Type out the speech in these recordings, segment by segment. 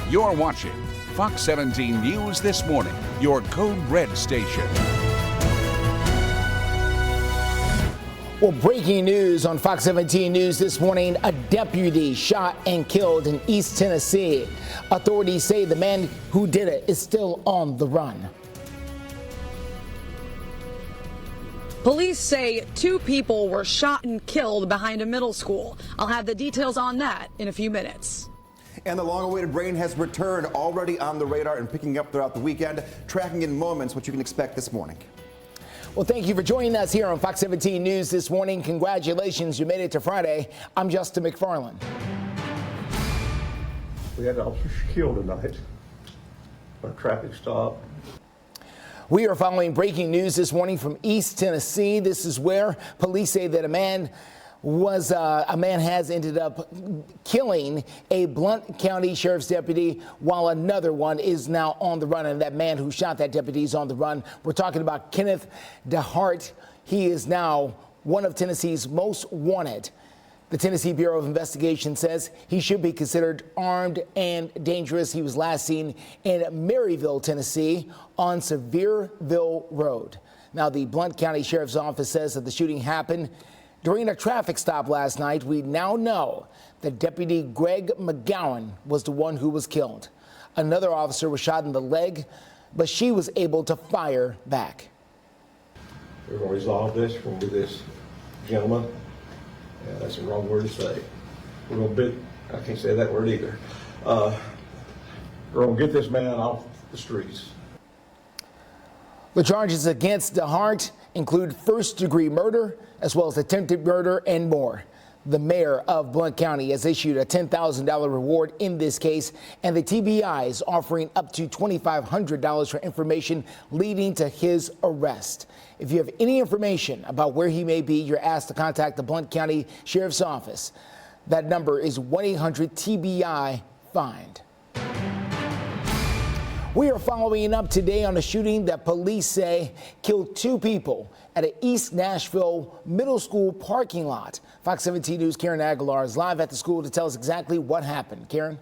You're watching Fox 17 News This Morning, your Code Red station. Well, breaking news on Fox 17 News this morning, a deputy shot and killed in East Tennessee. Authorities say the man who did it is still on the run. Police say 2 people were shot and killed behind a middle school. I'll have the details on that in a few minutes. And the long-awaited rain has returned, already on the radar and picking up throughout the weekend. Tracking in moments what you can expect this morning. Well, thank you for joining us here on Fox 17 News this morning. Congratulations, you made it to Friday. I'm Justin McFarland. We had officers killed tonight on a traffic stop. We are following breaking news this morning from East Tennessee. This is where police say that a man has ended up killing a Blount County Sheriff's deputy, while another one is now on the run. And that man who shot that deputy is on the run. We're talking about Kenneth DeHart. He is now one of Tennessee's most wanted. The Tennessee Bureau of Investigation says he should be considered armed and dangerous. He was last seen in Maryville, Tennessee on Sevierville Road. Now, the Blount County Sheriff's Office says that the shooting happened during a traffic stop last night. We now know that Deputy Greg McGowan was the one who was killed. Another officer was shot in the leg, but she was able to fire back. We're going to resolve this with this gentleman. Yeah, that's the wrong word to say. We're going to bid, I can't say that word either. We're going to get this man off the streets. The charges against DeHart include first-degree murder, as well as attempted murder and more. The mayor of Blount County has issued a $10,000 reward in this case, and the TBI is offering up to $2,500 for information leading to his arrest. If you have any information about where he may be, you're asked to contact the Blount County Sheriff's Office. That number is 1-800-TBI-FIND. We are following up today on a shooting that police say killed 2 people at an East Nashville middle school parking lot. Fox 17 News' Karen Aguilar is live at the school to tell us exactly what happened. Karen?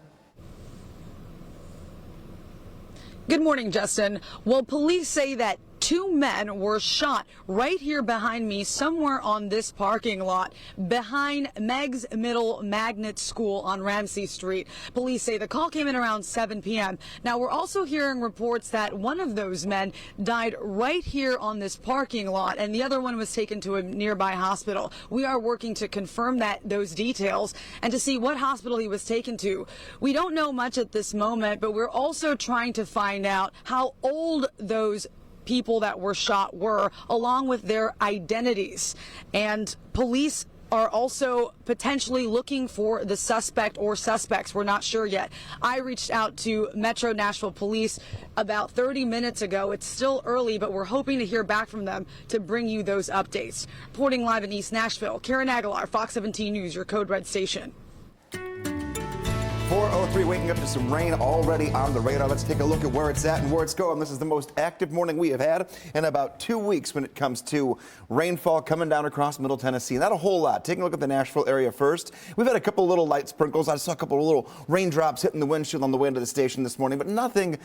Good morning, Justin. Well, police say that 2 men were shot right here behind me, somewhere on this parking lot, behind Meg's Middle Magnet School on Ramsey Street. Police say the call came in around 7 p.m. Now, we're also hearing reports that one of those men died right here on this parking lot, and the other one was taken to a nearby hospital. We are working to confirm those details and to see what hospital he was taken to. We don't know much at this moment, but we're also trying to find out how old those people that were shot were, along with their identities. And police are also potentially looking for the suspect or suspects. We're not sure yet. I reached out to Metro Nashville Police about 30 minutes ago. It's still early, but we're hoping to hear back from them to bring you those updates. Reporting live in East Nashville, Karen Aguilar, Fox 17 News, your Code Red station. 4:03, waking up to some rain already on the radar. Let's take a look at where it's at and where it's going. This is the most active morning we have had in about 2 weeks when it comes to rainfall coming down across Middle Tennessee. Not a whole lot. Taking a look at the Nashville area first. We've had a couple little light sprinkles. I saw a couple of little raindrops hitting the windshield on the way into the station this morning, but nothing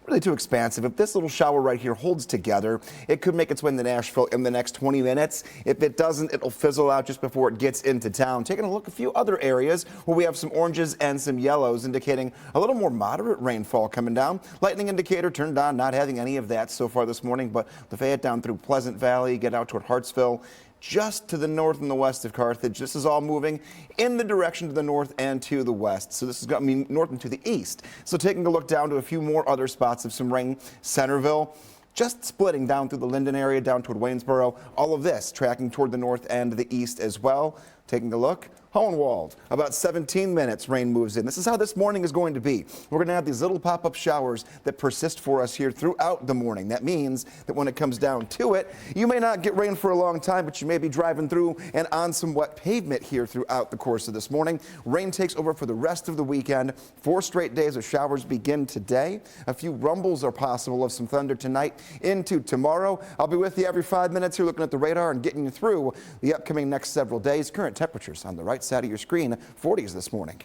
really too expansive. If this little shower right here holds together, it could make its way into Nashville in the next 20 minutes. If it doesn't, it'll fizzle out just before it gets into town. Taking a look at a few other areas where we have some oranges and some yellows indicating a little more moderate rainfall coming down. Lightning indicator turned on, not having any of that so far this morning, but Lafayette down through Pleasant Valley, get out toward Hartsville, just to the north and the west of Carthage. This is all moving in the direction to the north and to the west. So this is going to mean north and to the east. So taking a look down to a few more other spots of some rain. Centerville, just splitting down through the Linden area, down toward Waynesboro. All of this tracking toward the north and the east as well. Taking a look. Hohenwald, about 17 minutes, rain moves in. This is how this morning is going to be. We're going to have these little pop-up showers that persist for us here throughout the morning. That means that when it comes down to it, you may not get rain for a long time, but you may be driving through and on some wet pavement here throughout the course of this morning. Rain takes over for the rest of the weekend. 4 straight days of showers begin today. A few rumbles are possible of some thunder tonight into tomorrow. I'll be with you every 5 minutes here looking at the radar and getting you through the upcoming next several days. Current temperatures on the right side of your screen, 40s this morning.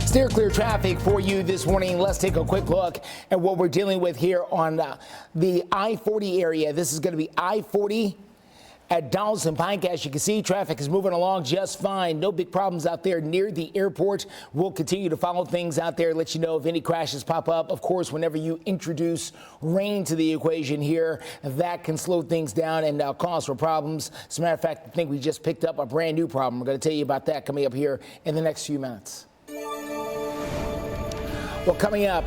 Steer clear traffic for you this morning. Let's take a quick look at what we're dealing with here on the I-40 area. This is going to be I-40 at Donaldson Pike. As you can see, traffic is moving along just fine. No big problems out there near the airport. We'll continue to follow things out there, let you know if any crashes pop up. Of course, whenever you introduce rain to the equation here, that can slow things down and cause for problems. As a matter of fact, I think we just picked up a brand new problem. We're going to tell you about that coming up here in the next few minutes. Well, coming up,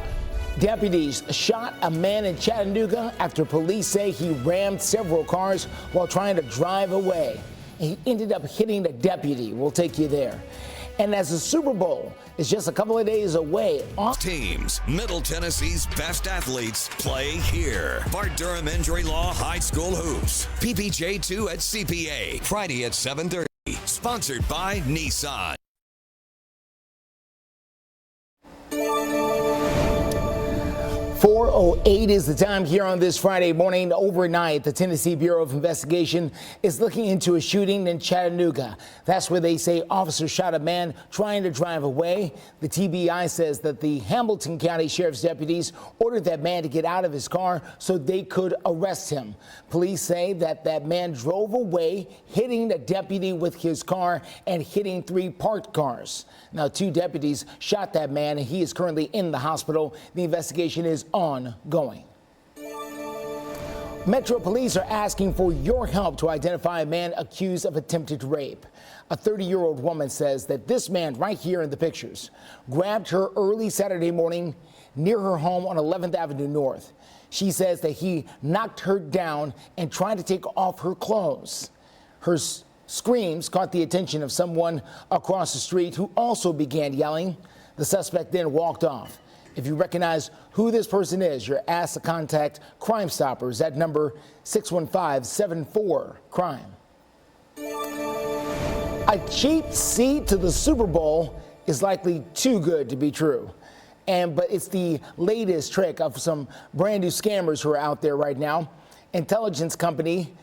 deputies shot a man in Chattanooga after police say he rammed several cars while trying to drive away. He ended up hitting a deputy. We'll take you there. And as the Super Bowl is just a couple of days away. Teams, Middle Tennessee's best athletes play here. Bart Durham Injury Law High School Hoops. PPJ2 at CPA. Friday at 7:30. Sponsored by Nissan. 4:08 is the time here on this Friday morning. Overnight, the Tennessee Bureau of Investigation is looking into a shooting in Chattanooga. That's where they say officers shot a man trying to drive away. The TBI says that the Hamilton County Sheriff's deputies ordered that man to get out of his car so they could arrest him. Police say that that man drove away, hitting a deputy with his car and hitting 3 parked cars. Now, 2 deputies shot that man, and he is currently in the hospital. The investigation is ongoing. Metro Police are asking for your help to identify a man accused of attempted rape. A 30-year-old woman says that this man right here in the pictures grabbed her early Saturday morning near her home on 11th Avenue North. She says that he knocked her down and tried to take off her clothes. Her screams caught the attention of someone across the street who also began yelling. The suspect then walked off. If you recognize who this person is, you're asked to contact Crime Stoppers at number 615-74-CRIME. A cheap seat to the Super Bowl is likely too good to be true. But it's the latest trick of some brand new scammers who are out there right now. Intelligence company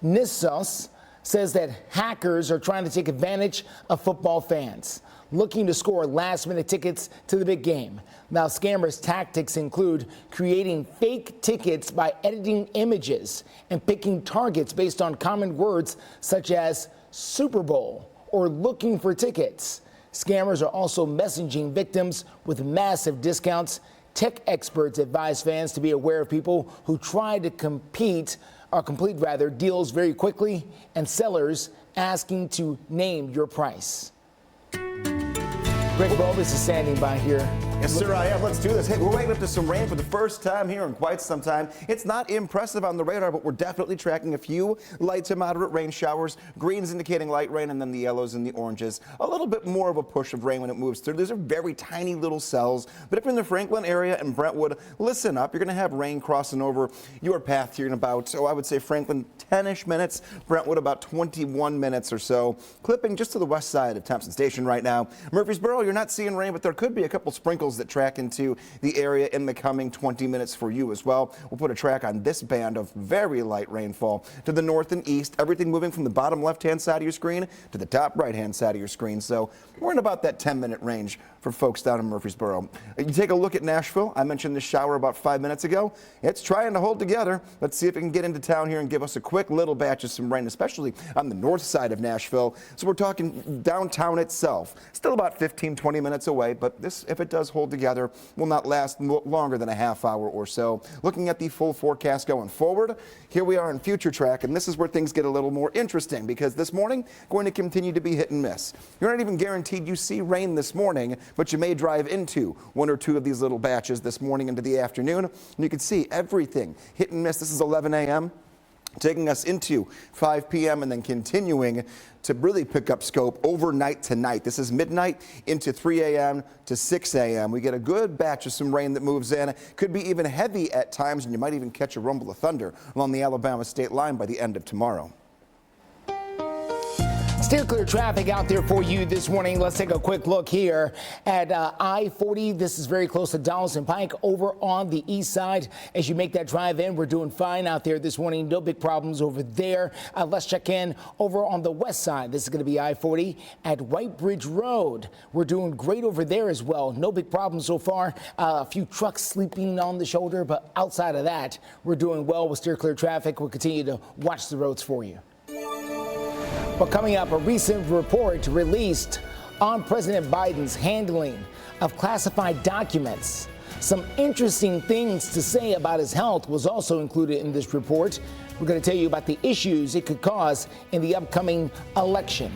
Nissos says that hackers are trying to take advantage of football fans looking to score last-minute tickets to the big game. Now, scammers' tactics include creating fake tickets by editing images and picking targets based on common words such as Super Bowl or looking for tickets. Scammers are also messaging victims with massive discounts. Tech experts advise fans to be aware of people who try to complete deals very quickly, and sellers asking to name your price. Greg Bulbis is standing by here. Yes, sir, I am. Let's do this. Hey, we're waking up to some rain for the first time here in quite some time. It's not impressive on the radar, but we're definitely tracking a few light to moderate rain showers. Greens indicating light rain, and then the yellows and the oranges. A little bit more of a push of rain when it moves through. These are very tiny little cells. But if you're in the Franklin area and Brentwood, listen up. You're going to have rain crossing over your path here in about, I would say Franklin 10-ish minutes. Brentwood about 21 minutes or so. Clipping just to the west side of Thompson Station right now. Murfreesboro, you're not seeing rain, but there could be a couple sprinkles that track into the area in the coming 20 minutes for you as well. We'll put a track on this band of very light rainfall to the north and east. Everything moving from the bottom left-hand side of your screen to the top right-hand side of your screen. So we're in about that 10-minute range for folks down in Murfreesboro. You take a look at Nashville. I mentioned this shower about 5 minutes ago. It's trying to hold together. Let's see if it can get into town here and give us a quick little batch of some rain, especially on the north side of Nashville. So we're talking downtown itself. Still about 15-20 minutes away, but this, if it does hold together, will not last longer than a half hour or so. Looking at the full forecast going forward, here we are in future track, and this is where things get a little more interesting because this morning going to continue to be hit and miss. You're not even guaranteed you see rain this morning, but you may drive into one or two of these little batches this morning into the afternoon, and you can see everything hit and miss. This is 11 a.m. taking us into 5 p.m. and then continuing to really pick up scope overnight tonight. This is midnight into 3 a.m. to 6 a.m. We get a good batch of some rain that moves in. Could be even heavy at times, and you might even catch a rumble of thunder along the Alabama state line by the end of tomorrow. Steer clear traffic out there for you this morning. Let's take a quick look here at I-40. This is very close to Donaldson Pike over on the east side. As you make that drive in, we're doing fine out there this morning. No big problems over there. Let's check in over on the west side. This is going to be I-40 at White Bridge Road. We're doing great over there as well. No big problems so far. A few trucks sleeping on the shoulder, but outside of that, we're doing well with steer clear traffic. We'll continue to watch the roads for you. But coming up, a recent report released on President Biden's handling of classified documents. Some interesting things to say about his health was also included in this report. We're going to tell you about the issues it could cause in the upcoming election.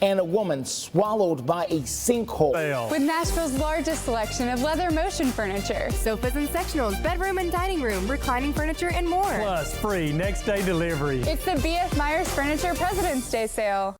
And a woman swallowed by a sinkhole. With Nashville's largest selection of leather motion furniture. Sofas and sectionals, bedroom and dining room, reclining furniture, and more. Plus free next day delivery. It's the B.F. Myers Furniture President's Day sale.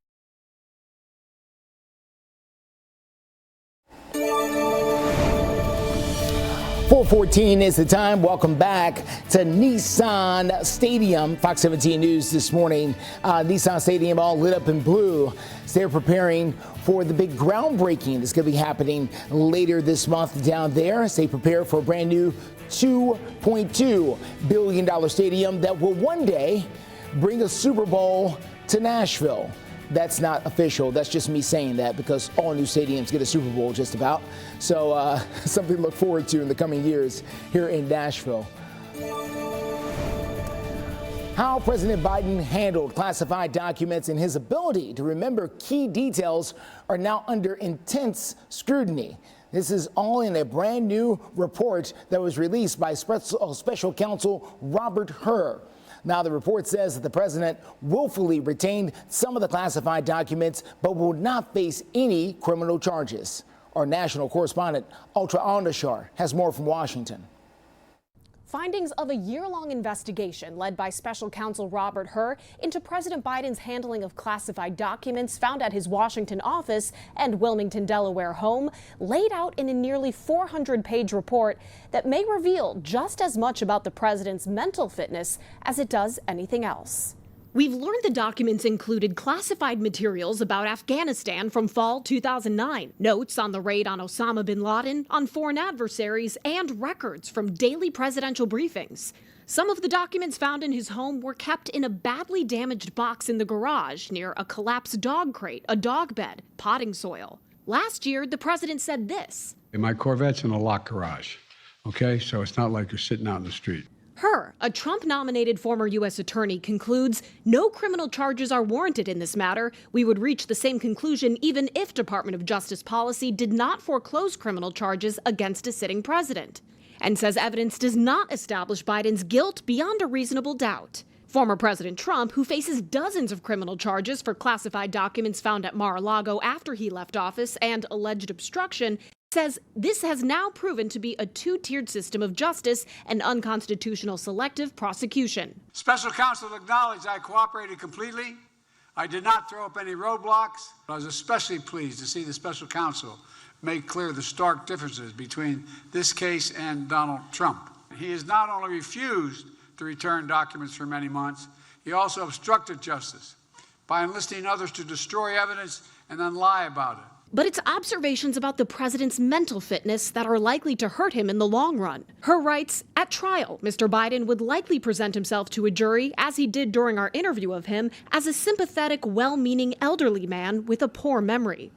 .414 is the time. Welcome back to Nissan Stadium. Fox 17 News this morning. Nissan Stadium all lit up in blue. So they're preparing for the big groundbreaking that's going to be happening later this month down there. As they prepare for a brand new $2.2 billion stadium that will one day bring a Super Bowl to Nashville. That's not official. That's just me saying that because all new stadiums get a Super Bowl just about. So something to look forward to in the coming years here in Nashville. How President Biden handled classified documents and his ability to remember key details are now under intense scrutiny. This is all in a brand new report that was released by Special Counsel Robert Hur. Now, the report says that the president willfully retained some of the classified documents, but will not face any criminal charges. Our national correspondent, Ultra Andashar, has more from Washington. Findings of a year-long investigation led by Special Counsel Robert Hur into President Biden's handling of classified documents found at his Washington office and Wilmington, Delaware home laid out in a nearly 400-page report that may reveal just as much about the president's mental fitness as it does anything else. We've learned the documents included classified materials about Afghanistan from fall 2009, notes on the raid on Osama bin Laden, on foreign adversaries, and records from daily presidential briefings. Some of the documents found in his home were kept in a badly damaged box in the garage near a collapsed dog crate, a dog bed, potting soil. Last year, the president said this. My Corvette's in a locked garage, okay? So it's not like you're sitting out in the street. Hur, a Trump-nominated former U.S. attorney, concludes no criminal charges are warranted in this matter. We would reach the same conclusion even if Department of Justice policy did not foreclose criminal charges against a sitting president, and says evidence does not establish Biden's guilt beyond a reasonable doubt. Former President Trump, who faces dozens of criminal charges for classified documents found at Mar-a-Lago after he left office and alleged obstruction, says this has now proven to be a two-tiered system of justice and unconstitutional selective prosecution. Special counsel acknowledged I cooperated completely. I did not throw up any roadblocks. I was especially pleased to see the special counsel make clear the stark differences between this case and Donald Trump. He has not only refused to return documents for many months, he also obstructed justice by enlisting others to destroy evidence and then lie about it. But it's observations about the president's mental fitness that are likely to hurt him in the long run. Hur writes, at trial, Mr. Biden would likely present himself to a jury, as he did during our interview of him, as a sympathetic, well-meaning elderly man with a poor memory.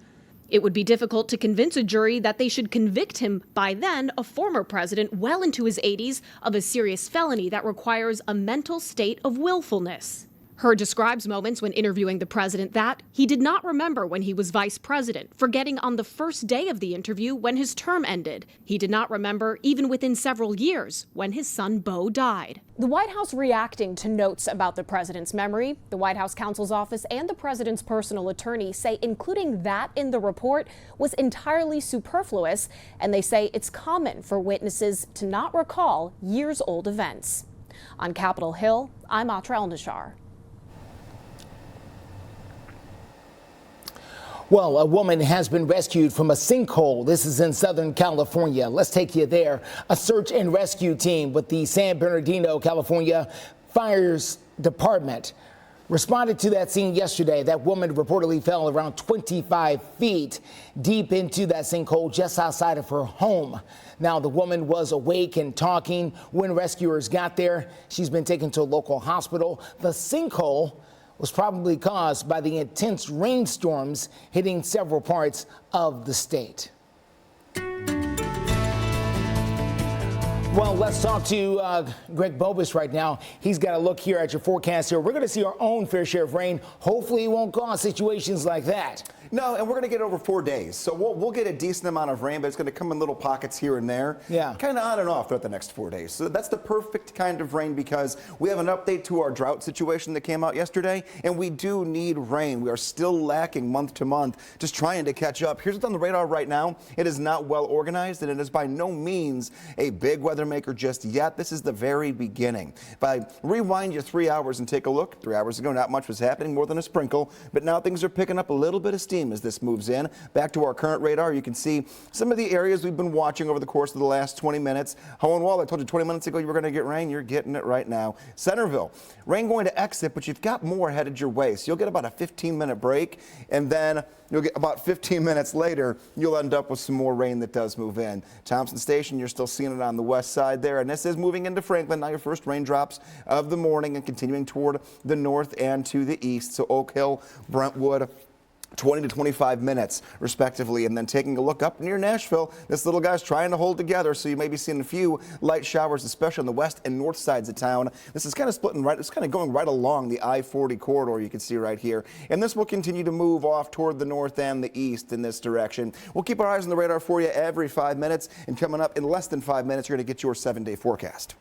It would be difficult to convince a jury that they should convict him, by then a former president well into his 80s, of a serious felony that requires a mental state of willfulness. Hur describes moments when interviewing the president that he did not remember when he was vice president, forgetting on the first day of the interview when his term ended. He did not remember even within several years when his son Beau died. The White House reacting to notes about the president's memory. The White House counsel's office and the president's personal attorney say including that in the report was entirely superfluous, and they say it's common for witnesses to not recall years-old events. On Capitol Hill, I'm Atra El-Nashar. Well, a woman has been rescued from a sinkhole. This is in Southern California. Let's take you there. A search and rescue team with the San Bernardino, California Fire Department responded to that scene yesterday. That woman reportedly fell around 25 feet deep into that sinkhole just outside of her home. Now, the woman was awake and talking when rescuers got there. She's been taken to a local hospital. The sinkhole was probably caused by the intense rainstorms hitting several parts of the state. Well, let's talk to Greg Bobus right now. He's got a look here at your forecast here. We're going to see our own fair share of rain. Hopefully it won't cause situations like that. No, and we're going to get over 4 days. So we'll get a decent amount of rain, but it's going to come in little pockets here and there. Yeah. Kind of on and off throughout the next 4 days. So that's the perfect kind of rain because we have an update to our drought situation that came out yesterday, and we do need rain. We are still lacking month to month, just trying to catch up. Here's what's on the radar right now. It is not well organized, and it is by no means a big weather maker just yet. This is the very beginning. If I rewind you 3 hours and take a look, 3 hours ago, not much was happening, more than a sprinkle, but now things are picking up a little bit of steam as this moves in. Back to our current radar, you can see some of the areas we've been watching over the course of the last 20 minutes. Hohenwald, I told you 20 minutes ago you were going to get rain. You're getting it right now. Centerville, rain going to exit, but you've got more headed your way. So you'll get about a 15-minute break, and then you'll get about 15 minutes later, you'll end up with some more rain that does move in. Thompson Station, you're still seeing it on the west side there, and this is moving into Franklin. Now your first raindrops of the morning and continuing toward the north and to the east. So Oak Hill, Brentwood, 20 to 25 minutes respectively. And then taking a look up near Nashville, this little guy's trying to hold together, so you may be seeing a few light showers, especially on the west and north sides of town. This is kind of splitting right, it's kind of going right along the I-40 corridor you can see right here. And this will continue to move off toward the north and the east in this direction. We'll keep our eyes on the radar for you every 5 minutes, and coming up in less than 5 minutes, you're going to get your 7-day forecast.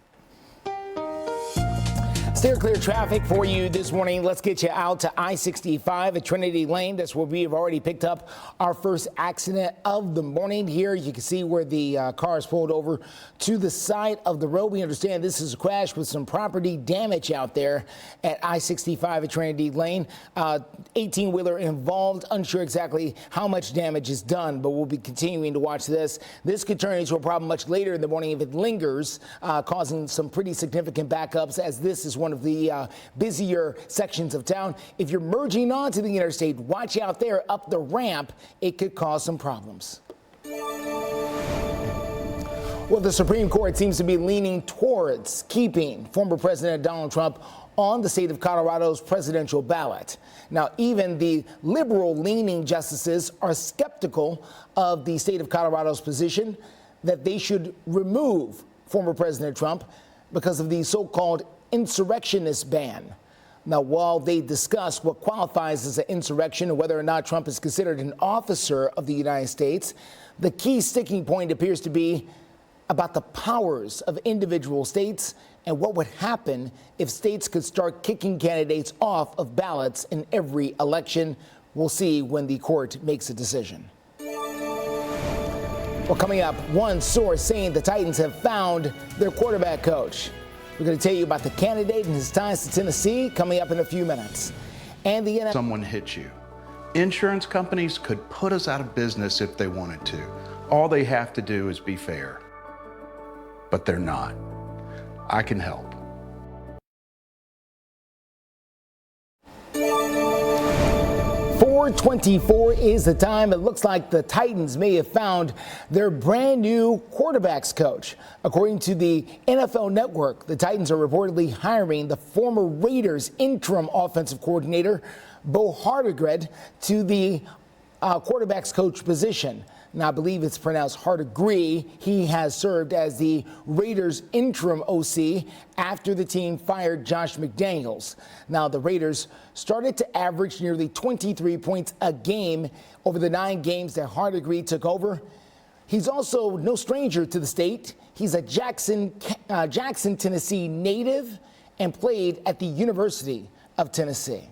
Steer clear traffic for you this morning. Let's get you out to I-65 at Trinity Lane. That's where we have already picked up our first accident of the morning. Here you can see where the car is pulled over to the side of the road. We understand this is a crash with some property damage out there at I-65 at Trinity Lane. 18-wheeler involved. Unsure exactly how much damage is done, but we'll be continuing to watch this. This could turn into a problem much later in the morning if it lingers, causing some pretty significant backups, as this is one of the busier sections of town. If you're merging onto the interstate, watch out there up the ramp. It could cause some problems. Well, the Supreme Court seems to be leaning towards keeping former President Donald Trump on the state of Colorado's presidential ballot. Now, even the liberal-leaning justices are skeptical of the state of Colorado's position that they should remove former President Trump because of the so-called insurrectionist ban. Now, while they discuss what qualifies as an insurrection and whether or not Trump is considered an officer of the United States, the key sticking point appears to be about the powers of individual states and what would happen if states could start kicking candidates off of ballots in every election. We'll see when the court makes a decision. Well, coming up, one source saying the Titans have found their quarterback coach. We're going to tell you about the candidate and his ties to Tennessee coming up in a few minutes. And the someone hit you. Insurance companies could put us out of business if they wanted to. All they have to do is be fair. But they're not. I can help. 4:24 is the time. It looks like the Titans may have found their brand new quarterbacks coach. According to the NFL Network, the Titans are reportedly hiring the former Raiders interim offensive coordinator, Bo Hardigred, to the quarterbacks coach position. Now, I believe it's pronounced Hardigree. He has served as the Raiders interim OC after the team fired Josh McDaniels. Now, the Raiders started to average nearly 23 points a game over the 9 games that Hardigree took over. He's also no stranger to the state. He's a Jackson, Tennessee native and played at the University of Tennessee.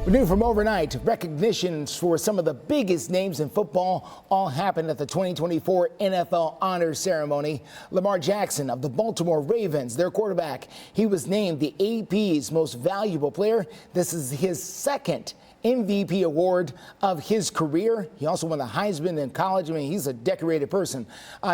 New from overnight, recognitions for some of the biggest names in football all happened at the 2024 NFL Honors Ceremony. Lamar Jackson of the Baltimore Ravens, their quarterback, he was named the AP's most valuable player. This is his second MVP award of his career. He also won the Heisman in college. I mean, he's a decorated person.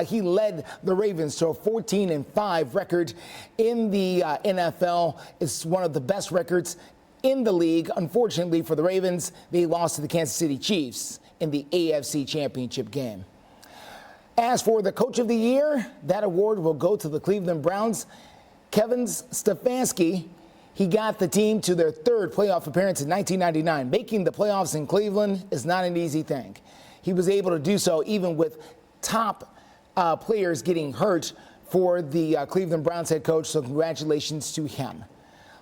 He led the Ravens to a 14-5 record in the NFL. It's one of the best records in the league. Unfortunately for the Ravens, they lost to the Kansas City Chiefs in the AFC Championship game. As for the Coach of the Year, that award will go to the Cleveland Browns. Kevin Stefanski, he got the team to their third playoff appearance in 1999. Making the playoffs in Cleveland is not an easy thing. He was able to do so even with top players getting hurt for the Cleveland Browns head coach, so congratulations to him.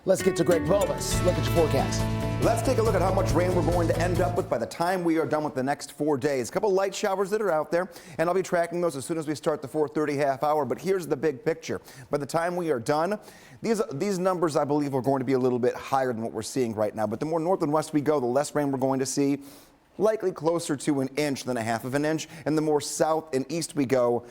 Let's get to Greg Volvis. Look at your forecast. Let's take a look at how much rain we're going to end up with by the time we are done with the next 4 days. A couple light showers that are out there, and I'll be tracking those as soon as we start the 4:30 half hour. But here's the big picture. By the time we are done, these numbers, I believe, are going to be a little bit higher than what we're seeing right now. But the more north and west we go, the less rain we're going to see. Likely closer to an inch than a half of an inch. And the more south and east we go,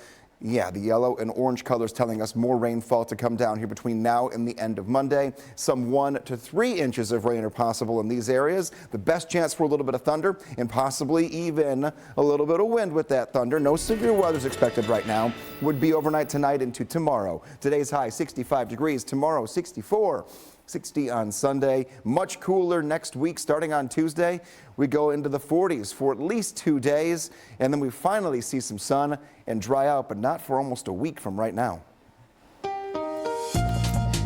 yeah, the yellow and orange colors telling us more rainfall to come down here between now and the end of Monday. Some 1 to 3 inches of rain are possible in these areas. The best chance for a little bit of thunder and possibly even a little bit of wind with that thunder. No severe weather is expected right now. Would be overnight tonight into tomorrow. Today's high 65 degrees. Tomorrow 64. 60 on Sunday. Much cooler next week starting on Tuesday. We go into the 40s for at least 2 days, and then we finally see some sun and dry out, but not for almost a week from right now.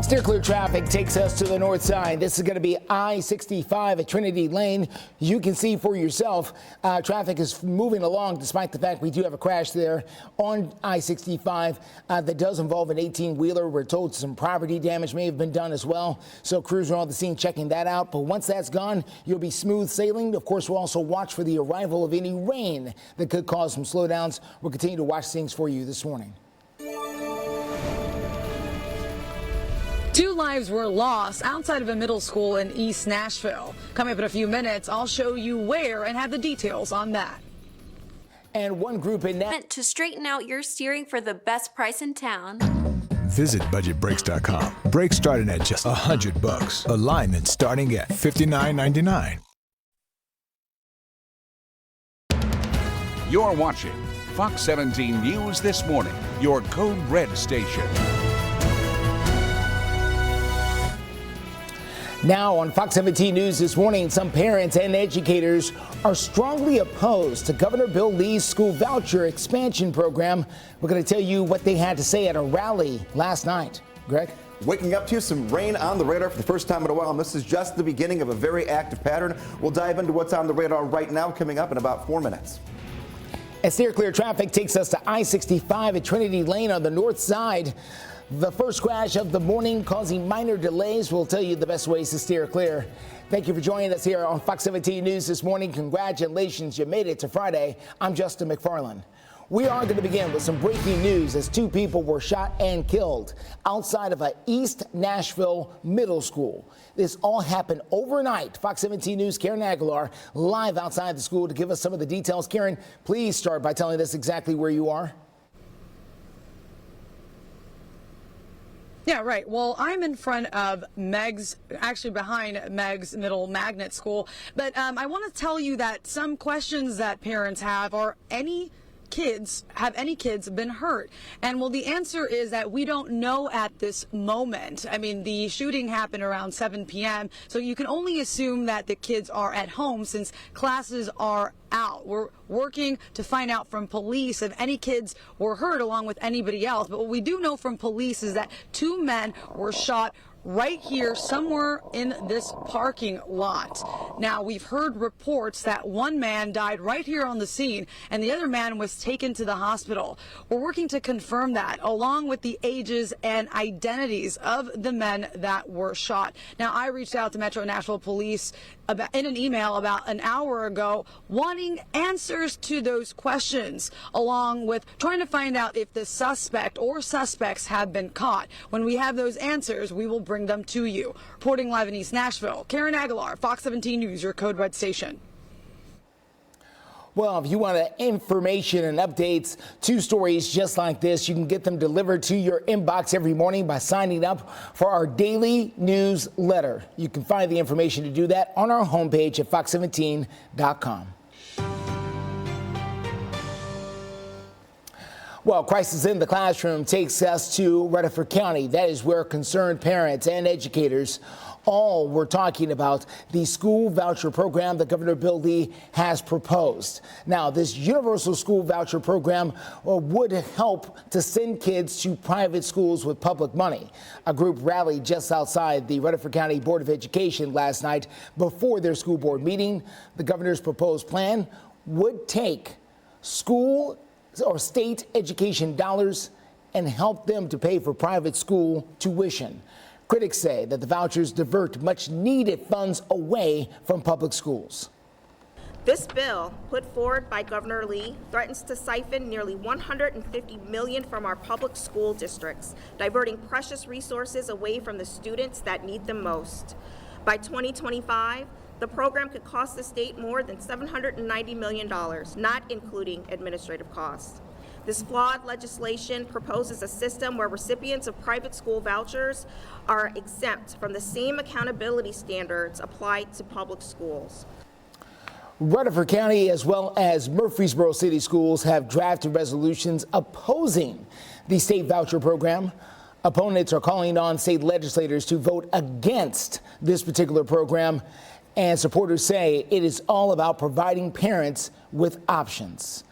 Steer clear traffic takes us to the north side. This is going to be I-65 at Trinity Lane. You can see for yourself, traffic is moving along despite the fact we do have a crash there on I-65 that does involve an 18-wheeler. We're told some property damage may have been done as well. So crews are on the scene checking that out. But once that's gone, you'll be smooth sailing. Of course, we'll also watch for the arrival of any rain that could cause some slowdowns. We'll continue to watch things for you this morning. 2 lives were lost outside of a middle school in East Nashville. Coming up in a few minutes, I'll show you where and have the details on that. And one group in that to straighten out your steering for the best price in town. Visit budgetbrakes.com. Brakes starting at just $100. Alignment starting at $59.99. You're watching Fox 17 News This Morning, your Code Red station. Now on Fox 17 News this morning, some parents and educators are strongly opposed to Governor Bill Lee's school voucher expansion program. We're going to tell you what they had to say at a rally last night. Greg? Waking up to some rain on the radar for the first time in a while, and this is just the beginning of a very active pattern. We'll dive into what's on the radar right now, coming up in about 4 minutes. As steer clear traffic takes us to I-65 at Trinity Lane on the north side. The first crash of the morning causing minor delays. We'll tell you the best ways to steer clear. Thank you for joining us here on Fox 17 News this morning. Congratulations, you made it to Friday. I'm Justin McFarland. We are going to begin with some breaking news as 2 people were shot and killed outside of a East Nashville middle school. This all happened overnight. Fox 17 News' Karen Aguilar live outside the school to give us some of the details. Karen, please start by telling us exactly where you are. Yeah, right. Well, I'm in front of Meg's, actually behind Meg's Middle Magnet School. But I want to tell you that some questions that parents have are have any kids been hurt? And well, the answer is that we don't know at this moment. I mean, the shooting happened around 7 p.m. So you can only assume that the kids are at home since classes are out. We're working to find out from police if any kids were hurt along with anybody else. But what we do know from police is that 2 men were shot right here somewhere in this parking lot. Now, we've heard reports that 1 man died right here on the scene and the other man was taken to the hospital. We're working to confirm that along with the ages and identities of the men that were shot. Now, I reached out to Metro Nashville Police in an email about an hour ago wanting answers to those questions along with trying to find out if the suspect or suspects have been caught. When we have those answers, we will bring them to you. Reporting live in East Nashville, Karen Aguilar, Fox 17 News, your Code Red station. Well, if you want information and updates to stories just like this, you can get them delivered to your inbox every morning by signing up for our daily newsletter. You can find the information to do that on our homepage at fox17.com. Well, Crisis in the Classroom takes us to Rutherford County. That is where concerned parents and educators all were talking about the school voucher program that Governor Bill Lee has proposed. Now, this universal school voucher program would help to send kids to private schools with public money. A group rallied just outside the Rutherford County Board of Education last night before their school board meeting. The governor's proposed plan would take school or state education dollars and help them to pay for private school tuition. Critics say that the vouchers divert much needed funds away from public schools. This bill, put forward by Governor Lee, threatens to siphon nearly $150 million from our public school districts, diverting precious resources away from the students that need them most. By 2025, the program could cost the state more than $790 million, not including administrative costs. This flawed legislation proposes a system where recipients of private school vouchers are exempt from the same accountability standards applied to public schools. Rutherford County, as well as Murfreesboro City Schools, have drafted resolutions opposing the state voucher program. Opponents are calling on state legislators to vote against this particular program, and supporters say it is all about providing parents with options.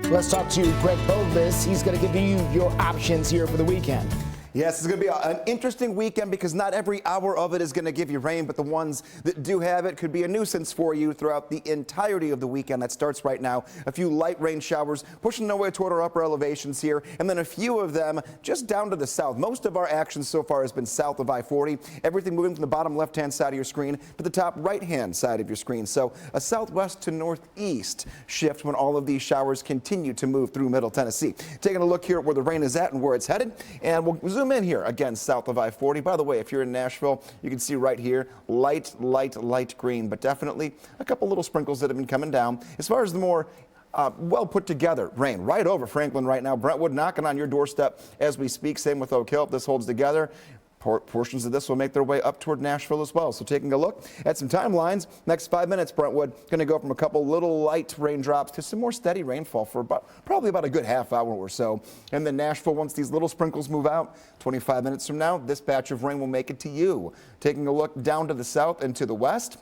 Let's talk to Greg Bovis. He's going to give you your options here for the weekend. Yes, it's going to be an interesting weekend because not every hour of it is going to give you rain, but the ones that do have it could be a nuisance for you throughout the entirety of the weekend. That starts right now. A few light rain showers pushing their way toward our upper elevations here, and then a few of them just down to the south. Most of our action so far has been south of I-40. Everything moving from the bottom left-hand side of your screen to the top right-hand side of your screen. So a southwest to northeast shift when all of these showers continue to move through Middle Tennessee. Taking a look here at where the rain is at and where it's headed, and we'll zoom in here again south of I-40. By the way, if you're in Nashville, you can see right here light green, but definitely a couple little sprinkles that have been coming down. As far as the more well put together rain right over Franklin right now, Brentwood knocking on your doorstep as we speak. Same with Oak Hill. If this holds together, portions of this will make their way up toward Nashville as well. So taking a look at some timelines, next 5 minutes, Brentwood going to go from a couple little light raindrops to some more steady rainfall for probably about a good half hour or so. And then Nashville, once these little sprinkles move out, 25 minutes from now, this patch of rain will make it to you. Taking a look down to the south and to the west.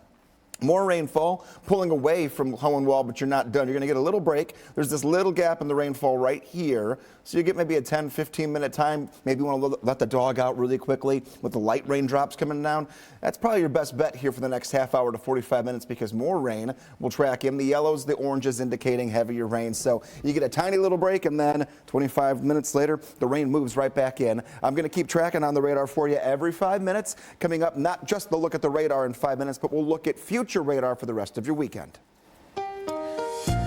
More rainfall pulling away from Hohenwald, but you're not done. You're going to get a little break. There's this little gap in the rainfall right here. So you get maybe a 10, 15-minute time. Maybe you want to let the dog out really quickly with the light raindrops coming down. That's probably your best bet here for the next half hour to 45 minutes because more rain will track in. The yellows, the oranges indicating heavier rain. So you get a tiny little break, and then 25 minutes later, the rain moves right back in. I'm going to keep tracking on the radar for you every 5 minutes. Coming up, not just the look at the radar in 5 minutes, but we'll look at future radar for the rest of your weekend.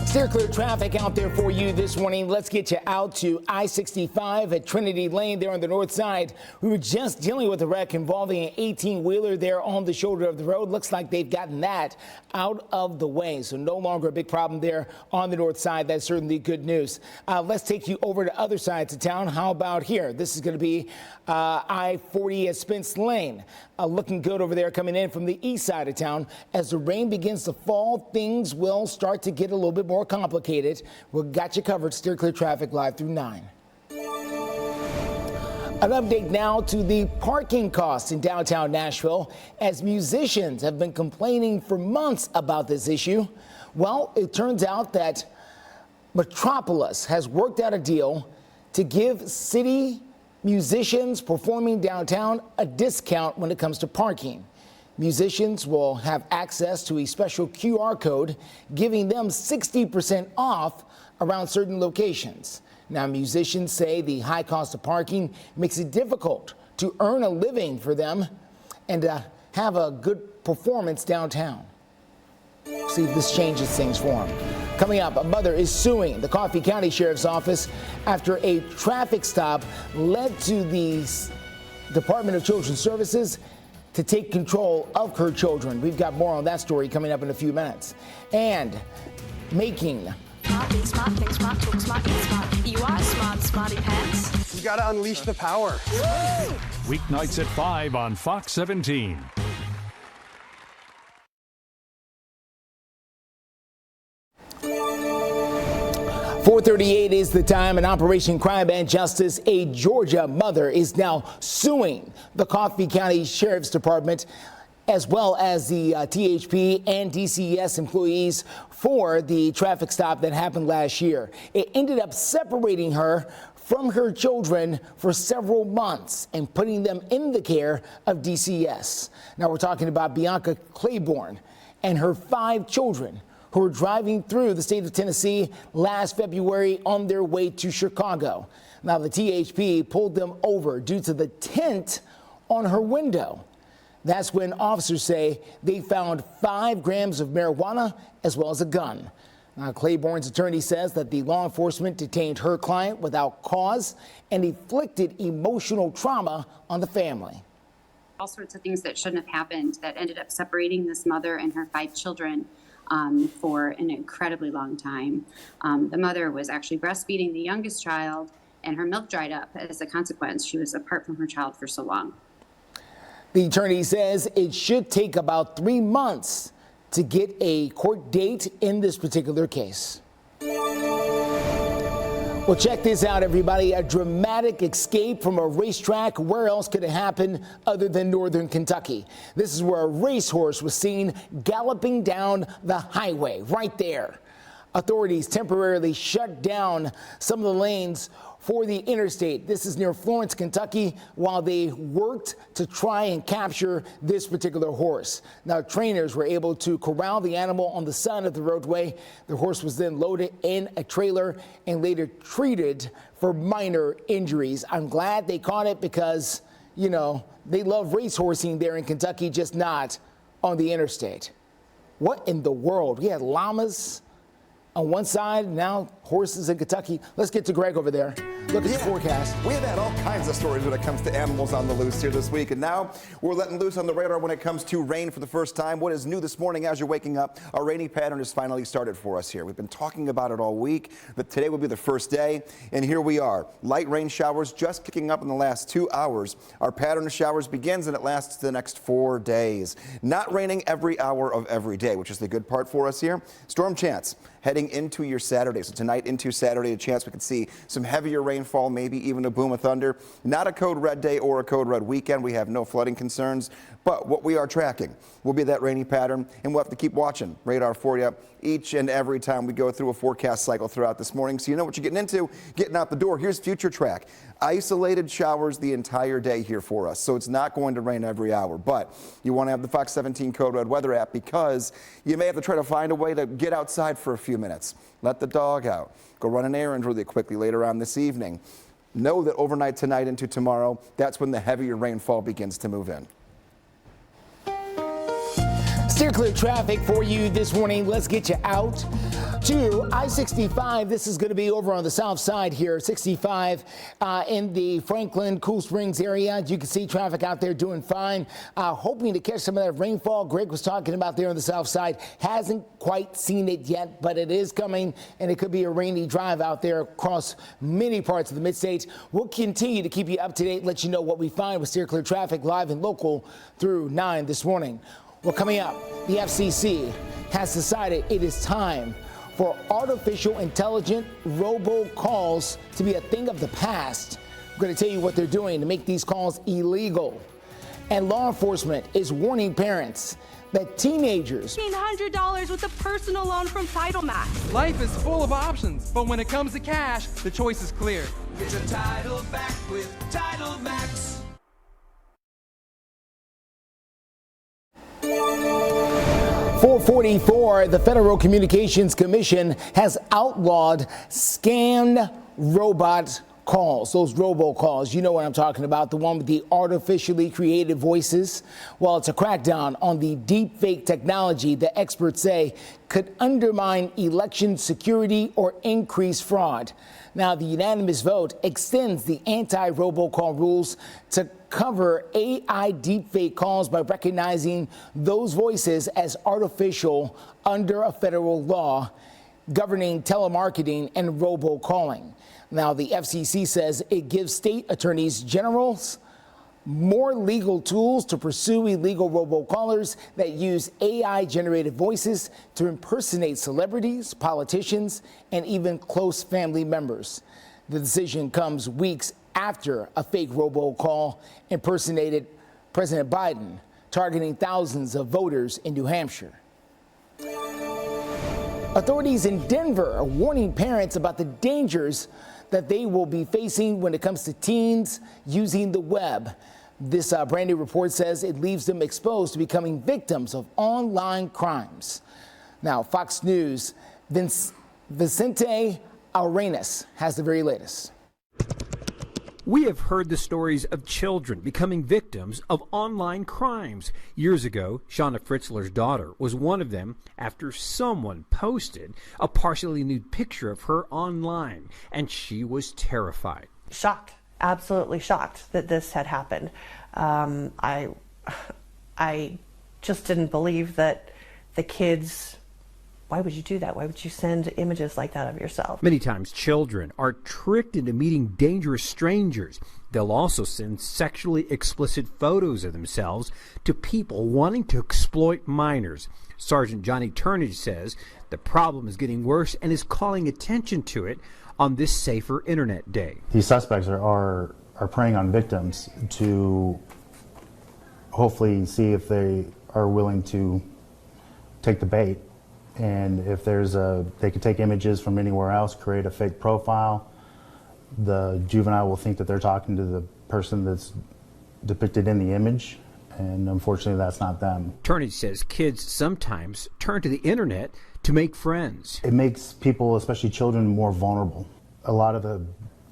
Steer clear traffic out there for you this morning. Let's get you out to I-65 at Trinity Lane there on the north side. We were just dealing with a wreck involving an 18-wheeler there on the shoulder of the road. Looks like they've gotten that out of the way, so no longer a big problem there on the north side. That's certainly good news. Let's take you over to other sides of town. How about here? This is going to be I-40 at Spence Lane. Looking good over there coming in from the east side of town. As the rain begins to fall, things will start to get a little bit more complicated. We've got you covered. Steer clear traffic live through 9. An update now to the parking costs in downtown Nashville, as musicians have been complaining for months about this issue. Well, it turns out that Metropolis has worked out a deal to give city musicians performing downtown a discount when it comes to parking. Musicians will have access to a special QR code, giving them 60% off around certain locations. Now, musicians say the high cost of parking makes it difficult to earn a living for them and have a good performance downtown. See if this changes things for them. Coming up, a mother is suing the Coffee County Sheriff's Office after a traffic stop led to the Department of Children's Services to take control of her children. We've got more on that story coming up in a few minutes. And making. Smart, be smart, think smart, talk smart, get smart. You are smart, smarty pants. You gotta unleash the power. Woo! Weeknights at 5 on Fox 17. .438 is the time. In Operation Crime and Justice, a Georgia mother is now suing the Coffee County Sheriff's Department as well as the THP and DCES employees for the traffic stop that happened last year. It ended up separating her from her children for several months and putting them in the care of DCES. Now we're talking about Bianca Claiborne and her 5 children who were driving through the state of Tennessee last February on their way to Chicago. Now the THP pulled them over due to the tint on her window. That's when officers say they found 5 grams of marijuana as well as a gun. Now, Claiborne's attorney says that the law enforcement detained her client without cause and inflicted emotional trauma on the family. All sorts of things that shouldn't have happened that ended up separating this mother and her 5 children for an incredibly long time. The mother was actually breastfeeding the youngest child, and her milk dried up as a consequence. She was apart from her child for so long. The attorney says it should take about 3 months to get a court date in this particular case. Well, check this out, everybody. A dramatic escape from a racetrack. Where else could it happen other than northern Kentucky? This is where a racehorse was seen galloping down the highway right there. Authorities temporarily shut down some of the lanes for the interstate. This is near Florence, Kentucky, while they worked to try and capture this particular horse. Now, trainers were able to corral the animal on the side of the roadway. The horse was then loaded in a trailer and later treated for minor injuries. I'm glad they caught it because, you know, they love racehorsing there in Kentucky, just not on the interstate. What in the world? We had llamas on one side, now horses in Kentucky. Let's get to Greg over there. Look at the forecast. We have had all kinds of stories when it comes to animals on the loose here this week, and now we're letting loose on the radar when it comes to rain for the first time. What is new this morning as you're waking up? A rainy pattern has finally started for us here. We've been talking about it all week, but today will be the first day, and here we are. Light rain showers just kicking up in the last 2 hours. Our pattern of showers begins and it lasts the next 4 days. Not raining every hour of every day, which is the good part for us here. Storm chance heading into your Saturday. So tonight into Saturday, a chance we could see some heavier rainfall, maybe even a boom of thunder. Not a code red day or a code red weekend. We have no flooding concerns, but what we are tracking will be that rainy pattern, and we'll have to keep watching radar for you each and every time we go through a forecast cycle throughout this morning. So you know what you're getting into, getting out the door. Here's future track. Isolated showers the entire day here for us. So it's not going to rain every hour, but you want to have the Fox 17 Code Red Weather app because you may have to try to find a way to get outside for a few minutes. Let the dog out. Go run an errand really quickly later on this evening. Know that overnight tonight into tomorrow, that's when the heavier rainfall begins to move in. Steer clear traffic for you this morning. Let's get you out to I-65. This is going to be over on the south side here, 65 in the Franklin, Cool Springs area. You can see traffic out there doing fine. Hoping to catch some of that rainfall Greg was talking about there on the south side. Hasn't quite seen it yet, but it is coming, and it could be a rainy drive out there across many parts of the mid-state. We'll continue to keep you up to date, let you know what we find with Steer Clear Traffic live and local through 9 this morning. Well, coming up, the FCC has decided it is time for artificial intelligent robocalls to be a thing of the past. I'm going to tell you what they're doing to make these calls illegal. And law enforcement is warning parents that teenagers $1,500 with a personal loan from Title Max. Life is full of options, but when it comes to cash, the choice is clear. Get your title back with Title Max. 444, the Federal Communications Commission has outlawed scanned robot calls, those robocalls. You know what I'm talking about, the one with the artificially created voices. Well, it's a crackdown on the deep fake technology that experts say could undermine election security or increase fraud. Now, the unanimous vote extends the anti-robocall rules to cover AI deepfake calls by recognizing those voices as artificial under a federal law. governing telemarketing and robocalling. Now, the FCC says it gives state attorneys generals more legal tools to pursue illegal robocallers that use AI-generated voices to impersonate celebrities, politicians, and even close family members. The decision comes weeks after a fake robocall impersonated President Biden, targeting thousands of voters in New Hampshire. Authorities in Denver are warning parents about the dangers that they will be facing when it comes to teens using the web. This brand new report says it leaves them exposed to becoming victims of online crimes. Now, Fox News' Vicente Arenas has the very latest. We have heard the stories of children becoming victims of online crimes. Years ago, Shauna Fritzler's daughter was one of them after someone posted a partially nude picture of her online, and she was terrified. Shocked, absolutely shocked that this had happened. I just didn't believe that the kids. Why would you do that? Why would you send images like that of yourself? Many times children are tricked into meeting dangerous strangers. They'll also send sexually explicit photos of themselves to people wanting to exploit minors. Sergeant Johnny Turnage says the problem is getting worse and is calling attention to it on this Safer Internet Day. These suspects are preying on victims to hopefully see if they are willing to take the bait. And if they could take images from anywhere else, create a fake profile, the juvenile will think that they're talking to the person that's depicted in the image, and unfortunately that's not them. Turnage says kids sometimes turn to the internet to make friends. It makes people, especially children, more vulnerable. A lot of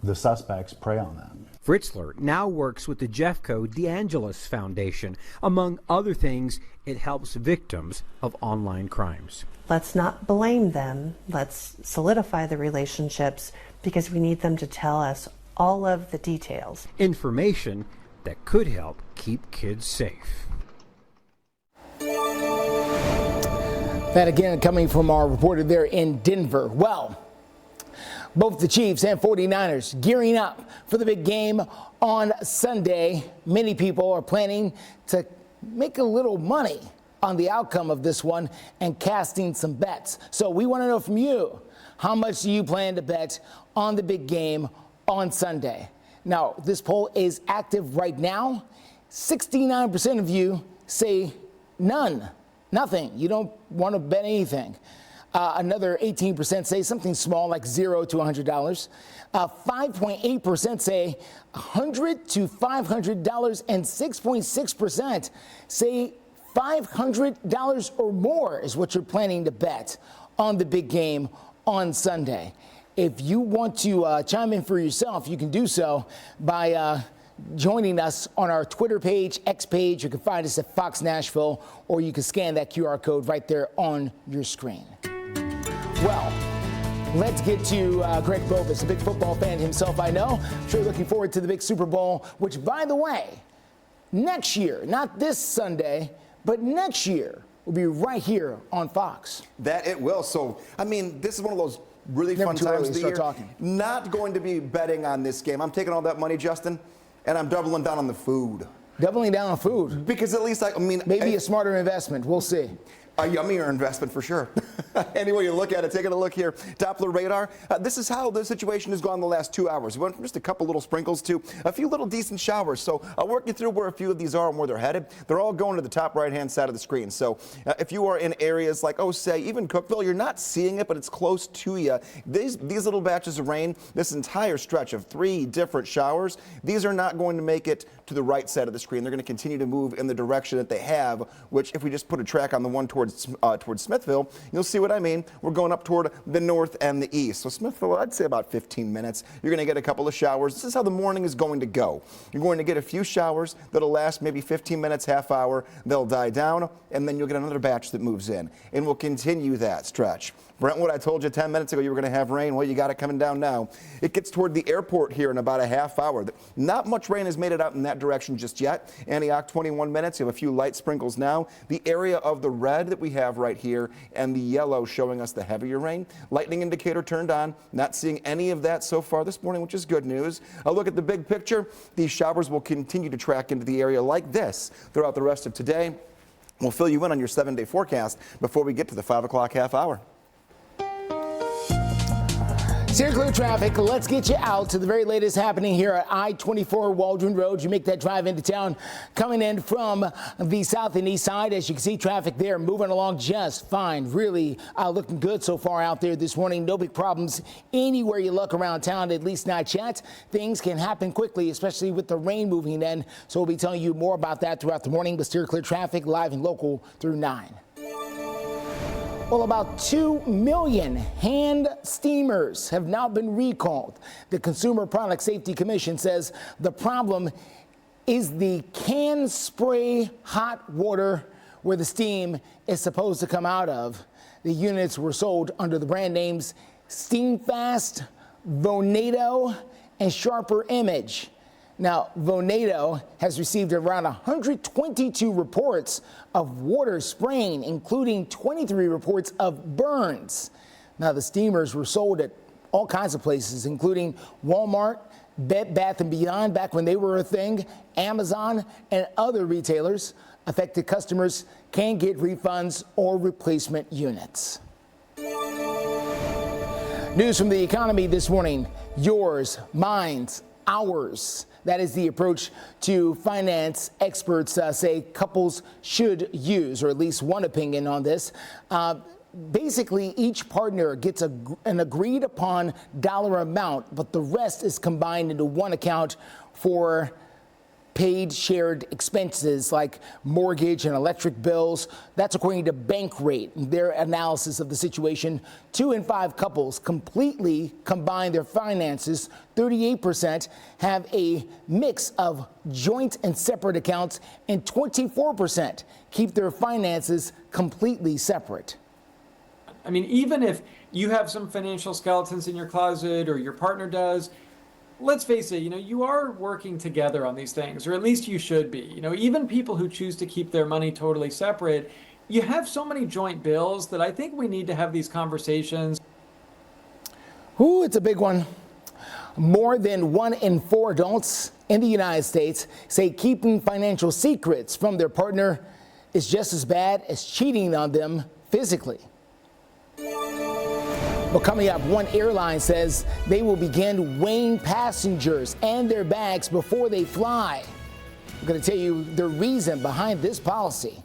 the suspects prey on them. Fritzler now works with the Jeffco DeAngelis Foundation. Among other things, it helps victims of online crimes. Let's not blame them. Let's solidify the relationships because we need them to tell us all of the details. Information that could help keep kids safe. That again coming from our reporter there in Denver. Well, both the Chiefs and 49ers gearing up for the big game on Sunday. Many people are planning to make a little money on the outcome of this one and casting some bets. So we want to know from you, how much do you plan to bet on the big game on Sunday? Now, this poll is active right now. 69% of you say nothing. You don't want to bet anything. Another 18% say something small like $0 to $100. 5.8% say $100 to $500, and 6.6% say $500 or more is what you're planning to bet on the big game on Sunday. If you want to chime in for yourself, you can do so by joining us on our Twitter page, X page. You can find us at Fox Nashville, or you can scan that QR code right there on your screen. Well, let's get to Greg Bovis, a big football fan himself, I know. I'm sure looking forward to the big Super Bowl, which, by the way, next year, not this Sunday, but next year, will be right here on Fox. That it will. So, I mean, this is one of those really fun times of the year. Not going to be betting on this game. I'm taking all that money, Justin, and I'm doubling down on the food. Doubling down on food? Because at least, maybe a smarter investment. We'll see. A yummier investment for sure. Any way you look at it, taking a look here. Doppler radar. This is how the situation has gone the last 2 hours. We went from just a couple little sprinkles to a few little decent showers. So I'll work you through where a few of these are and where they're headed. They're all going to the top right-hand side of the screen. So if you are in areas like, say, even Cookeville, you're not seeing it, but it's close to you. These little batches of rain, this entire stretch of 3 different showers, these are not going to make it to the right side of the screen. They're going to continue to move in the direction that they have, which if we just put a track on the one towards Smithville, you'll see what I mean. We're going up toward the north and the east. So Smithville, I'd say about 15 minutes. You're going to get a couple of showers. This is how the morning is going to go. You're going to get a few showers that'll last maybe 15 minutes, half hour. They'll die down, and then you'll get another batch that moves in. And we'll continue that stretch. Brentwood, I told you 10 minutes ago you were going to have rain. Well, you got it coming down now. It gets toward the airport here in about a half hour. Not much rain has made it out in that direction just yet. Antioch, 21 minutes. You have a few light sprinkles now. The area of the red that we have right here and the yellow showing us the heavier rain. Lightning indicator turned on. Not seeing any of that so far this morning, which is good news. A look at the big picture. These showers will continue to track into the area like this throughout the rest of today. We'll fill you in on your 7-day forecast before we get to the 5 o'clock half hour. Steer clear traffic. Let's get you out to the very latest happening here at I-24 Waldron Road. You make that drive into town coming in from the south and east side. As you can see, traffic there moving along just fine. Really looking good so far out there this morning. No big problems anywhere you look around town, at least not yet. Things can happen quickly, especially with the rain moving in. So we'll be telling you more about that throughout the morning. But steer clear traffic live and local through 9. Well, about 2 million hand steamers have now been recalled. The Consumer Product Safety Commission says the problem is the can spray hot water where the steam is supposed to come out of. The units were sold under the brand names SteamFast, Vonado, and Sharper Image. Now, Vonado has received around 122 reports of water spraying, including 23 reports of burns. Now, the steamers were sold at all kinds of places, including Walmart, Bed Bath & Beyond, back when they were a thing, Amazon, and other retailers. Affected customers can get refunds or replacement units. News from the economy this morning. Yours, mine's, ours. That is the approach to finance experts say couples should use, or at least one opinion on this. Basically, each partner gets an agreed upon dollar amount, but the rest is combined into one account for paid shared expenses like mortgage and electric bills. That's according to Bankrate, their analysis of the situation. 2 in 5 couples completely combine their finances. 38% have a mix of joint and separate accounts, and 24% keep their finances completely separate. I mean, even if you have some financial skeletons in your closet or your partner does, let's face it, you are working together on these things, or at least you should be. Even people who choose to keep their money totally separate, you have so many joint bills that I think we need to have these conversations. Ooh, it's a big one. More than 1 in 4 adults in the United States say keeping financial secrets from their partner is just as bad as cheating on them physically. Well, coming up, one airline says they will begin weighing passengers and their bags before they fly. I'm going to tell you the reason behind this policy.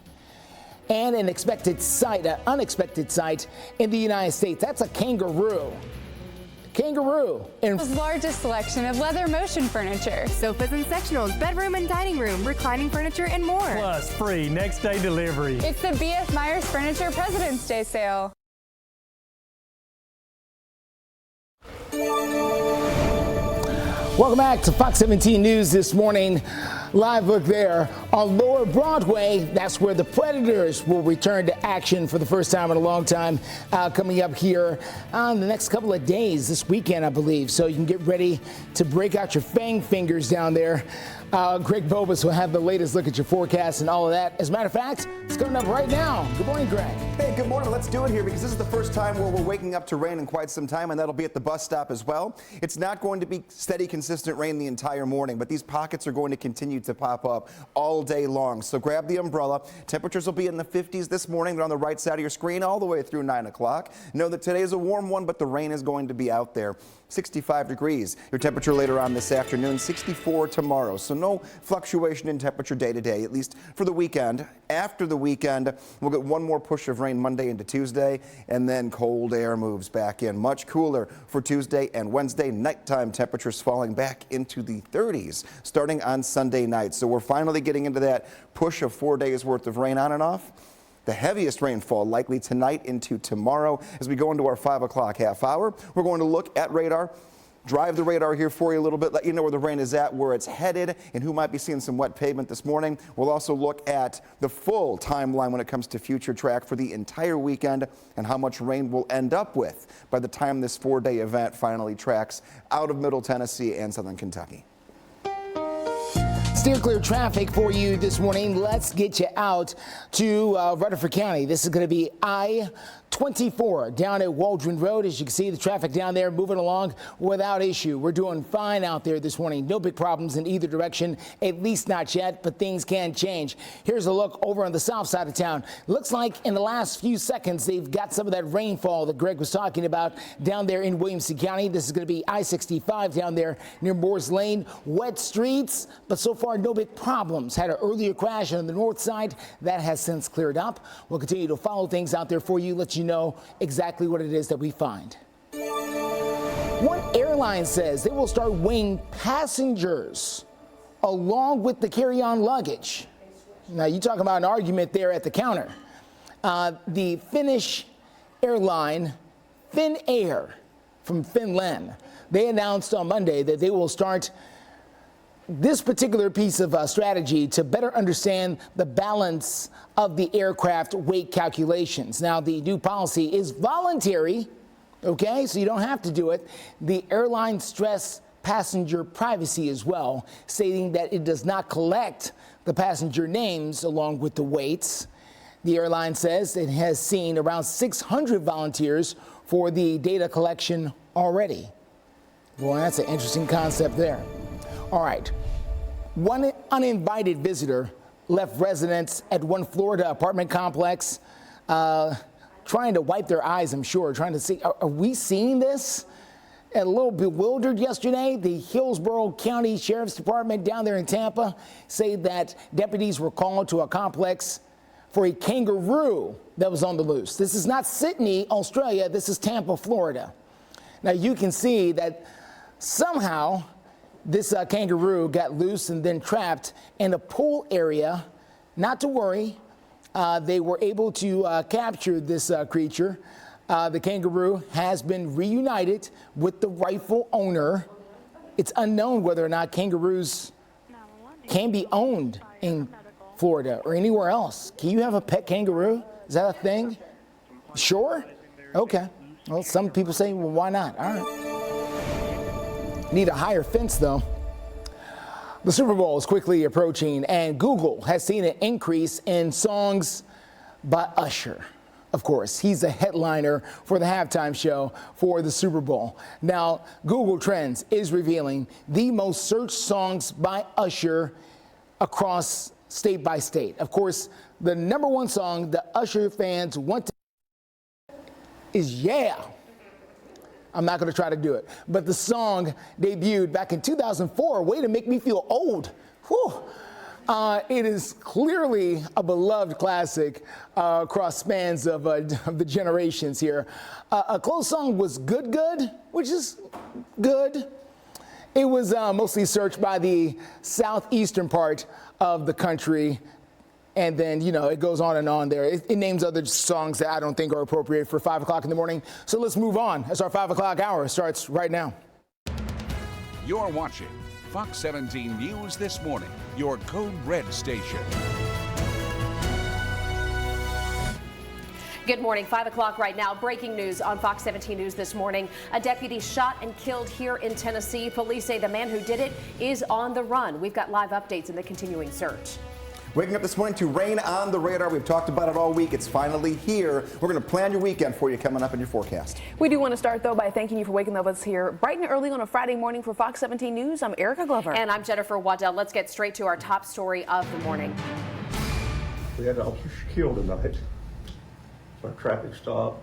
And an unexpected sight in the United States. That's a kangaroo. Kangaroo. The largest selection of leather motion furniture. Sofas and sectionals, bedroom and dining room, reclining furniture, and more. Plus free next day delivery. It's the B.F. Myers Furniture President's Day sale. Welcome back to Fox 17 News this morning. Live look there on Lower Broadway. That's where the Predators will return to action for the first time in a long time. Coming up here on the next couple of days, this weekend, I believe. So you can get ready to break out your fang fingers down there. Greg Bobus will have the latest look at your forecast and all of that. As a matter of fact, it's coming up right now. Good morning, Greg. Hey, good morning. Let's do it here because this is the first time where we're waking up to rain in quite some time, and that'll be at the bus stop as well. It's not going to be steady, consistent rain the entire morning, but these pockets are going to continue to pop up all day long. So grab the umbrella. Temperatures will be in the 50s this morning. They're on the right side of your screen all the way through 9 o'clock. Know that today is a warm one, but the rain is going to be out there. 65 degrees. Your temperature later on this afternoon, 64 tomorrow. So no fluctuation in temperature day to day, at least for the weekend. After the weekend, we'll get one more push of rain Monday into Tuesday, and then cold air moves back in. Much cooler for Tuesday and Wednesday. Nighttime temperatures falling back into the 30s starting on Sunday night. So we're finally getting into that push of 4 days worth of rain on and off. The heaviest rainfall likely tonight into tomorrow. As we go into our 5 o'clock half hour, we're going to look at radar, drive the radar here for you a little bit, let you know where the rain is at, where it's headed, and who might be seeing some wet pavement this morning. We'll also look at the full timeline when it comes to future track for the entire weekend and how much rain we'll end up with by the time this 4-day event finally tracks out of Middle Tennessee and Southern Kentucky. Steer clear traffic for you this morning. Let's get you out to Rutherford County. This is going to be I-20 24 down at Waldron Road. As you can see, the traffic down there moving along without issue. We're doing fine out there this morning. No big problems in either direction, at least not yet, but things can change. Here's a look over on the south side of town. Looks like in the last few seconds, they've got some of that rainfall that Greg was talking about down there in Williamson County. This is going to be I-65 down there near Moore's Lane. Wet streets, but so far no big problems. Had an earlier crash on the north side. That has since cleared up. We'll continue to follow things out there for you, let you know exactly what it is that we find. One airline says they will start weighing passengers along with the carry-on luggage. Now, you talk about an argument there at the counter. The Finnish airline, Finnair from Finland, they announced on Monday that they will start this particular piece of strategy to better understand the balance of the aircraft weight calculations. Now, the new policy is voluntary, okay, so you don't have to do it. The airline stressed passenger privacy as well, stating that it does not collect the passenger names along with the weights. The airline says it has seen around 600 volunteers for the data collection already. Well, that's an interesting concept there. All right. One uninvited visitor left residents at one Florida apartment complex trying to wipe their eyes, I'm sure, trying to see, are we seeing this? A little bewildered yesterday. The Hillsborough County Sheriff's Department down there in Tampa say that deputies were called to a complex for a kangaroo that was on the loose. This is not Sydney, Australia. This is Tampa, Florida. Now, you can see that somehow this kangaroo got loose and then trapped in a pool area. Not to worry, they were able to capture this creature. The kangaroo has been reunited with the rightful owner. It's unknown whether or not kangaroos can be owned in Florida or anywhere else. Can you have a pet kangaroo? Is that a thing? Sure? Okay. Well, some people say, well, why not? All right. Need a higher fence, though. The Super Bowl is quickly approaching, and Google has seen an increase in songs by Usher. Of course, he's the headliner for the halftime show for the Super Bowl. Now, Google Trends is revealing the most searched songs by Usher across state by state. Of course, the number one song the Usher fans want to is Yeah. I'm not going to try to do it. But the song debuted back in 2004. Way to make me feel old. Whew. It is clearly a beloved classic across spans of the generations here. A close song was Good Good, which is good. It was mostly searched by the southeastern part of the country. And then, you know, it goes on and on there. It names other songs that I don't think are appropriate for 5 o'clock in the morning. So let's move on as our 5 o'clock hour starts right now. You're watching Fox 17 News This Morning, your Code Red station. Good morning, 5 o'clock right now. Breaking news on Fox 17 News This Morning. A deputy shot and killed here in Tennessee. Police say the man who did it is on the run. We've got live updates in the continuing search. Waking up this morning to rain on the radar. We've talked about it all week. It's finally here. We're going to plan your weekend for you coming up in your forecast. We do want to start, though, by thanking you for waking up with us here bright and early on a Friday morning for Fox 17 News. I'm Erica Glover. And I'm Jennifer Waddell. Let's get straight to our top story of the morning. We had officers killed tonight. Our traffic stop.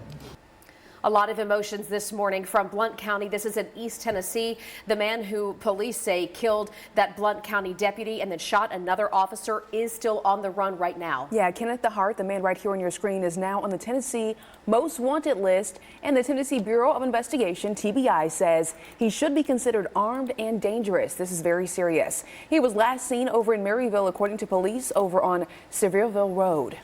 A lot of emotions this morning from Blount County. This is in East Tennessee. The man who police say killed that Blount County deputy and then shot another officer is still on the run right now. Yeah, Kenneth DeHart, the man right here on your screen, is now on the Tennessee Most Wanted list. And the Tennessee Bureau of Investigation, TBI, says he should be considered armed and dangerous. This is very serious. He was last seen over in Maryville, according to police, over on Sevierville Road.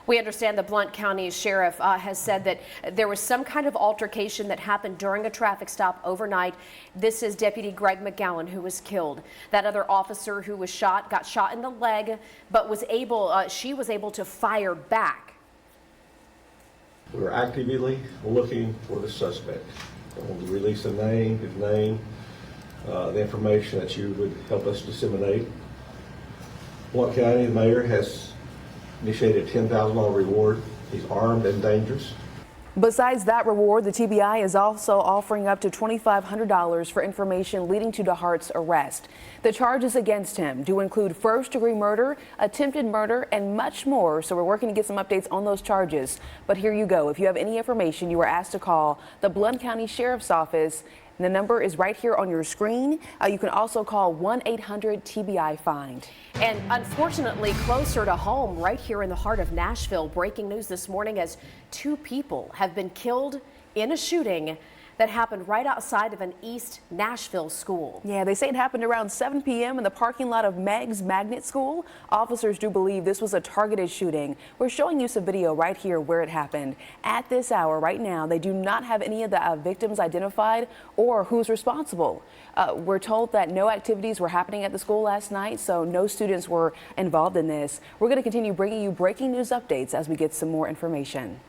We understand the Blount County Sheriff has said that there was some kind of altercation that happened during a traffic stop overnight. This is Deputy Greg McGowan who was killed. That other officer who was shot got shot in the leg, but she was able to fire back. We're actively looking for the suspect. We'll release the name, his name, the information that you would help us disseminate. Blount County, the mayor has initiated a $10,000 reward. He's armed and dangerous. Besides that reward, the TBI is also offering up to $2,500 for information leading to DeHart's arrest. The charges against him do include first-degree murder, attempted murder, and much more. So we're working to get some updates on those charges. But here you go. If you have any information, you are asked to call the Blount County Sheriff's Office. The number is right here on your screen. You can also call 1-800-TBI-FIND. And unfortunately, closer to home, right here in the heart of Nashville, breaking news this morning as 2 people have been killed in a shooting that happened right outside of an East Nashville school. Yeah, they say it happened around 7 p.m. in the parking lot of Meg's Magnet School. Officers do believe this was a targeted shooting. We're showing you some video right here where it happened. At this hour right now, they do not have any of the victims identified or who's responsible. We're told that no activities were happening at the school last night, so no students were involved in this. We're going to continue bringing you breaking news updates as we get some more information.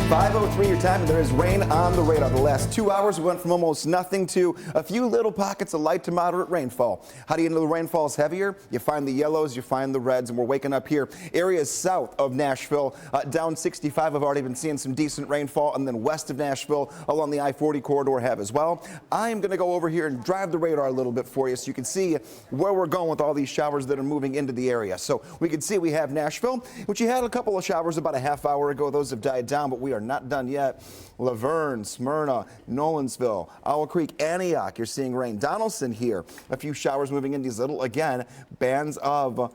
5:03 your time, and there is rain on the radar. The last 2 hours, we went from almost nothing to a few little pockets of light to moderate rainfall. How do you know the rainfall is heavier? You find the yellows, you find the reds, and we're waking up here. Areas south of Nashville, down 65 have already been seeing some decent rainfall, and then west of Nashville along the I-40 corridor have as well. I am going to go over here and drive the radar a little bit for you so you can see where we're going with all these showers that are moving into the area. So we can see we have Nashville, which you had a couple of showers about a half hour ago. Those have died down, but we are not done yet. Laverne, Smyrna, Nolensville, Owl Creek, Antioch, you're seeing rain. Donaldson here, a few showers moving in these little, again, bands of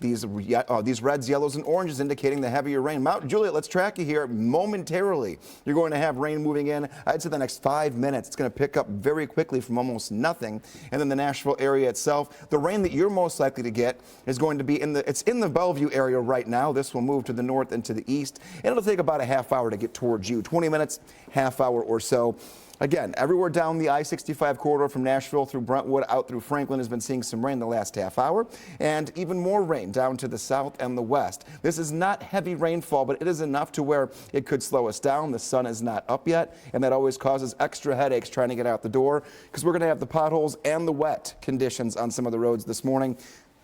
these reds, yellows, and oranges indicating the heavier rain. Mount Juliet, let's track you here momentarily. You're going to have rain moving in, I'd say the next 5 minutes. It's going to pick up very quickly from almost nothing. And then the Nashville area itself, the rain that you're most likely to get is going to be it's in the Bellevue area right now. This will move to the north and to the east, and it'll take about a half hour to get towards you. 20 minutes, half hour or so. Again, everywhere down the I-65 corridor from Nashville through Brentwood out through Franklin has been seeing some rain the last half hour, and even more rain down to the south and the west. This is not heavy rainfall, but it is enough to where it could slow us down. The sun is not up yet, and that always causes extra headaches trying to get out the door because we're going to have the potholes and the wet conditions on some of the roads this morning.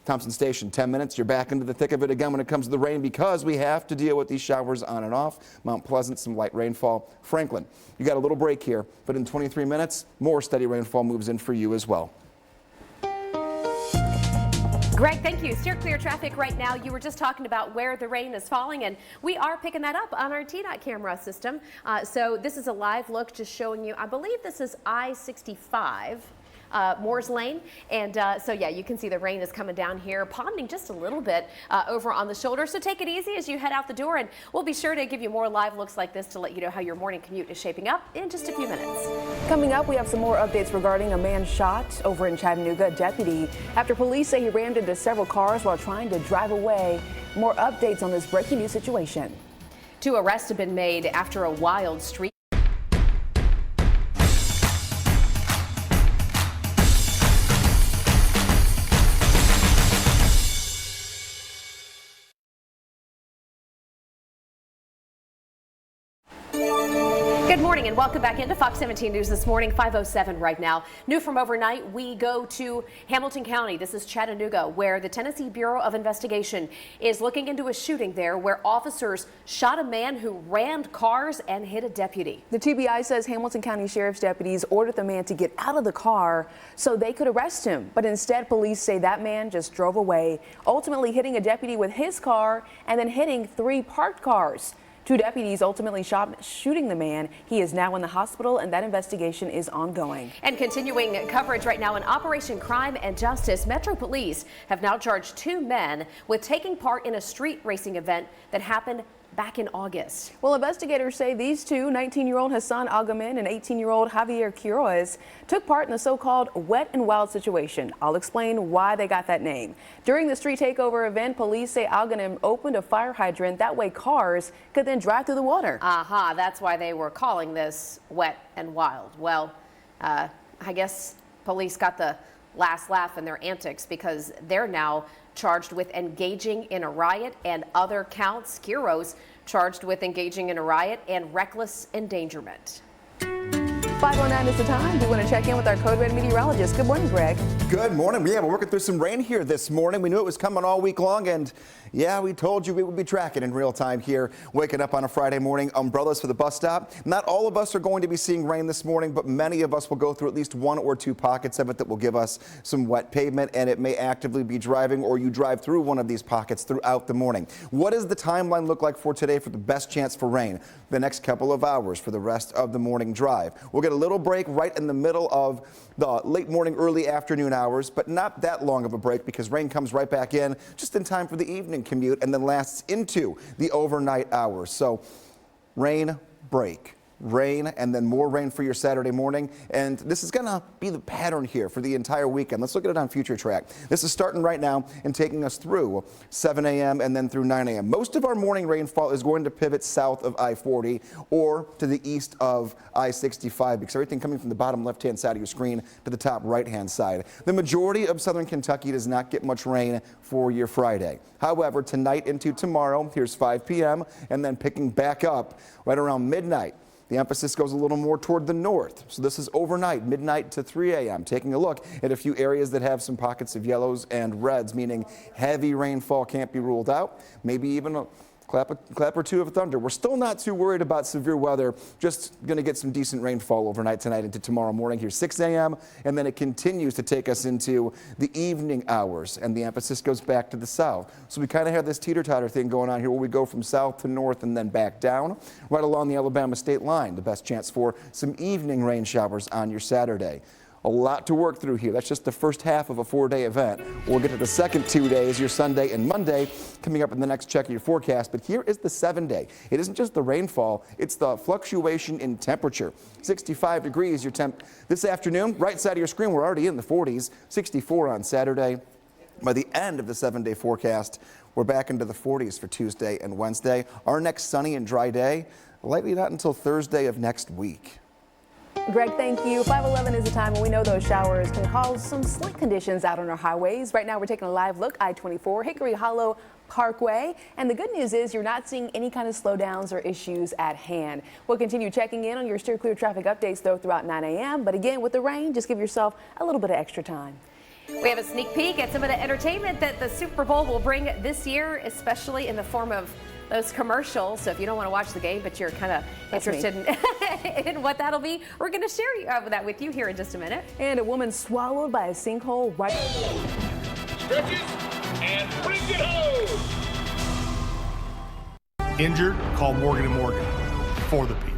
Thompson Station, 10 minutes. You're back into the thick of it again when it comes to the rain because we have to deal with these showers on and off. Mount Pleasant, some light rainfall. Franklin, you got a little break here, but in 23 minutes, more steady rainfall moves in for you as well. Greg, thank you. Steer clear traffic right now. You were just talking about where the rain is falling, and we are picking that up on our TDOT camera system. So this is a live look just showing you, I believe this is I-65. Moore's Lane, and so yeah, you can see the rain is coming down here, ponding just a little bit over on the shoulder, so take it easy as you head out the door, and we'll be sure to give you more live looks like this to let you know how your morning commute is shaping up in just a few minutes. Coming up, we have some more updates regarding a man shot over in Chattanooga. Deputy, after police say he rammed into several cars while trying to drive away. More updates on this breaking news situation. 2 arrests have been made after a wild street. Good morning and welcome back into Fox 17 News this morning, 5:07 right now. New from overnight, we go to Hamilton County. This is Chattanooga, where the Tennessee Bureau of Investigation is looking into a shooting there where officers shot a man who rammed cars and hit a deputy. The TBI says Hamilton County Sheriff's deputies ordered the man to get out of the car so they could arrest him. But instead, police say that man just drove away, ultimately hitting a deputy with his car and then hitting 3 parked cars. 2 deputies ultimately shooting the man. He is now in the hospital, and that investigation is ongoing. And continuing coverage right now in Operation Crime and Justice, Metro Police have now charged 2 men with taking part in a street racing event that happened back in August. Well, investigators say these 2, 19-year-old Hassan Agamin and 18-year-old Javier Quiroz, took part in the so-called Wet and Wild situation. I'll explain why they got that name. During the street takeover event, police say Agamin opened a fire hydrant. That way cars could then drive through the water. That's why they were calling this Wet and Wild. Well, I guess police got the last laugh in their antics because they're now charged with engaging in a riot and other counts. Quiroz charged with engaging in a riot and reckless endangerment. 5:09 is the time. We want to check in with our Code Red meteorologist. Good morning, Greg. Good morning. Yeah, we're working through some rain here this morning. We knew it was coming all week long, and yeah, we told you we would be tracking in real time here. Waking up on a Friday morning, umbrellas for the bus stop. Not all of us are going to be seeing rain this morning, but many of us will go through at least one or two pockets of it that will give us some wet pavement, and it may actively be driving or you drive through one of these pockets throughout the morning. What does the timeline look like for today for the best chance for rain? The next couple of hours for the rest of the morning drive. We'll get a little break right in the middle of the late morning, early afternoon hours, but not that long of a break because rain comes right back in just in time for the evening commute and then lasts into the overnight hours. So rain, break. Rain and then more rain for your Saturday morning, and this is going to be the pattern here for the entire weekend. Let's look at it on Future Track. This is starting right now and taking us through 7 a.m. and then through 9 a.m. Most of our morning rainfall is going to pivot south of I-40 or to the east of I-65 because everything coming from the bottom left-hand side of your screen to the top right-hand side. The majority of southern Kentucky does not get much rain for your Friday. However, tonight into tomorrow, here's 5 p.m. and then picking back up right around midnight. The emphasis goes a little more toward the north. So this is overnight, midnight to 3 a.m. Taking a look at a few areas that have some pockets of yellows and reds, meaning heavy rainfall can't be ruled out. Maybe even a clap or two of thunder. We're still not too worried about severe weather. Just going to get some decent rainfall overnight tonight into tomorrow morning. Here's 6 a.m. and then it continues to take us into the evening hours, and the emphasis goes back to the south. So we kind of have this teeter-totter thing going on here where we go from south to north and then back down right along the Alabama state line. The best chance for some evening rain showers on your Saturday. A lot to work through here. That's just the first half of a 4-day event. We'll get to the second 2 days, your Sunday and Monday, coming up in the next check of your forecast. But here is the 7-day. It isn't just the rainfall, it's the fluctuation in temperature. 65 degrees your temp this afternoon. Right side of your screen, we're already in the 40s. 64 on Saturday. By the end of the 7-day forecast, we're back into the 40s for Tuesday and Wednesday. Our next sunny and dry day, likely not until Thursday of next week. Greg, thank you. 5:11 is the time when we know those showers can cause some slick conditions out on our highways. Right now, we're taking a live look, I-24, Hickory Hollow Parkway. And the good news is you're not seeing any kind of slowdowns or issues at hand. We'll continue checking in on your steer clear traffic updates, though, throughout 9 a.m. But again, with the rain, just give yourself a little bit of extra time. We have a sneak peek at some of the entertainment that the Super Bowl will bring this year, especially in the form of those commercials. So if you don't want to watch the game, but you're kind of interested in what that'll be, we're going to share that with you here in just a minute. And a woman swallowed by a sinkhole right. Stretches and bring it home. Injured? Call Morgan & Morgan for the people.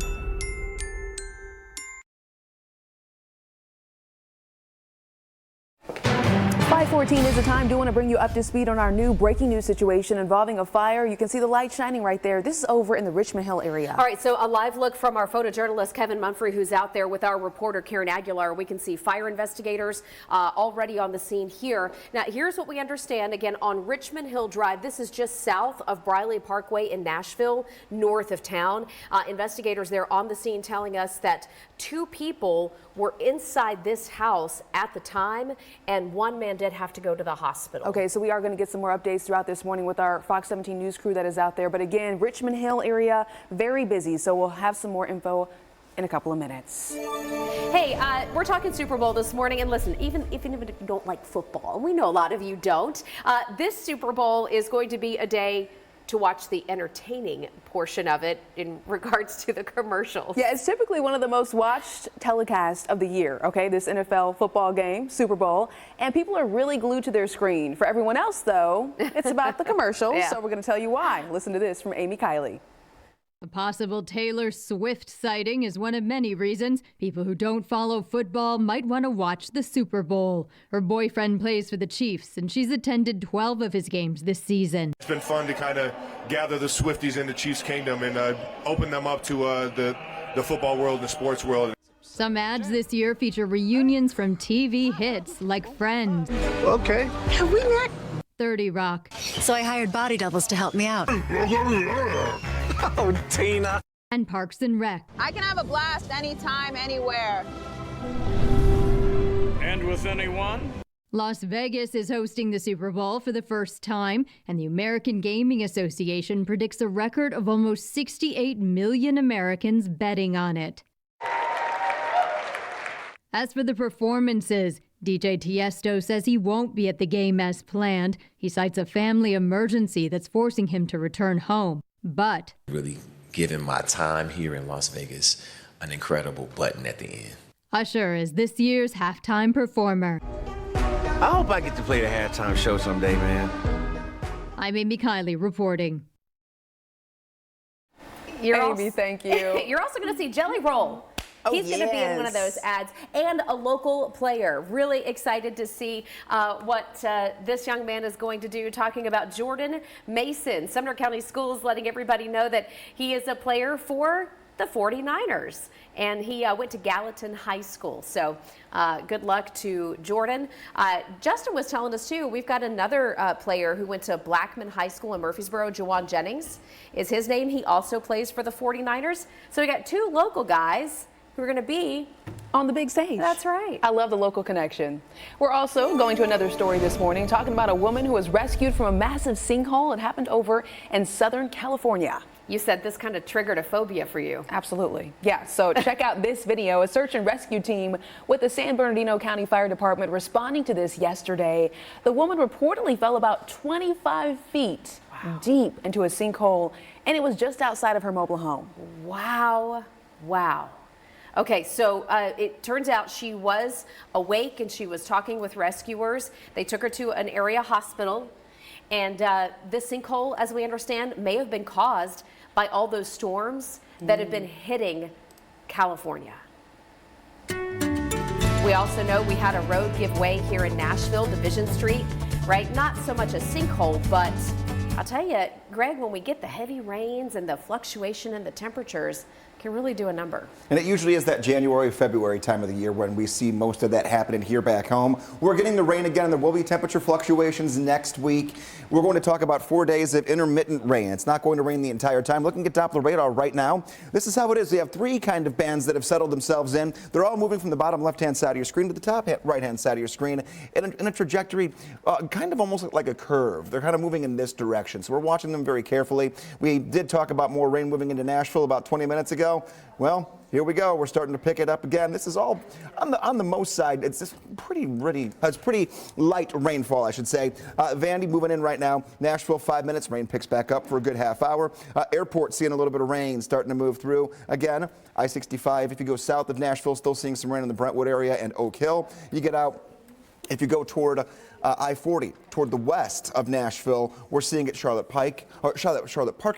5:14 is the time. Do want to bring you up to speed on our new breaking news situation involving a fire. You can see the light shining right there. This is over in the Richmond Hill area. All right, so a live look from our photojournalist Kevin Mumphrey, who's out there with our reporter Karen Aguilar. We can see fire investigators already on the scene here. Now, here's what we understand. Again, on Richmond Hill Drive, this is just south of Briley Parkway in Nashville, north of town. Investigators there on the scene telling us that 2 people were inside this house at the time, and 1 man did have to go to the hospital. Okay, so we are going to get some more updates throughout this morning with our Fox 17 news crew that is out there. But again, Richmond Hill area, very busy, so we'll have some more info in a couple of minutes. Hey, we're talking Super Bowl this morning, and listen, even if you don't like football, and we know a lot of you don't, this Super Bowl is going to be a day to watch the entertaining portion of it in regards to the commercials. Yeah, it's typically one of the most watched telecasts of the year, okay, this NFL football game, Super Bowl, and people are really glued to their screen. For everyone else, though, it's about the commercials, Yeah. so we're going to tell you why. Listen to this from Amy Kiley. A possible Taylor Swift sighting is one of many reasons people who don't follow football might want to watch the Super Bowl. Her boyfriend plays for the Chiefs, and she's attended 12 of his games this season. It's been fun to kind of gather the Swifties in the Chiefs kingdom and open them up to the football world, the sports world. Some ads this year feature reunions from TV hits like Friends. Okay. Have we met? 30 Rock. So I hired body doubles to help me out. Oh, Tina. And Parks and Rec. I can have a blast anytime, anywhere. And with anyone? Las Vegas is hosting the Super Bowl for the first time, and the American Gaming Association predicts a record of almost 68 million Americans betting on it. As for the performances, DJ Tiesto says he won't be at the game as planned. He cites a family emergency that's forcing him to return home. But really giving my time here in Las Vegas an incredible button at the end. Usher is this year's halftime performer. I hope I get to play the halftime show someday, man. I'm Amy Kiley reporting. Amy, thank you. You're also going to see Jelly Roll. He's going to be in one of those ads, and a local player. Really excited to see what this young man is going to do, talking about Jordan Mason. Sumner County Schools letting everybody know that he is a player for the 49ers, and he went to Gallatin High School. So good luck to Jordan. Justin was telling us too, we've got another player who went to Blackman High School in Murfreesboro. Juwan Jennings is his name. He also plays for the 49ers. So we got two local guys who are going to be on the big stage. That's right. I love the local connection. We're also going to another story this morning, talking about a woman who was rescued from a massive sinkhole. It happened over in Southern California. You said this kind of triggered a phobia for you. Absolutely. Yeah, so check out this video. A search and rescue team with the San Bernardino County Fire Department responding to this yesterday. The woman reportedly fell about 25 feet deep into a sinkhole, and it was just outside of her mobile home. Wow. Wow. Okay, so it turns out she was awake and she was talking with rescuers. They took her to an area hospital, and this sinkhole, as we understand, may have been caused by all those storms that have been hitting California. We also know we had a road give way here in Nashville, Division Street, right? Not so much a sinkhole, but I'll tell you, Greg, when we get the heavy rains and the fluctuation in the temperatures, can really do a number. And it usually is that January, February time of the year when we see most of that happening here back home. We're getting the rain again. There will be temperature fluctuations next week. We're going to talk about 4 days of intermittent rain. It's not going to rain the entire time. Looking at Doppler radar right now, this is how it is. We have three kind of bands that have settled themselves in. They're all moving from the bottom left-hand side of your screen to the top right-hand side of your screen in a trajectory kind of almost like a curve. They're kind of moving in this direction. So we're watching them very carefully. We did talk about more rain moving into Nashville about 20 minutes ago. Well, here we go. We're starting to pick it up again. This is all on the most side. It's just pretty light rainfall, I should say. Vandy moving in right now. Nashville 5 minutes. Rain picks back up for a good half hour. Airport seeing a little bit of rain starting to move through again. I-65. If you go south of Nashville, still seeing some rain in the Brentwood area and Oak Hill. You get out. If you go toward I-40, toward the west of Nashville, we're seeing it Charlotte Park,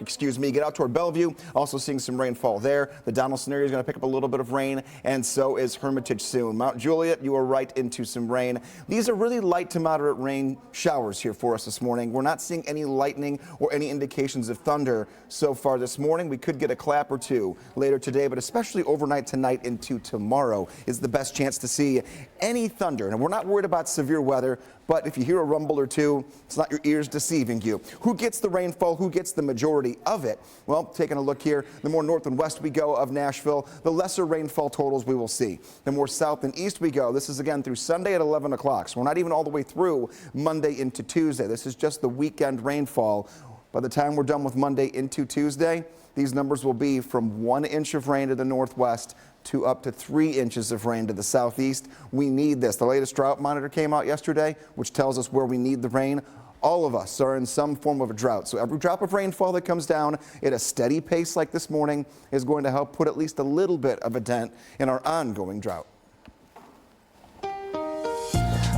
excuse me. Get out toward Bellevue, also seeing some rainfall there. The Donaldson area is going to pick up a little bit of rain, and so is Hermitage soon. Mount Juliet, you are right into some rain. These are really light to moderate rain showers here for us this morning. We're not seeing any lightning or any indications of thunder so far this morning. We could get a clap or two later today, but especially overnight tonight into tomorrow is the best chance to see any thunder. And we're not worried about severe weather, but if you hear a rumble or two, it's not your ears deceiving you. Who gets the rainfall? Who gets the majority of it? Well, taking a look here, the more north and west we go of Nashville, the lesser rainfall totals we will see. The more south and east we go, this is again through Sunday at 11 o'clock. So we're not even all the way through Monday into Tuesday. This is just the weekend rainfall. By the time we're done with Monday into Tuesday, these numbers will be from 1 inch of rain to the northwest to up to 3 inches of rain to the southeast. We need this. The latest drought monitor came out yesterday, which tells us where we need the rain. All of us are in some form of a drought. So every drop of rainfall that comes down at a steady pace like this morning is going to help put at least a little bit of a dent in our ongoing drought.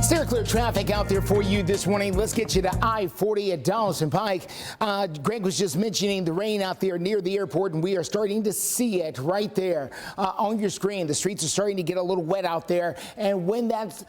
Steer clear traffic out there for you this morning. Let's get you to I-40 at Donaldson Pike. Greg was just mentioning the rain out there near the airport, and we are starting to see it right there on your screen. The streets are starting to get a little wet out there, and when that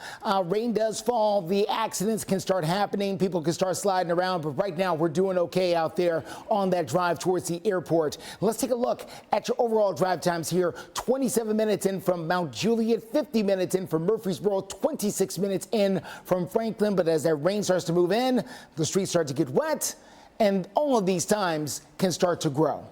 rain does fall, the accidents can start happening. People can start sliding around, but right now we're doing okay out there on that drive towards the airport. Let's take a look at your overall drive times here. 27 minutes in from Mount Juliet, 50 minutes in from Murfreesboro, 26 minutes in from Franklin, but as that rain starts to move in, the streets start to get wet, and all of these times can start to grow.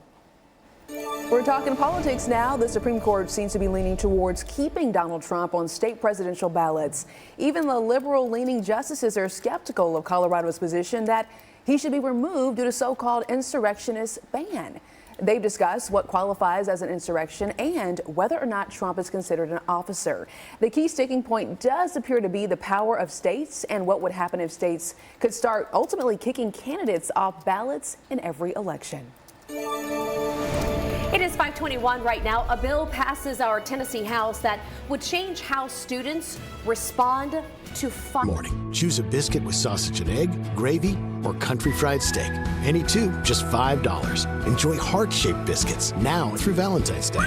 We're talking politics now. The Supreme Court seems to be leaning towards keeping Donald Trump on state presidential ballots. Even the liberal-leaning justices are skeptical of Colorado's position that he should be removed due to so-called insurrectionist ban. They've discussed what qualifies as an insurrection and whether or not Trump is considered an officer. The key sticking point does appear to be the power of states and what would happen if states could start ultimately kicking candidates off ballots in every election. It is 5:21 right now. A bill passes our Tennessee House that would change how students respond to fire. Morning. Choose a biscuit with sausage and egg, gravy, or country fried steak. Any two, just $5. Enjoy heart-shaped biscuits now through Valentine's Day.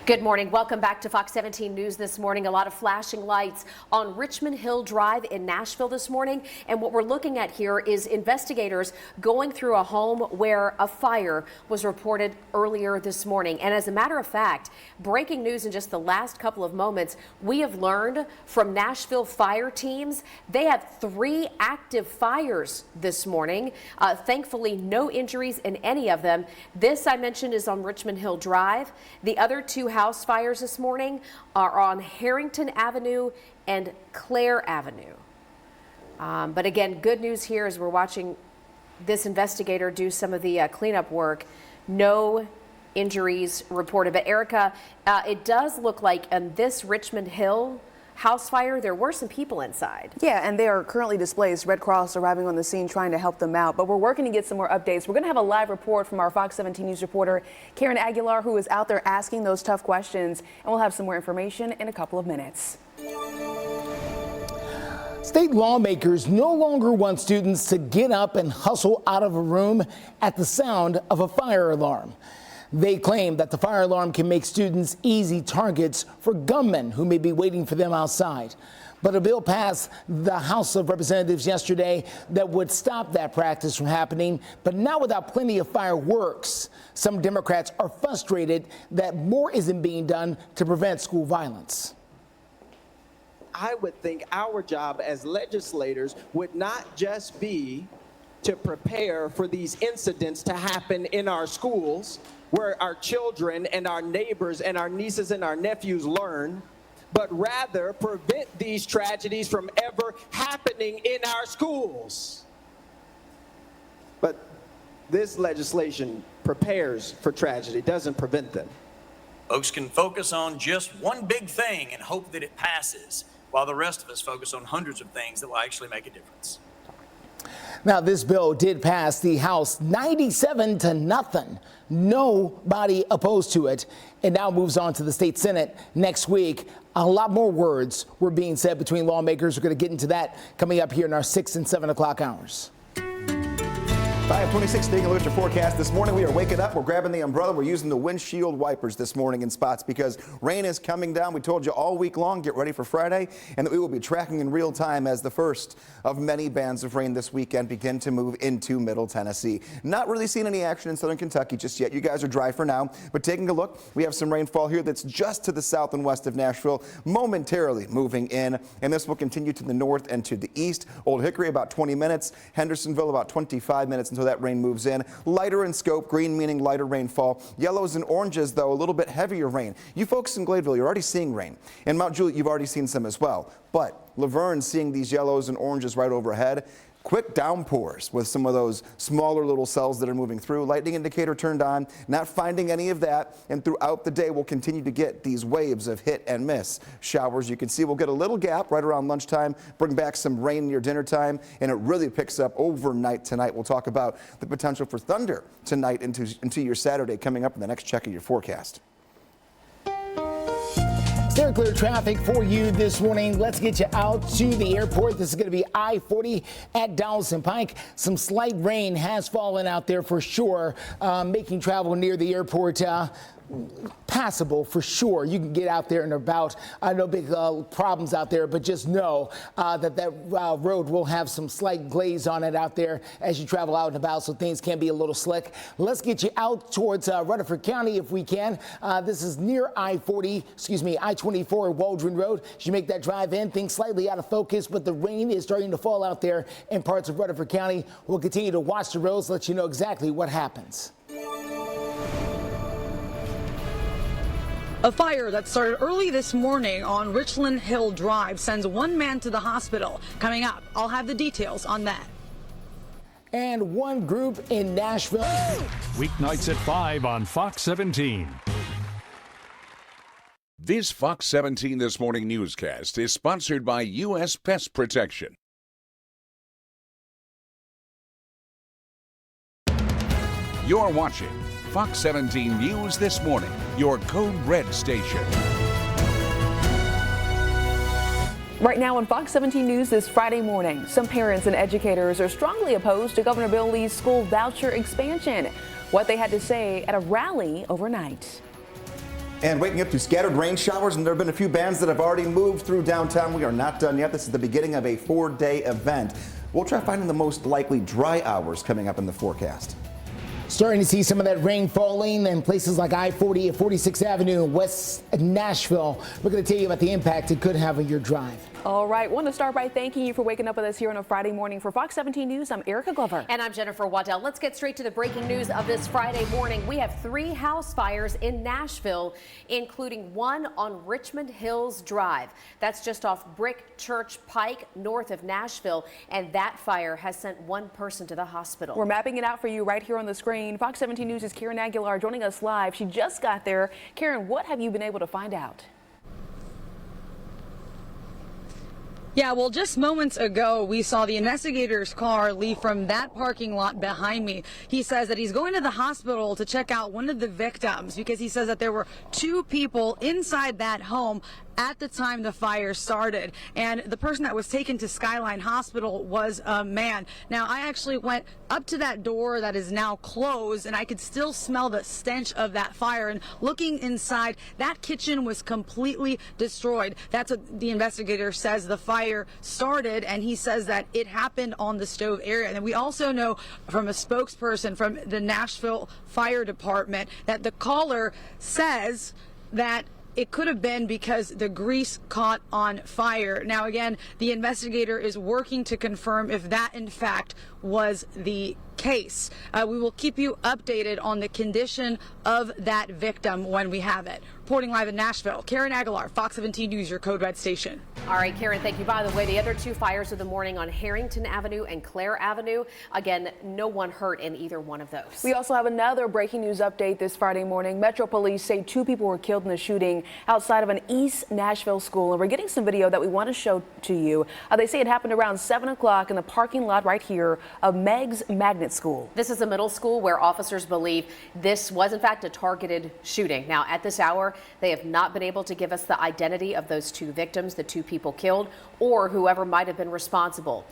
Good morning. Welcome back to Fox 17 News this morning. A lot of flashing lights on Richmond Hill Drive in Nashville this morning. And what we're looking at here is investigators going through a home where a fire was reported earlier this morning. And as a matter of fact, breaking news in just the last couple of moments, we have learned from Nashville fire teams, they have 3 active fires this morning. Thankfully, no injuries in any of them. This, I mentioned, is on Richmond Hill Drive. The other 2 house fires this morning are on Harrington Avenue and Clare Avenue. But again, good news here as we're watching this investigator do some of the cleanup work. No injuries reported. But Erica, it does look like in this Richmond Hill house fire, there were some people inside. Yeah, and they are currently displaced. Red Cross arriving on the scene trying to help them out. But we're working to get some more updates. We're going to have a live report from our Fox 17 News reporter, Karen Aguilar, who is out there asking those tough questions. And we'll have some more information in a couple of minutes. State lawmakers no longer want students to get up and hustle out of a room at the sound of a fire alarm. They claim that the fire alarm can make students easy targets for gunmen who may be waiting for them outside. But a bill passed the House of Representatives yesterday that would stop that practice from happening, but not without plenty of fireworks. Some Democrats are frustrated that more isn't being done to prevent school violence. I would think our job as legislators would not just be to prepare for these incidents to happen in our schools, where our children and our neighbors and our nieces and our nephews learn, but rather prevent these tragedies from ever happening in our schools. But this legislation prepares for tragedy, doesn't prevent them. Folks can focus on just one big thing and hope that it passes, while the rest of us focus on hundreds of things that will actually make a difference. Now, this bill did pass the House 97-0. Nobody opposed to it. It now moves on to the state Senate next week. A lot more words were being said between lawmakers. We're going to get into that coming up here in our 6 and 7 o'clock hours. 5:26, taking a look at your forecast this morning. We are waking up. We're grabbing the umbrella. We're using the windshield wipers this morning in spots because rain is coming down. We told you all week long, get ready for Friday, and that we will be tracking in real time as the first of many bands of rain this weekend begin to move into Middle Tennessee. Not really seeing any action in southern Kentucky just yet. You guys are dry for now, but taking a look, we have some rainfall here that's just to the south and west of Nashville, momentarily moving in, and this will continue to the north and to the east. Old Hickory about 20 minutes, Hendersonville about 25 minutes until that rain moves in. Lighter in scope, green meaning lighter rainfall. Yellows and oranges, though, a little bit heavier rain. You folks in Gladeville, you're already seeing rain. In Mount Juliet, you've already seen some as well. But Laverne's seeing these yellows and oranges right overhead. Quick downpours with some of those smaller little cells that are moving through. Lightning indicator turned on, not finding any of that. And throughout the day, we'll continue to get these waves of hit and miss showers. You can see we'll get a little gap right around lunchtime, bring back some rain near dinner time, and it really picks up overnight tonight. We'll talk about the potential for thunder tonight into your Saturday coming up in the next check of your forecast. Stay clear traffic for you this morning. Let's get you out to the airport. This is going to be I-40 at Donaldson Pike. Some slight rain has fallen out there for sure, making travel near the airport passable for sure. You can get out there and about. No big problems out there, but just know that road will have some slight glaze on it out there as you travel out and about, so things can be a little slick. Let's get you out towards Rutherford County if we can. This is near I-24 Waldron Road. As you make that drive in, things slightly out of focus, but the rain is starting to fall out there in parts of Rutherford County. We'll continue to watch the roads, let you know exactly what happens. A fire that started early this morning on Richland Hill Drive sends one man to the hospital. Coming up, I'll have the details on that. And one group in Nashville. Weeknights at 5 on Fox 17. This Fox 17 This Morning newscast is sponsored by U.S. Pest Protection. You're watching Fox 17 News This Morning, your Code Red station. Right now on Fox 17 News this Friday morning, some parents and educators are strongly opposed to Governor Bill Lee's school voucher expansion. What they had to say at a rally overnight. And waking up to scattered rain showers, and there have been a few bands that have already moved through downtown. We are not done yet. This is the beginning of a 4-day event. We'll try finding the most likely dry hours coming up in the forecast. Starting to see some of that rain falling in places like I-40 and 46th Avenue in West Nashville. We're going to tell you about the impact it could have on your drive. All right, want to start by thanking you for waking up with us here on a Friday morning. For Fox 17 News, I'm Erica Glover. And I'm Jennifer Waddell. Let's get straight to the breaking news of this Friday morning. We have 3 house fires in Nashville, including one on Richmond Hills Drive. That's just off Brick Church Pike, north of Nashville. And that fire has sent one person to the hospital. We're mapping it out for you right here on the screen. Fox 17 News' Karen Aguilar joining us live. She just got there. Karen, what have you been able to find out? Yeah, well, just moments ago, we saw the investigator's car leave from that parking lot behind me. He says that he's going to the hospital to check out one of the victims because he says that there were 2 people inside that home at the time the fire started, and the person that was taken to Skyline Hospital was a man. Now, I actually went up to that door that is now closed, and I could still smell the stench of that fire. And looking inside, that kitchen was completely destroyed. That's what the investigator says the fire started, and he says that it happened on the stove area. And we also know from a spokesperson from the Nashville Fire Department that the caller says that it could have been because the grease caught on fire. Now, again, the investigator is working to confirm if that, in fact, was the case. We will keep you updated on the condition of that victim when we have it. Reporting live in Nashville, Karen Aguilar, Fox 17 News, your Code Red station. All right, Karen, thank you. By the way, the other 2 fires of the morning on Harrington Avenue and Clare Avenue. Again, no one hurt in either one of those. We also have another breaking news update this Friday morning. Metro Police say 2 people were killed in a shooting outside of an East Nashville school. And we're getting some video that we want to show to you. They say it happened around 7 o'clock in the parking lot right here of Meg's Magnet School. This is a middle school where officers believe this was, in fact, a targeted shooting. Now, at this hour, they have not been able to give us the identity of those 2 victims, the 2 people killed, or whoever might have been responsible.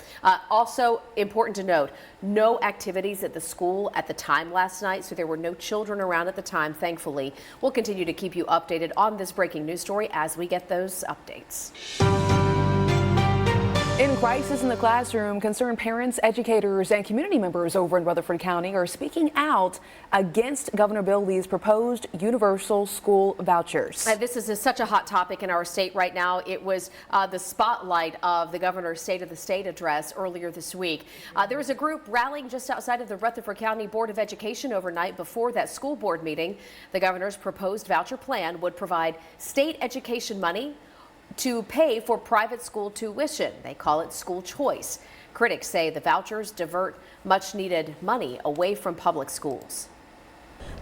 Also important to note, no activities at the school at the time last night, so there were no children around at the time, thankfully. We'll continue to keep you updated on this breaking news story as we get those updates. In crisis in the classroom, concerned parents, educators, and community members over in Rutherford County are speaking out against Governor Bill Lee's proposed universal school vouchers. This is such a hot topic in our state right now. It was the spotlight of the governor's State of the State address earlier this week. There was a group rallying just outside of the Rutherford County Board of Education overnight before that school board meeting. The governor's proposed voucher plan would provide state education money to pay for private school tuition. They call it school choice. Critics say the vouchers divert much needed money away from public schools.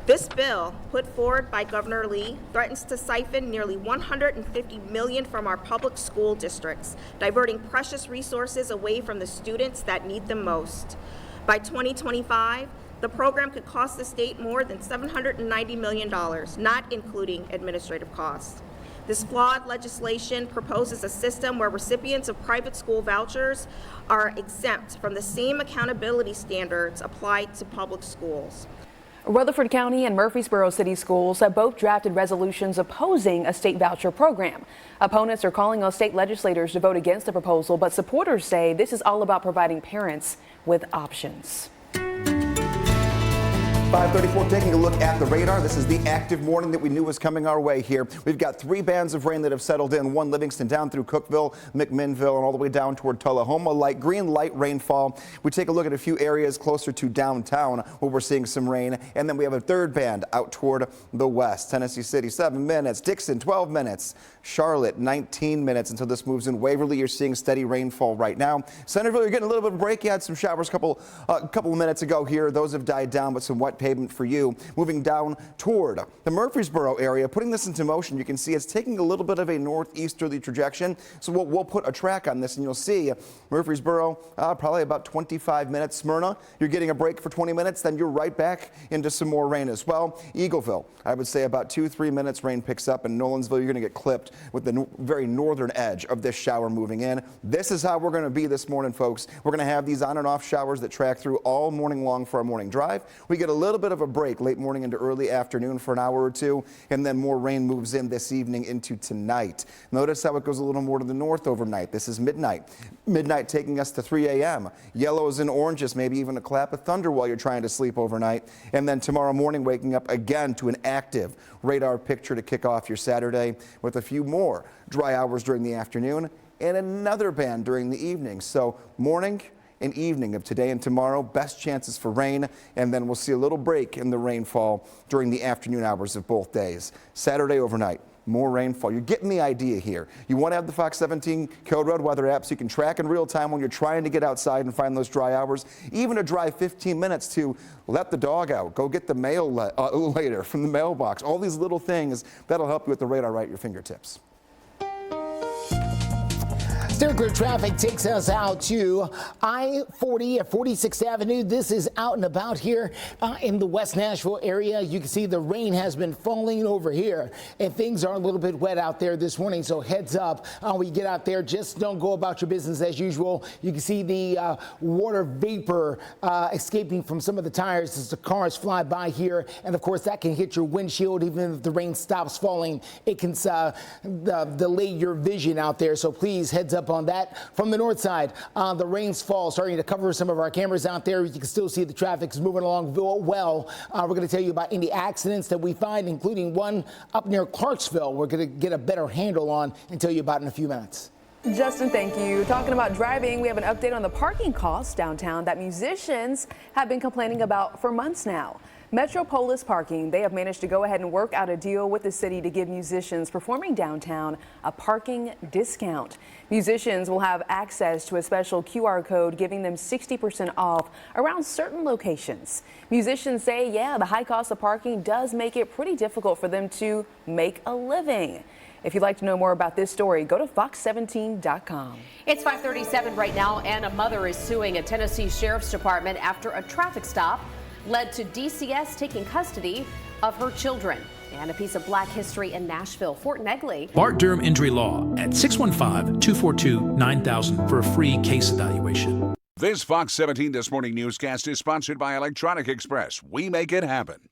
This bill, put forward by Governor Lee, threatens to siphon nearly $150 million from our public school districts, diverting precious resources away from the students that need them most. By 2025, the program could cost the state more than $790 million, not including administrative costs. This flawed legislation proposes a system where recipients of private school vouchers are exempt from the same accountability standards applied to public schools. Rutherford County and Murfreesboro City Schools have both drafted resolutions opposing a state voucher program. Opponents are calling on state legislators to vote against the proposal, but supporters say this is all about providing parents with options. 5:34, taking a look at the radar. This is the active morning that we knew was coming our way here. We've got 3 bands of rain that have settled in. One Livingston down through Cookeville, McMinnville, and all the way down toward Tullahoma. Light rainfall. We take a look at a few areas closer to downtown where we're seeing some rain. And then we have a third band out toward the west. Tennessee City, 7 minutes. Dickson, 12 minutes. Charlotte, 19 minutes until this moves in. Waverly, you're seeing steady rainfall right now. Centerville, you're getting a little bit of a break. You had some showers a couple of minutes ago here. Those have died down, but some wet pavement for you. Moving down toward the Murfreesboro area, putting this into motion, you can see it's taking a little bit of a northeasterly trajectory. So we'll put a track on this, and you'll see Murfreesboro, probably about 25 minutes. Smyrna, you're getting a break for 20 minutes, then you're right back into some more rain as well. Eagleville, I would say about 2-3 minutes rain picks up, and Nolensville, you're going to get clipped with the very northern edge of this shower moving in. This is how we're going to be this morning, folks. We're going to have these on and off showers that track through all morning long for our morning drive. We get a little bit of a break late morning into early afternoon for an hour or two, and then more rain moves in this evening into tonight. Notice how it goes a little more to the north overnight. This is midnight. Midnight taking us to 3 a.m. Yellows and oranges, maybe even a clap of thunder while you're trying to sleep overnight. And then tomorrow morning waking up again to an active radar picture to kick off your Saturday with a few more dry hours during the afternoon and another band during the evening. So morning and evening of today and tomorrow, best chances for rain, and then we'll see a little break in the rainfall during the afternoon hours of both days. Saturday overnight, more rainfall. You're getting the idea here. You want to have the Fox 17 Code Red weather app so you can track in real time when you're trying to get outside and find those dry hours. Even a dry 15 minutes to let the dog out, go get the mail later from the mailbox. All these little things that'll help you with the radar right at your fingertips. Circular traffic takes us out to I-40 at 46th Avenue. This is out and about here in the West Nashville area. You can see the rain has been falling over here, and things are a little bit wet out there this morning, so heads up when you get out there. Just don't go about your business as usual. You can see the water vapor escaping from some of the tires as the cars fly by here, and of course that can hit your windshield. Even if the rain stops falling, it can delay your vision out there, so please heads up on that. From the north side, the rain's fall starting to cover some of our cameras out there. You can still see the traffic is moving along well. We're going to tell you about any accidents that we find, including one up near Clarksville. We're going to get a better handle on and tell you about in a few minutes. Justin, thank you. Talking about driving, we have an update on the parking costs downtown that musicians have been complaining about for months now. Metropolis Parking, they have managed to go ahead and work out a deal with the city to give musicians performing downtown a parking discount. Musicians will have access to a special QR code giving them 60% off around certain locations. Musicians say, yeah, the high cost of parking does make it pretty difficult for them to make a living. If you'd like to know more about this story, go to fox17.com. It's 5:37 right now, and a mother is suing a Tennessee Sheriff's Department after a traffic stop led to DCS taking custody of her children. And a piece of Black history in Nashville. Fort Negley. Bart Durham Injury Law at 615-242-9000 for a free case evaluation. This Fox 17 This Morning newscast is sponsored by Electronic Express. We make it happen.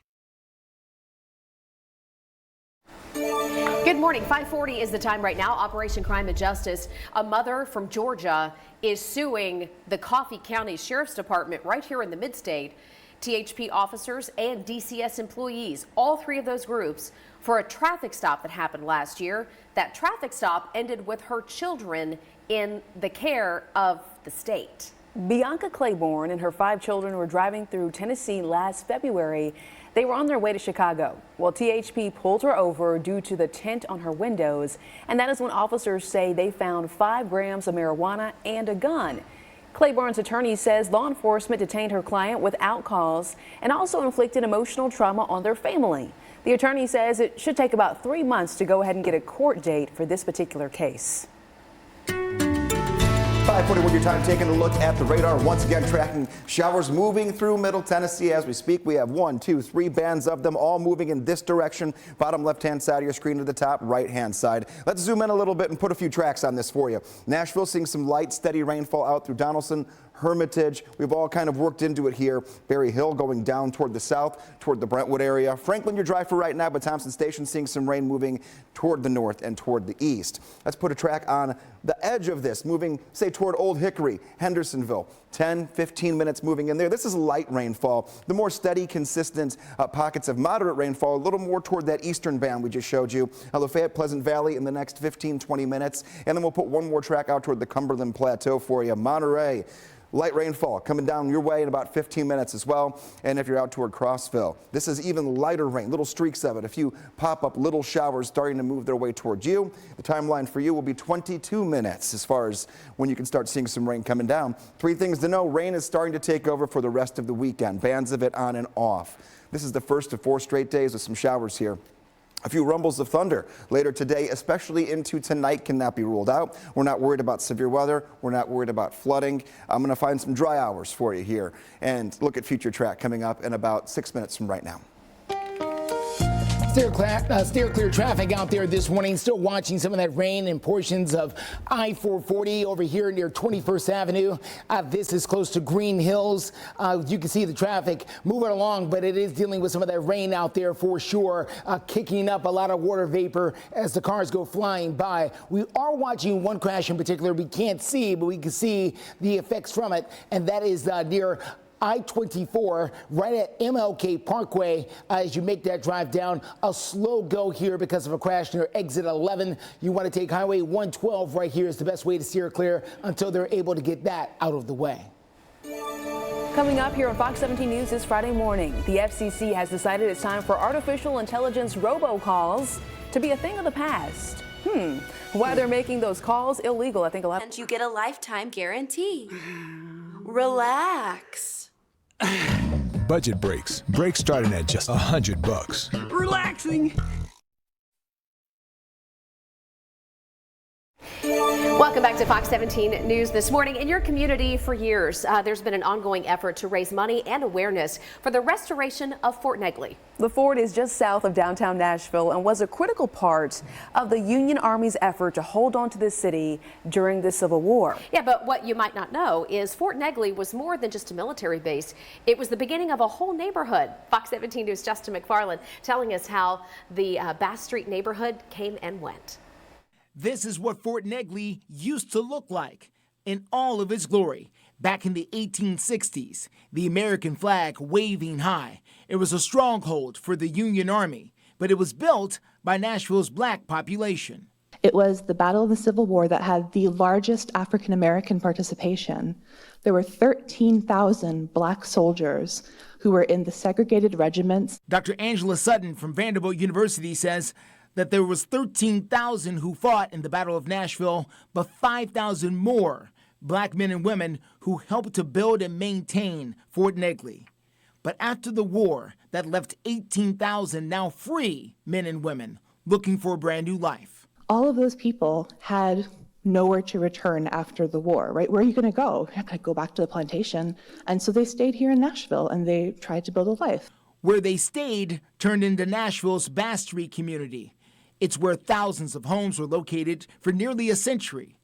Good morning. 5:40 is the time right now. Operation Crime and Justice. A mother from Georgia is suing the Coffee County Sheriff's Department right here in the mid-state. THP officers and DCS employees, all three of those groups, for a traffic stop that happened last year. That traffic stop ended with her children in the care of the state. Bianca Claiborne and her 5 children were driving through Tennessee last February. They were on their way to Chicago. Well, THP pulled her over due to the tint on her windows, and that is when officers say they found 5 grams of marijuana and a gun. Claiborne's attorney says law enforcement detained her client without cause and also inflicted emotional trauma on their family. The attorney says it should take about 3 months to go ahead and get a court date for this particular case. 5:41 your time, taking a look at the radar. Once again, tracking showers moving through Middle Tennessee as we speak. We have 1, 2, 3 bands of them all moving in this direction. Bottom left-hand side of your screen to the top right-hand side. Let's zoom in a little bit and put a few tracks on this for you. Nashville seeing some light, steady rainfall out through Donaldson, Hermitage. We've all kind of worked into it here. Berry Hill going down toward the south, toward the Brentwood area. Franklin, you're dry for right now, but Thompson Station seeing some rain moving toward the north and toward the east. Let's put a track on the edge of this, moving, say, toward Old Hickory, Hendersonville, 10, 15 minutes moving in there. This is light rainfall. The more steady, consistent pockets of moderate rainfall, a little more toward that eastern band we just showed you. Lafayette, Pleasant Valley in the next 15, 20 minutes. And then we'll put one more track out toward the Cumberland Plateau for you. Monterey. Light rainfall coming down your way in about 15 minutes as well. And if you're out toward Crossville, this is even lighter rain, little streaks of it. A few pop-up little showers starting to move their way towards you. The timeline for you will be 22 minutes as far as when you can start seeing some rain coming down. 3 things to know. Rain is starting to take over for the rest of the weekend. Bands of it on and off. This is the first of 4 straight days with some showers here. A few rumbles of thunder later today, especially into tonight, cannot be ruled out. We're not worried about severe weather. We're not worried about flooding. I'm going to find some dry hours for you here and look at future track coming up in about 6 minutes from right now. Steer clear traffic out there this morning. Still watching some of that rain in portions of I-440 over here near 21st Avenue. This is close to Green Hills. You can see the traffic moving along, but it is dealing with some of that rain out there for sure, kicking up a lot of water vapor as the cars go flying by. We are watching one crash in particular we can't see, but we can see the effects from it, and that is near I-24 right at MLK Parkway. As you make that drive down, a slow go here because of a crash near exit 11. You want to take Highway 112 right here is the best way to steer clear until they're able to get that out of the way. Coming up here on Fox 17 News this Friday morning, the FCC has decided it's time for artificial intelligence robocalls to be a thing of the past. Why they're making those calls illegal, I think a lot. And you get a lifetime guarantee. Relax. Budget breaks. Breaks starting at just $100. Relaxing. Welcome back to Fox 17 News this morning. In your community for years, there's been an ongoing effort to raise money and awareness for the restoration of Fort Negley. The fort is just south of downtown Nashville and was a critical part of the Union Army's effort to hold on to this city during the Civil War. Yeah, but what you might not know is Fort Negley was more than just a military base. It was the beginning of a whole neighborhood. Fox 17 News' Justin McFarland telling us how the Bass Street neighborhood came and went. This is what Fort Negley used to look like in all of its glory. Back in the 1860s, the American flag waving high. It was a stronghold for the Union Army, but it was built by Nashville's black population. It was the Battle of the Civil War that had the largest African American participation. There were 13,000 black soldiers who were in the segregated regiments. Dr. Angela Sutton from Vanderbilt University says that there was 13,000 who fought in the Battle of Nashville, but 5,000 more black men and women who helped to build and maintain Fort Negley. But after the war, that left 18,000 now free men and women looking for a brand new life. All of those people had nowhere to return after the war, right? Where are you going to go? You're not going to go back to the plantation. And so they stayed here in Nashville and they tried to build a life. Where they stayed turned into Nashville's Bass Street community. It's where thousands of homes were located for nearly a century.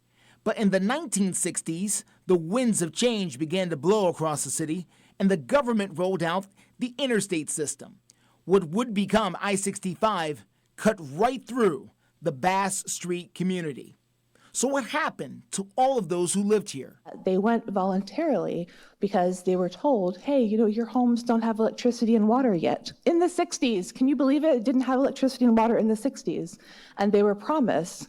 But in the 1960s, the winds of change began to blow across the city, and the government rolled out the interstate system. What would become I-65 cut right through the Bass Street community. So what happened to all of those who lived here? They went voluntarily because they were told, hey, your homes don't have electricity and water yet. In the 60s, can you believe it? It didn't have electricity and water in the 60s. And they were promised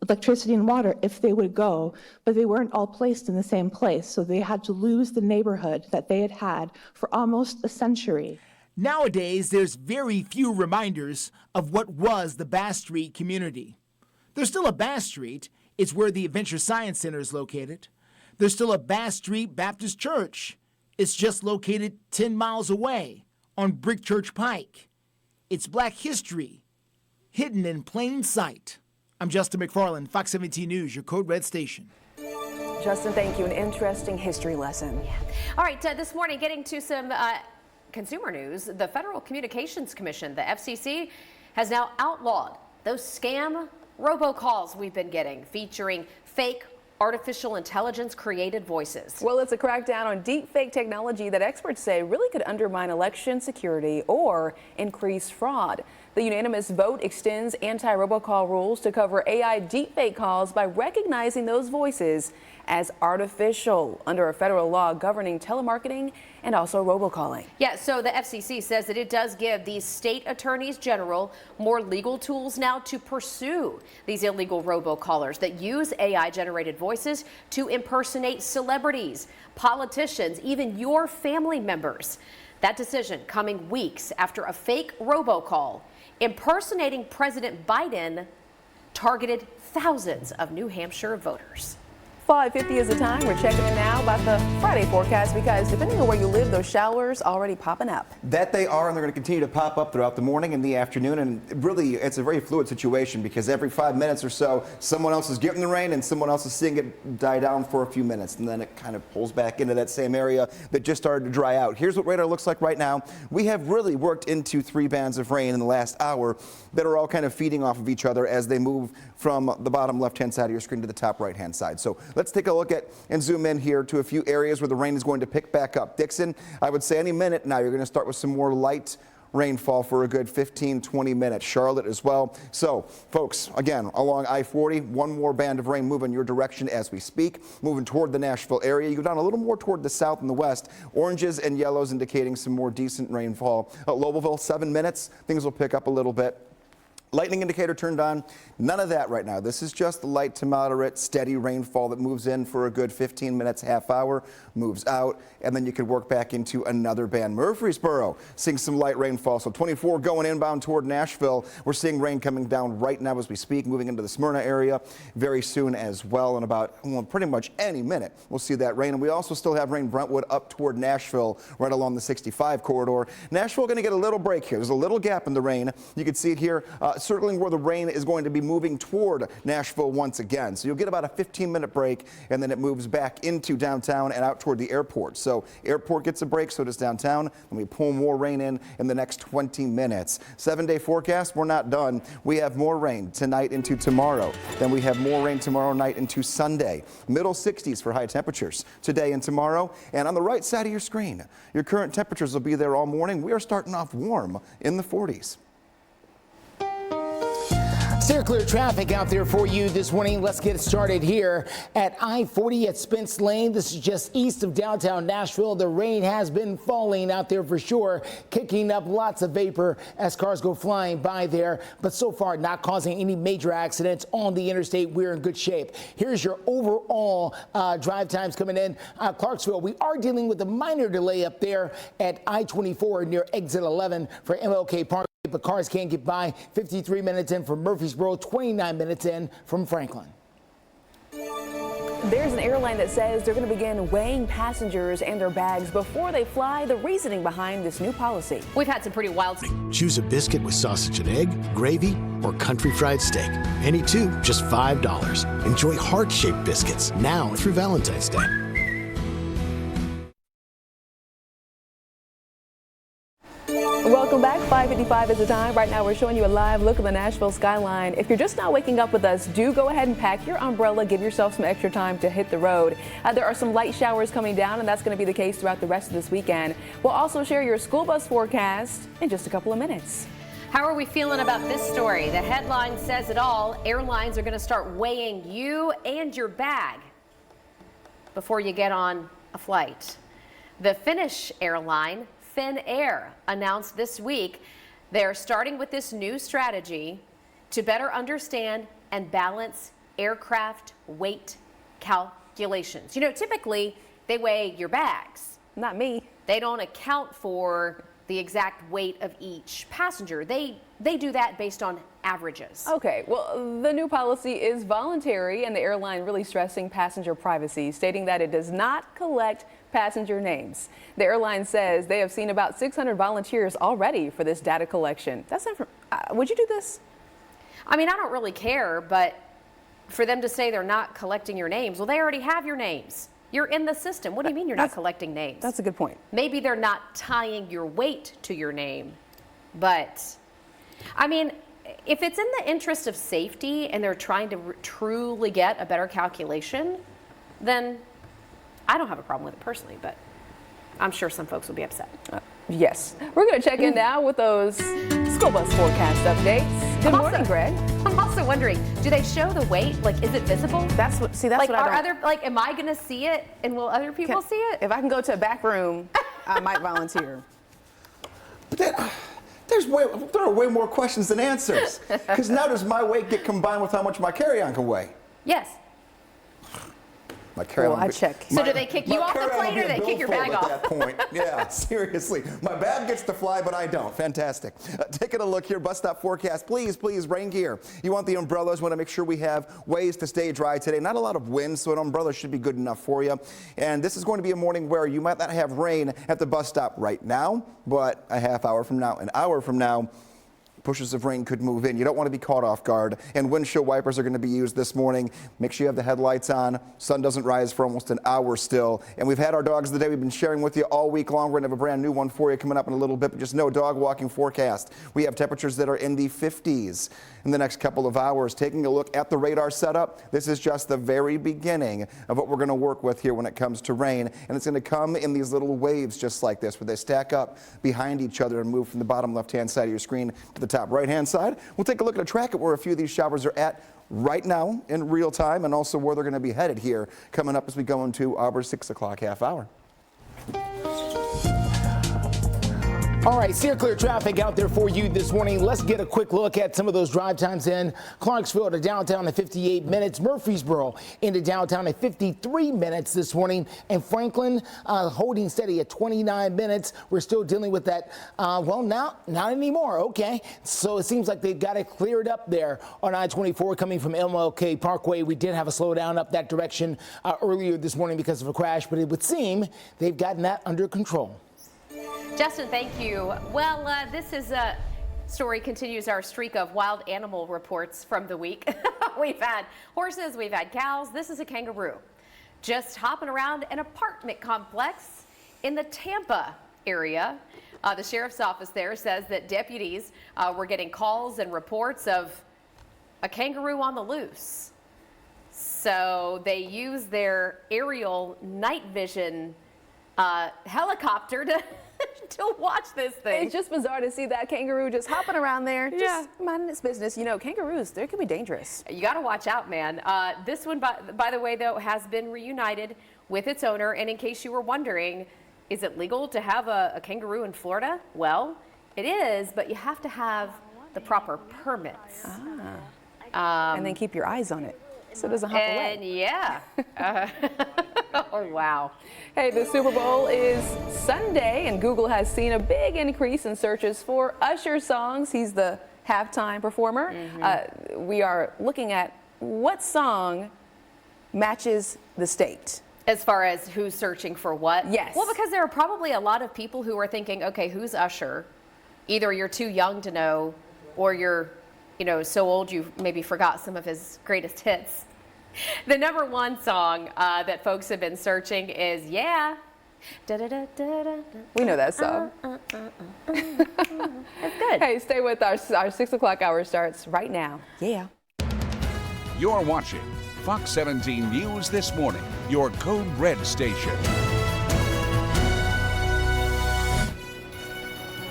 electricity and water if they would go, but they weren't all placed in the same place. So they had to lose the neighborhood that they had had for almost a century. Nowadays, there's very few reminders of what was the Bass Street community. There's still a Bass Street. It's where the Adventure Science Center is located. There's still a Bass Street Baptist Church. It's just located 10 miles away on Brick Church Pike. It's Black history, hidden in plain sight. I'm Justin McFarland, Fox 17 News, your Code Red station. Justin, thank you. An interesting history lesson. Yeah. All right, this morning, getting to some consumer news. The Federal Communications Commission, the FCC, has now outlawed those scam robocalls we've been getting featuring fake artificial intelligence created voices. Well, it's a crackdown on deep fake technology that experts say really could undermine election security or increase fraud. The unanimous vote extends anti-robocall rules to cover AI deepfake calls by recognizing those voices as artificial under a federal law governing telemarketing and also robocalling. Yeah, so the FCC says that it does give these state attorneys general more legal tools now to pursue these illegal robocallers that use AI-generated voices to impersonate celebrities, politicians, even your family members. That decision coming weeks after a fake robocall impersonating President Biden targeted thousands of New Hampshire voters. 5:50 is the time. We're checking in now about the Friday forecast because depending on where you live, those showers already popping up. That they are, and they're going to continue to pop up throughout the morning and the afternoon. And really, it's a very fluid situation because every 5 minutes or so, someone else is getting the rain and someone else is seeing it die down for a few minutes. And then it kind of pulls back into that same area that just started to dry out. Here's what radar looks like right now. We have really worked into 3 bands of rain in the last hour that are all kind of feeding off of each other as they move from the bottom left-hand side of your screen to the top right-hand side. So let's take a look at and zoom in here to a few areas where the rain is going to pick back up. Dickson, I would say any minute now you're going to start with some more light rainfall for a good 15-20 minutes. Charlotte as well. So, folks, again, along I-40, one more band of rain moving your direction as we speak, moving toward the Nashville area. You go down a little more toward the south and the west. Oranges and yellows indicating some more decent rainfall. At Lobelville, 7 minutes. Things will pick up a little bit. Lightning indicator turned on. None of that right now. This is just light to moderate, steady rainfall that moves in for a good 15 minutes, half hour, moves out, and then you could work back into another band. Murfreesboro seeing some light rainfall. So 24 going inbound toward Nashville. We're seeing rain coming down right now as we speak, moving into the Smyrna area very soon as well. In about pretty much any minute, we'll see that rain. And we also still have rain Brentwood up toward Nashville, right along the 65 corridor. Nashville going to get a little break here. There's a little gap in the rain. You can see it here. Circling where the rain is going to be moving toward Nashville once again. So you'll get about a 15-minute break, and then it moves back into downtown and out toward the airport. So airport gets a break, so does downtown, and we pull more rain in the next 20 minutes. 7-day forecast, we're not done. We have more rain tonight into tomorrow. Then we have more rain tomorrow night into Sunday. Middle 60s for high temperatures today and tomorrow. And on the right side of your screen, your current temperatures will be there all morning. We are starting off warm in the 40s. Steer clear traffic out there for you this morning. Let's get started here at I-40 at Spence Lane. This is just east of downtown Nashville. The rain has been falling out there for sure, kicking up lots of vapor as cars go flying by there, but so far not causing any major accidents on the interstate. We're in good shape. Here's your overall drive times coming in. Clarksville, we are dealing with a minor delay up there at I-24 near exit 11 for MLK Park. But cars can't get by. 53 minutes in from Murfreesboro, 29 minutes in from Franklin. There's an airline that says they're going to begin weighing passengers and their bags before they fly. The reasoning behind this new policy. We've had some pretty wild. Choose a biscuit with sausage and egg, gravy, or country fried steak. Any 2, just $5. Enjoy heart-shaped biscuits now through Valentine's Day. Welcome back. 5:55 is the time. Right now we're showing you a live look of the Nashville skyline. If you're just now waking up with us, do go ahead and pack your umbrella. Give yourself some extra time to hit the road. There are some light showers coming down, and that's going to be the case throughout the rest of this weekend. We'll also share your school bus forecast in just a couple of minutes. How are we feeling about this story? The headline says it all. Airlines are going to start weighing you and your bag before you get on a flight. The Finnish airline Finnair announced this week they're starting with this new strategy to better understand and balance aircraft weight calculations. You know, typically they weigh your bags. Not me. They don't account for the exact weight of each passenger. They do that based on averages. Okay, well, the new policy is voluntary, and the airline really stressing passenger privacy, stating that it does not collect passenger names. The airline says they have seen about 600 volunteers already for this data collection. That's not would you do this? I mean, I don't really care, but for them to say they're not collecting your names, well, they already have your names. You're in the system. What do you mean you're not collecting names? That's a good point. Maybe they're not tying your weight to your name, but I mean, if it's in the interest of safety and they're trying to truly get a better calculation, then I don't have a problem with it personally, but I'm sure some folks will be upset. Yes. We're going to check in now with those school bus forecast updates. Good morning, Greg. I'm also wondering, do they show the weight? Like, is it visible? That's what I don't. Am I going to see it, and will other people see it? If I can go to a back room, I might volunteer. But there are way more questions than answers. Because now does my weight get combined with how much my carry-on can weigh? Yes. My carry-on. Well, I check. So do they kick you off the plane, or do they kick your bag off? At that point. Yeah, seriously. My bag gets to fly, but I don't. Fantastic. Taking a look here, bus stop forecast. Please, rain gear. You want the umbrellas. Want to make sure we have ways to stay dry today. Not a lot of wind, so an umbrella should be good enough for you. And this is going to be a morning where you might not have rain at the bus stop right now, but a half hour from now, an hour from now, pushes of rain could move in. You don't want to be caught off guard. And windshield wipers are going to be used this morning. Make sure you have the headlights on. Sun doesn't rise for almost an hour still. And we've had our dogs of the day we've been sharing with you all week long. We're going to have a brand new one for you coming up in a little bit. But just know, dog walking forecast. We have temperatures that are in the 50s in the next couple of hours. Taking a look at the radar setup, this is just the very beginning of what we're going to work with here when it comes to rain. And it's going to come in these little waves just like this, where they stack up behind each other and move from the bottom left-hand side of your screen to the top right-hand side. We'll take a look at a track at where a few of these showers are at right now in real time, and also where they're going to be headed here coming up as we go into our 6 o'clock half hour. All right, steer clear traffic out there for you this morning. Let's get a quick look at some of those drive times in Clarksville to downtown in 58 minutes. Murfreesboro into downtown in 53 minutes this morning. And Franklin holding steady at 29 minutes. We're still dealing with that. Well, now, not anymore. Okay. So it seems like they've got it cleared up there on I-24 coming from MLK Parkway. We did have a slowdown up that direction earlier this morning because of a crash, but it would seem they've gotten that under control. Justin, thank you. Well, this is a story continues our streak of wild animal reports from the week. We've had horses, we've had cows. This is a kangaroo just hopping around an apartment complex in the Tampa area. The sheriff's office there says that deputies were getting calls and reports of a kangaroo on the loose. So they used their aerial night vision helicopter to watch this thing. It's just bizarre to see that kangaroo just hopping around there, just minding its business. You know, kangaroos, they can be dangerous. You got to watch out, man. This one, by the way, though, has been reunited with its owner. And in case you were wondering, is it legal to have a kangaroo in Florida? Well, it is, but you have to have the proper permits. And then keep your eyes on it so it doesn't hop away. And yeah. Oh, wow. Hey, the Super Bowl is Sunday, and Google has seen a big increase in searches for Usher songs. He's the halftime performer. We are looking at what song matches the state. As far as who's searching for what? Yes. Well, because there are probably a lot of people who are thinking, okay, who's Usher? Either you're too young to know, or you're, so old you maybe forgot some of his greatest hits. The number one song that folks have been searching is Yeah. We know that song. That's good. Hey, stay with our 6 o'clock hour starts right now. Yeah. You're watching Fox 17 News This Morning, your Code Red station.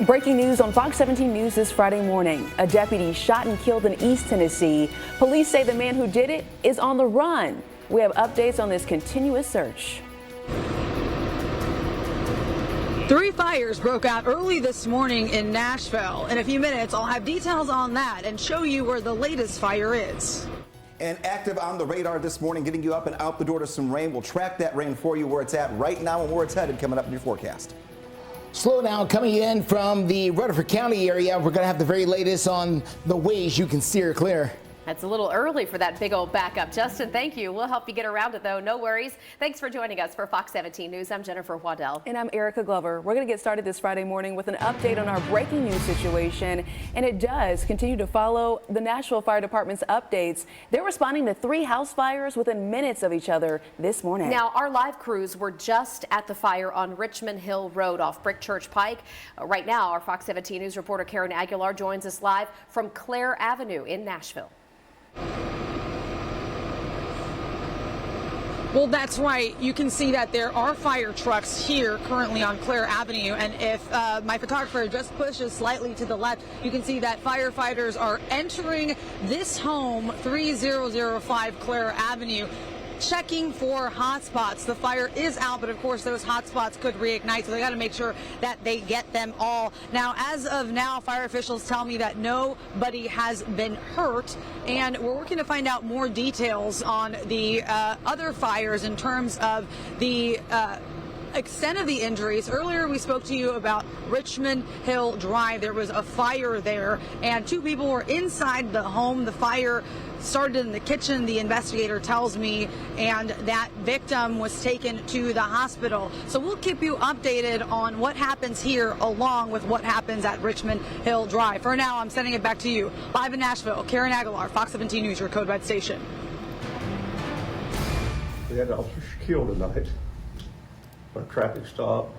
Breaking news on Fox 17 News this Friday morning. A deputy shot and killed in East Tennessee. Police say the man who did it is on the run. We have updates on this continuous search. 3 fires broke out early this morning in Nashville. In a few minutes, I'll have details on that and show you where the latest fire is. And active on the radar this morning, getting you up and out the door to some rain. We'll track that rain for you where it's at right now and where it's headed coming up in your forecast. Slowdown coming in from the Rutherford County area. We're going to have the very latest on the ways you can steer clear. That's a little early for that big old backup. Justin, thank you. We'll help you get around it, though. No worries. Thanks for joining us for Fox 17 News. I'm Jennifer Waddell. And I'm Erica Glover. We're going to get started this Friday morning with an update on our breaking news situation. And it does continue to follow the Nashville Fire Department's updates. They're responding to 3 house fires within minutes of each other this morning. Now, our live crews were just at the fire on Richmond Hill Road off Brick Church Pike. Right now, our Fox 17 News reporter Karen Aguilar joins us live from Clare Avenue in Nashville. Well, that's right. You can see that there are fire trucks here currently on Clare Avenue. And if my photographer just pushes slightly to the left, you can see that firefighters are entering this home, 3005 Clare Avenue, checking for hot spots. The fire is out, but of course those hot spots could reignite, so they got to make sure that they get them all. Now, as of now, fire officials tell me that nobody has been hurt, and we're working to find out more details on the other fires in terms of the extent of the injuries. Earlier we spoke to you about Richmond Hill Drive. There was a fire there and 2 people were inside the home. The fire started in the kitchen, the investigator tells me, and that victim was taken to the hospital. So we'll keep you updated on what happens here along with what happens at Richmond Hill Drive. For now, I'm sending it back to you. Live in Nashville, Karen Aguilar, Fox 17 News, your Code Red station. We had officers killed tonight. A traffic stop.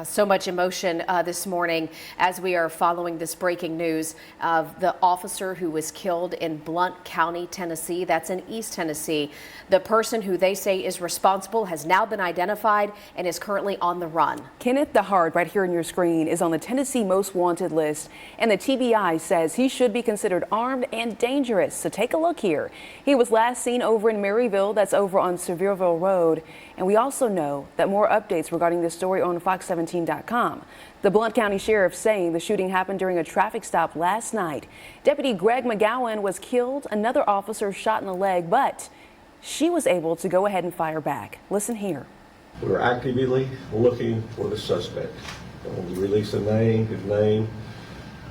So much emotion this morning as we are following this breaking news of the officer who was killed in Blount County, Tennessee. That's in East Tennessee. The person who they say is responsible has now been identified and is currently on the run. Kenneth DeHart, right here on your screen, is on the Tennessee Most Wanted list, and the TBI says he should be considered armed and dangerous. So take a look here. He was last seen over in Maryville, that's over on Sevierville Road. And we also know that more updates regarding this story on Fox17.com. The Blount County Sheriff saying the shooting happened during a traffic stop last night. Deputy Greg McGowan was killed, another officer shot in the leg, but she was able to go ahead and fire back. Listen here. We're actively looking for the suspect. We'll release the name, his name,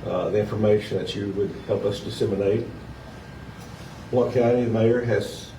the information that you would help us disseminate. Blount County, the mayor has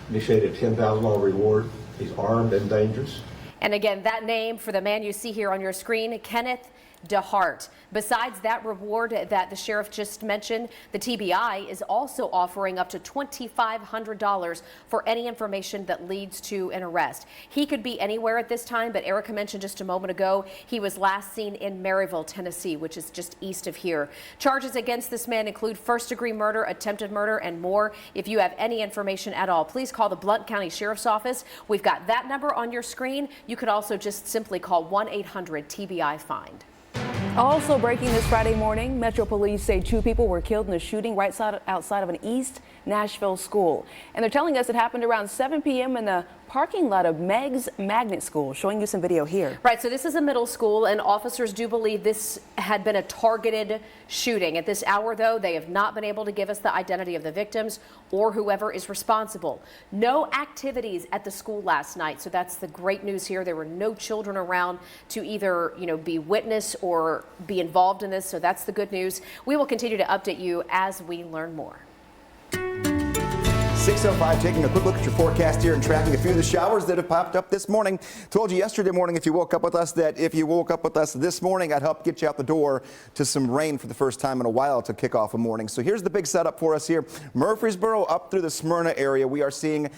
initiated a $10,000 reward. He's armed and dangerous. And again, that name for the man you see here on your screen, Kenneth DeHart. Besides that reward that the sheriff just mentioned, the TBI is also offering up to $2,500 for any information that leads to an arrest. He could be anywhere at this time, but Erica mentioned just a moment ago he was last seen in Maryville, Tennessee, which is just east of here. Charges against this man include first-degree murder, attempted murder, and more. If you have any information at all, please call the Blount County Sheriff's Office. We've got that number on your screen. You could also just simply call 1-800-TBI-FIND. Also breaking this Friday morning, Metro Police say 2 people were killed in a shooting right outside of an East Nashville school. And they're telling us it happened around 7 p.m. in the parking lot of Meg's Magnet School. Showing you some video here. Right, so this is a middle school, and officers do believe this had been a targeted shooting. At this hour, though, they have not been able to give us the identity of the victims or whoever is responsible. No activities at the school last night, so that's the great news here. There were no children around to either, be witness or be involved in this, so that's the good news. We will continue to update you as we learn more. 6:05, taking a quick look at your forecast here and tracking a few of the showers that have popped up this morning. Told you yesterday morning if you woke up with us that if you woke up with us this morning, I'd help get you out the door to some rain for the first time in a while to kick off a morning. So here's the big setup for us here. Murfreesboro up through the Smyrna area. We are seeing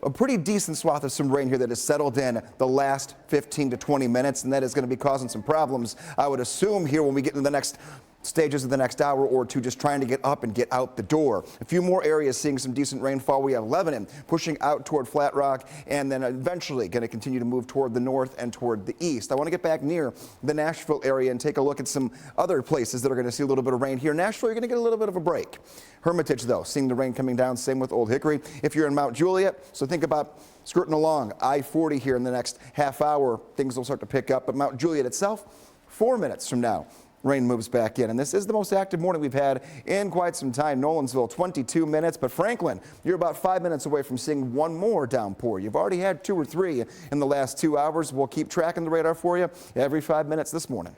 a pretty decent swath of some rain here that has settled in the last 15 to 20 minutes, and that is going to be causing some problems, I would assume, here when we get into the next stages of the next hour or two, just trying to get up and get out the door. A few more areas seeing some decent rainfall. We have Lebanon pushing out toward Flat Rock, and then eventually going to continue to move toward the north and toward the east. I want to get back near the Nashville area and take a look at some other places that are going to see a little bit of rain here. Nashville, you're going to get a little bit of a break. Hermitage, though, seeing the rain coming down. Same with Old Hickory. If you're in Mount Juliet, so think about skirting along I-40 here in the next half hour. Things will start to pick up, but Mount Juliet itself, 4 minutes from now, rain moves back in. And this is the most active morning we've had in quite some time. Nolensville, 22 minutes. But Franklin, you're about 5 minutes away from seeing one more downpour. You've already had 2 or 3 in the last 2 hours. We'll keep tracking the radar for you every 5 minutes this morning.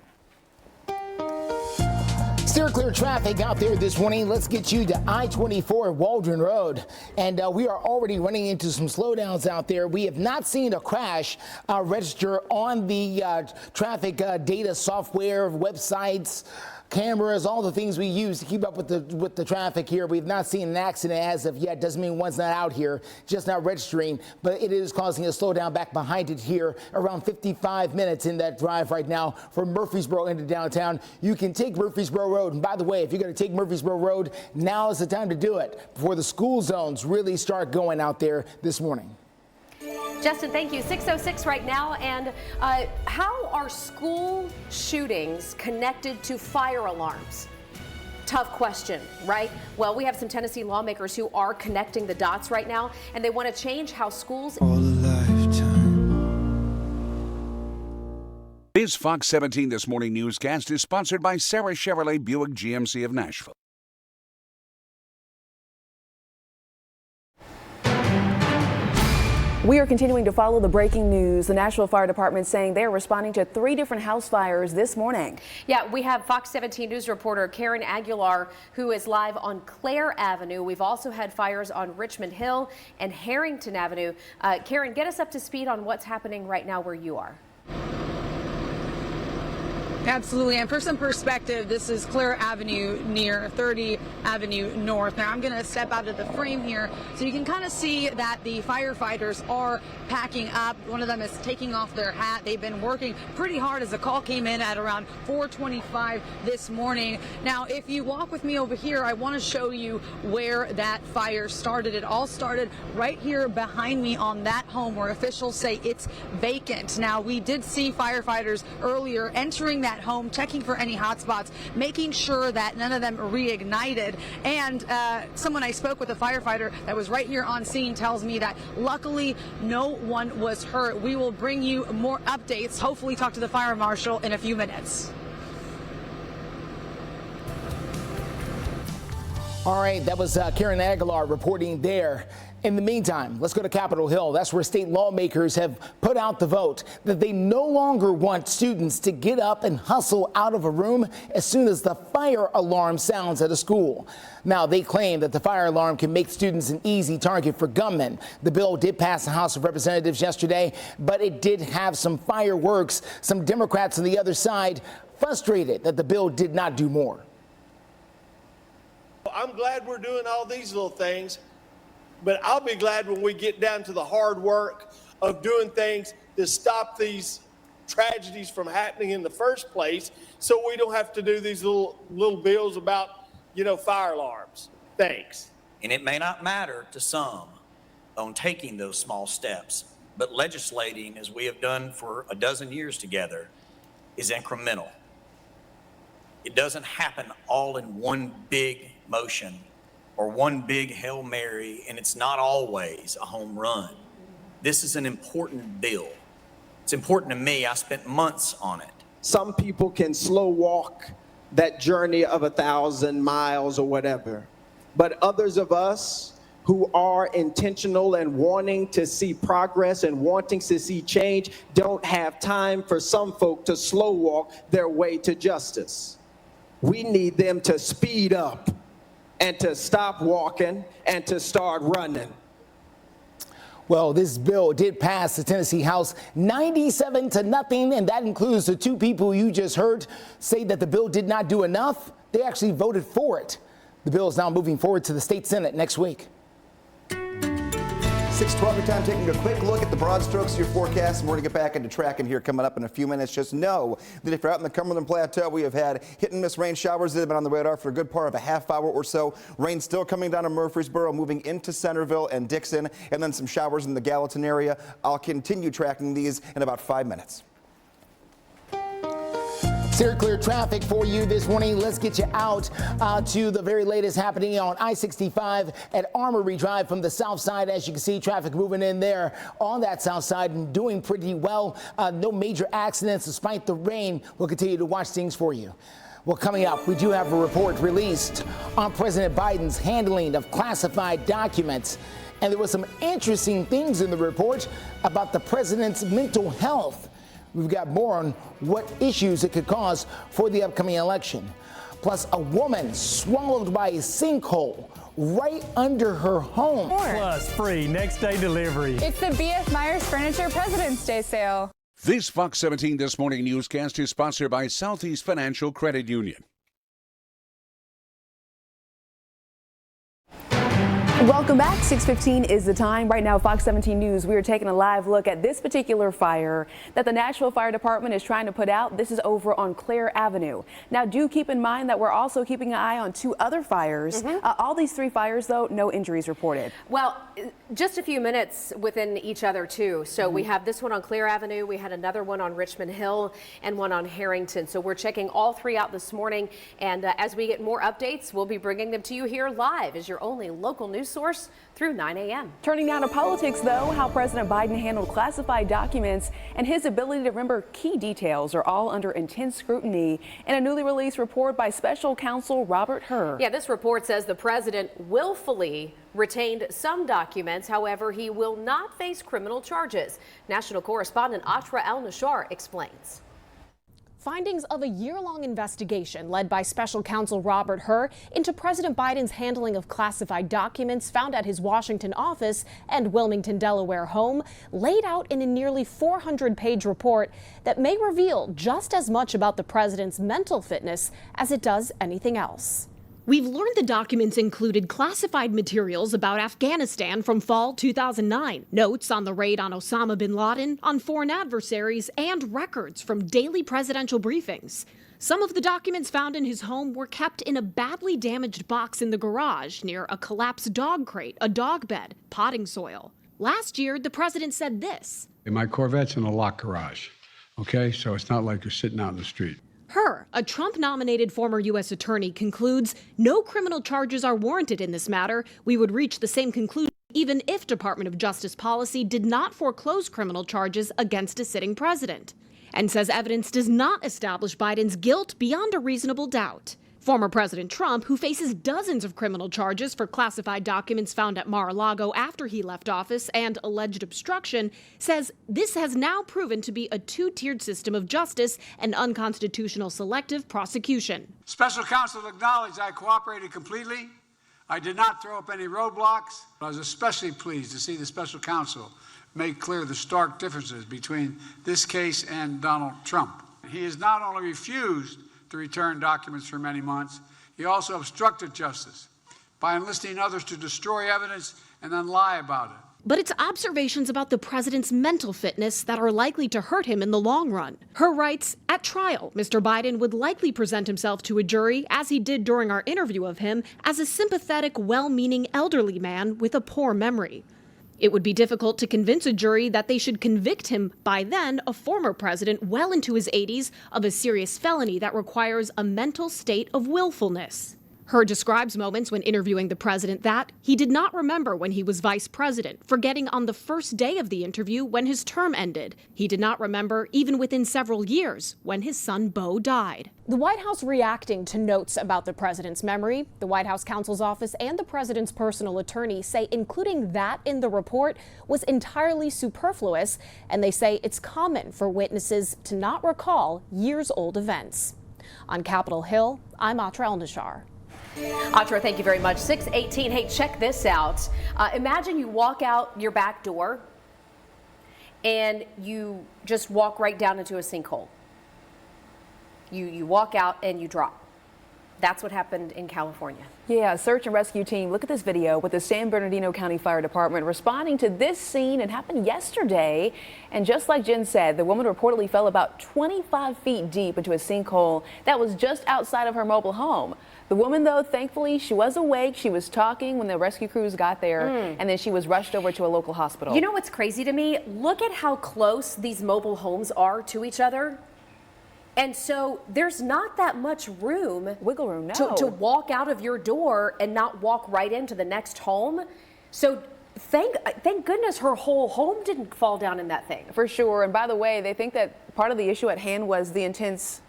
Steer clear traffic out there this morning. Let's get you to I-24 Waldron Road. And we are already running into some slowdowns out there. We have not seen a crash register on the traffic data software, websites, cameras, all the things we use to keep up with the traffic here. We've not seen an accident as of yet. Doesn't mean one's not out here, just not registering, but it is causing a slowdown back behind it here, around 55 minutes in that drive right now from Murfreesboro into downtown. You can take Murfreesboro Road Road. And by the way, if you're going to take Murfreesboro Road, now is the time to do it before the school zones really start going out there this morning. Justin, thank you. 6:06 right now. And how are school shootings connected to fire alarms? Tough question, right? Well, we have some Tennessee lawmakers who are connecting the dots right now, and they want to change how schools. This Fox 17 This Morning newscast is sponsored by Sarah Chevrolet Buick GMC of Nashville. We are continuing to follow the breaking news. The Nashville Fire Department saying they are responding to 3 different house fires this morning. Yeah, we have Fox 17 News reporter Karen Aguilar, who is live on Clare Avenue. We've also had fires on Richmond Hill and Harrington Avenue. Karen, get us up to speed on what's happening right now where you are. Absolutely, and for some perspective, this is Clare Avenue near 30 Avenue North. Now I'm going to step out of the frame here so you can kind of see that the firefighters are packing up. One of them is taking off their hat. They've been working pretty hard as the call came in at around 4:25 this morning. Now, if you walk with me over here, I want to show you where that fire started. It all started right here behind me on that home where officials say it's vacant. Now, we did see firefighters earlier entering that home, checking for any hot spots, making sure that none of them reignited. And someone I spoke with, a firefighter that was right here on scene, tells me that luckily no one was hurt. We will bring you more updates, hopefully talk to the fire marshal in a few minutes. All right, that was Karen Aguilar reporting there. In the meantime, let's go to Capitol Hill. That's where state lawmakers have put out the vote that they no longer want students to get up and hustle out of a room as soon as the fire alarm sounds at a school. Now, they claim that the fire alarm can make students an easy target for gunmen. The bill did pass the House of Representatives yesterday, but it did have some fireworks. Some Democrats on the other side frustrated that the bill did not do more. I'm glad we're doing all these little things, but I'll be glad when we get down to the hard work of doing things to stop these tragedies from happening in the first place, so we don't have to do these little bills about, fire alarms. Thanks. And it may not matter to some on taking those small steps, but legislating, as we have done for a dozen years together, is incremental. It doesn't happen all in one big motion or one big Hail Mary, and it's not always a home run. This is an important bill. It's important to me. I spent months on it. Some people can slow walk that journey of 1,000 miles or whatever, but others of us who are intentional and wanting to see progress and wanting to see change don't have time for some folk to slow walk their way to justice. We need them to speed up and to stop walking and to start running. Well, this bill did pass the Tennessee House 97-0, and that includes the 2 people you just heard say that the bill did not do enough. They actually voted for it. The bill is now moving forward to the state Senate next week. 6:12 your time, taking a quick look at the broad strokes of your forecast. And we're going to get back into tracking here coming up in a few minutes. Just know that if you're out in the Cumberland Plateau, we have had hit and miss rain showers that have been on the radar for a good part of a half hour or so. Rain still coming down in Murfreesboro, moving into Centerville and Dickson, and then some showers in the Gallatin area. I'll continue tracking these in about 5 minutes. Clear traffic for you this morning. Let's get you out to the very latest happening on I-65 at Armory Drive from the south side. As you can see, traffic moving in there on that south side and doing pretty well. No major accidents despite the rain. We'll continue to watch things for you. Well, coming up, we do have a report released on President Biden's handling of classified documents. And there were some interesting things in the report about the president's mental health. We've got more on what issues it could cause for the upcoming election. Plus, a woman swallowed by a sinkhole right under her home. Plus, free next day delivery. It's the B.F. Myers Furniture President's Day sale. This Fox 17 This Morning newscast is sponsored by Southeast Financial Credit Union. Welcome back. 6:15 is the time. Right now, Fox 17 News, we are taking a live look at this particular fire that the Nashville Fire Department is trying to put out. This is over on Clare Avenue. Now, do keep in mind that we're also keeping an eye on 2 other fires. All these 3 fires, though, no injuries reported. Well, just a few minutes within each other, too. So we have this one on Clare Avenue. We had another one on Richmond Hill and one on Harrington. So we're checking all 3 out this morning. And as we get more updates, we'll be bringing them to you here live as your only local news source through 9 a.m. Turning now to politics, though, how President Biden handled classified documents and his ability to remember key details are all under intense scrutiny in a newly released report by special counsel Robert Hur. Yeah, this report says the president willfully retained some documents. However, he will not face criminal charges. National correspondent Atra El-Nashar explains. Findings of a year-long investigation led by special counsel Robert Hur into President Biden's handling of classified documents found at his Washington office and Wilmington, Delaware home laid out in a nearly 400-page report that may reveal just as much about the president's mental fitness as it does anything else. We've learned the documents included classified materials about Afghanistan from fall 2009, notes on the raid on Osama bin Laden, on foreign adversaries, and records from daily presidential briefings. Some of the documents found in his home were kept in a badly damaged box in the garage near a collapsed dog crate, a dog bed, potting soil. Last year, the president said this. My Corvette's in a locked garage, okay? So it's not like you're sitting out in the street. Hur, a Trump-nominated former U.S. attorney, concludes no criminal charges are warranted in this matter. We would reach the same conclusion even if Department of Justice policy did not foreclose criminal charges against a sitting president, and says evidence does not establish Biden's guilt beyond a reasonable doubt. Former President Trump, who faces dozens of criminal charges for classified documents found at Mar-a-Lago after he left office and alleged obstruction, says this has now proven to be a 2-tiered system of justice and unconstitutional selective prosecution. Special counsel acknowledged I cooperated completely. I did not throw up any roadblocks. I was especially pleased to see the special counsel make clear the stark differences between this case and Donald Trump. He has not only refused to return documents for many months, he also obstructed justice by enlisting others to destroy evidence and then lie about it. But it's observations about the president's mental fitness that are likely to hurt him in the long run. Hur writes, at trial, Mr. Biden would likely present himself to a jury, as he did during our interview of him, as a sympathetic, well-meaning elderly man with a poor memory. It would be difficult to convince a jury that they should convict him, by then a former president well into his 80s, of a serious felony that requires a mental state of willfulness. Hur describes moments when interviewing the president that he did not remember when he was vice president, forgetting on the first day of the interview when his term ended. He did not remember even within several years when his son Beau died. The White House reacting to notes about the president's memory. The White House counsel's office and the president's personal attorney say including that in the report was entirely superfluous, and they say it's common for witnesses to not recall years-old events. On Capitol Hill, I'm Atra El-Nashar. Atra, thank you very much. 6:18. Hey, check this out. Imagine you walk out your back door and you just walk right down into a sinkhole. You walk out and you drop. That's what happened in California. Yeah, search and rescue team, look at this video with the San Bernardino County Fire Department responding to this scene. It happened yesterday. And just like Jen said, the woman reportedly fell about 25 feet deep into a sinkhole that was just outside of her mobile home. The woman, though, thankfully, she was awake. She was talking when the rescue crews got there, and then she was rushed over to a local hospital. You know what's crazy to me? Look at how close these mobile homes are to each other. And so there's not that much room, wiggle room, no, to walk out of your door and not walk right into the next home. So thank goodness her whole home didn't fall down in that thing. For sure. And by the way, they think that part of the issue at hand was the intense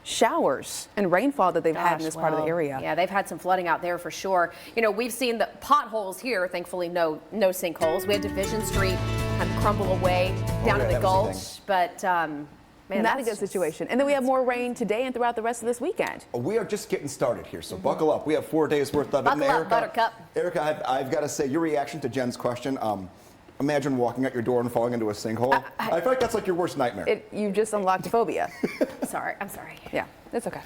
showers and rainfall that they've had in this part of the area. Yeah, they've had some flooding out there for sure. You know, we've seen the potholes here, thankfully no sinkholes. We had Division Street kind of crumble away down in the Gulch, but man, not a good situation. And then we have more rain today and throughout the rest of this weekend. We are just getting started here, so buckle up. We have 4 days worth of it. Buckle up, Buttercup. Erica, I've got to say, your reaction to Jen's question, Imagine walking out your door and falling into a sinkhole. I feel like that's like your worst nightmare. You just unlocked phobia. Sorry, I'm sorry. Yeah, it's okay.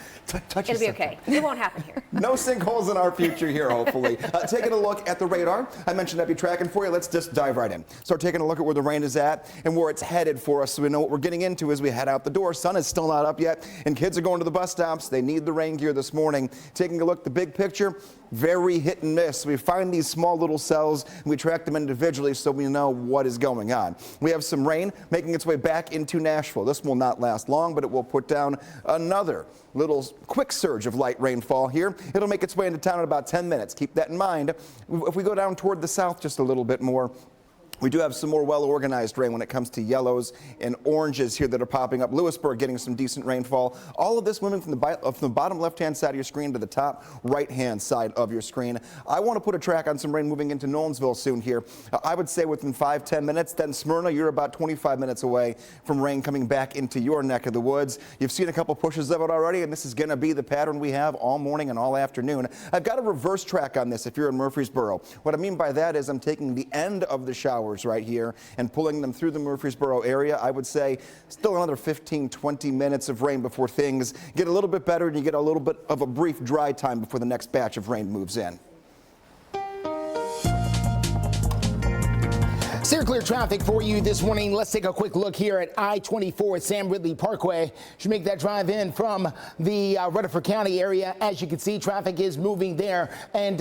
It'll be okay. It won't happen here. No sinkholes in our future here, hopefully. Taking a look at the radar. I mentioned I'd be tracking for you. Let's just dive right in. Start taking a look at where the rain is at and where it's headed for us so we know what we're getting into as we head out the door. Sun is still not up yet, and kids are going to the bus stops. They need the rain gear this morning. Taking a look at the big picture, very hit and miss. We find these small little cells and we track them individually so we know what is going on. We have some rain making its way back into Nashville. This will not last long, but it will put down another little quick surge of light rainfall here. It'll make its way into town in about 10 minutes. Keep that in mind. If we go down toward the south just a little bit more, we do have some more well-organized rain when it comes to yellows and oranges here that are popping up. Lewisburg getting some decent rainfall. All of this moving from the bottom left-hand side of your screen to the top right-hand side of your screen. I want to put a track on some rain moving into Nolensville soon here. I would say within 5-10 minutes. Then Smyrna, you're about 25 minutes away from rain coming back into your neck of the woods. You've seen a couple pushes of it already, and this is going to be the pattern we have all morning and all afternoon. I've got a reverse track on this if you're in Murfreesboro. What I mean by that is I'm taking the end of the shower right here and pulling them through the Murfreesboro area. I would say still another 15-20 minutes of rain before things get a little bit better and you get a little bit of a brief dry time before the next batch of rain moves in. Steer clear traffic for you this morning. Let's take a quick look here at I-24 at Sam Ridley Parkway. Should make that drive in from the Rutherford County area. As you can see, traffic is moving there, and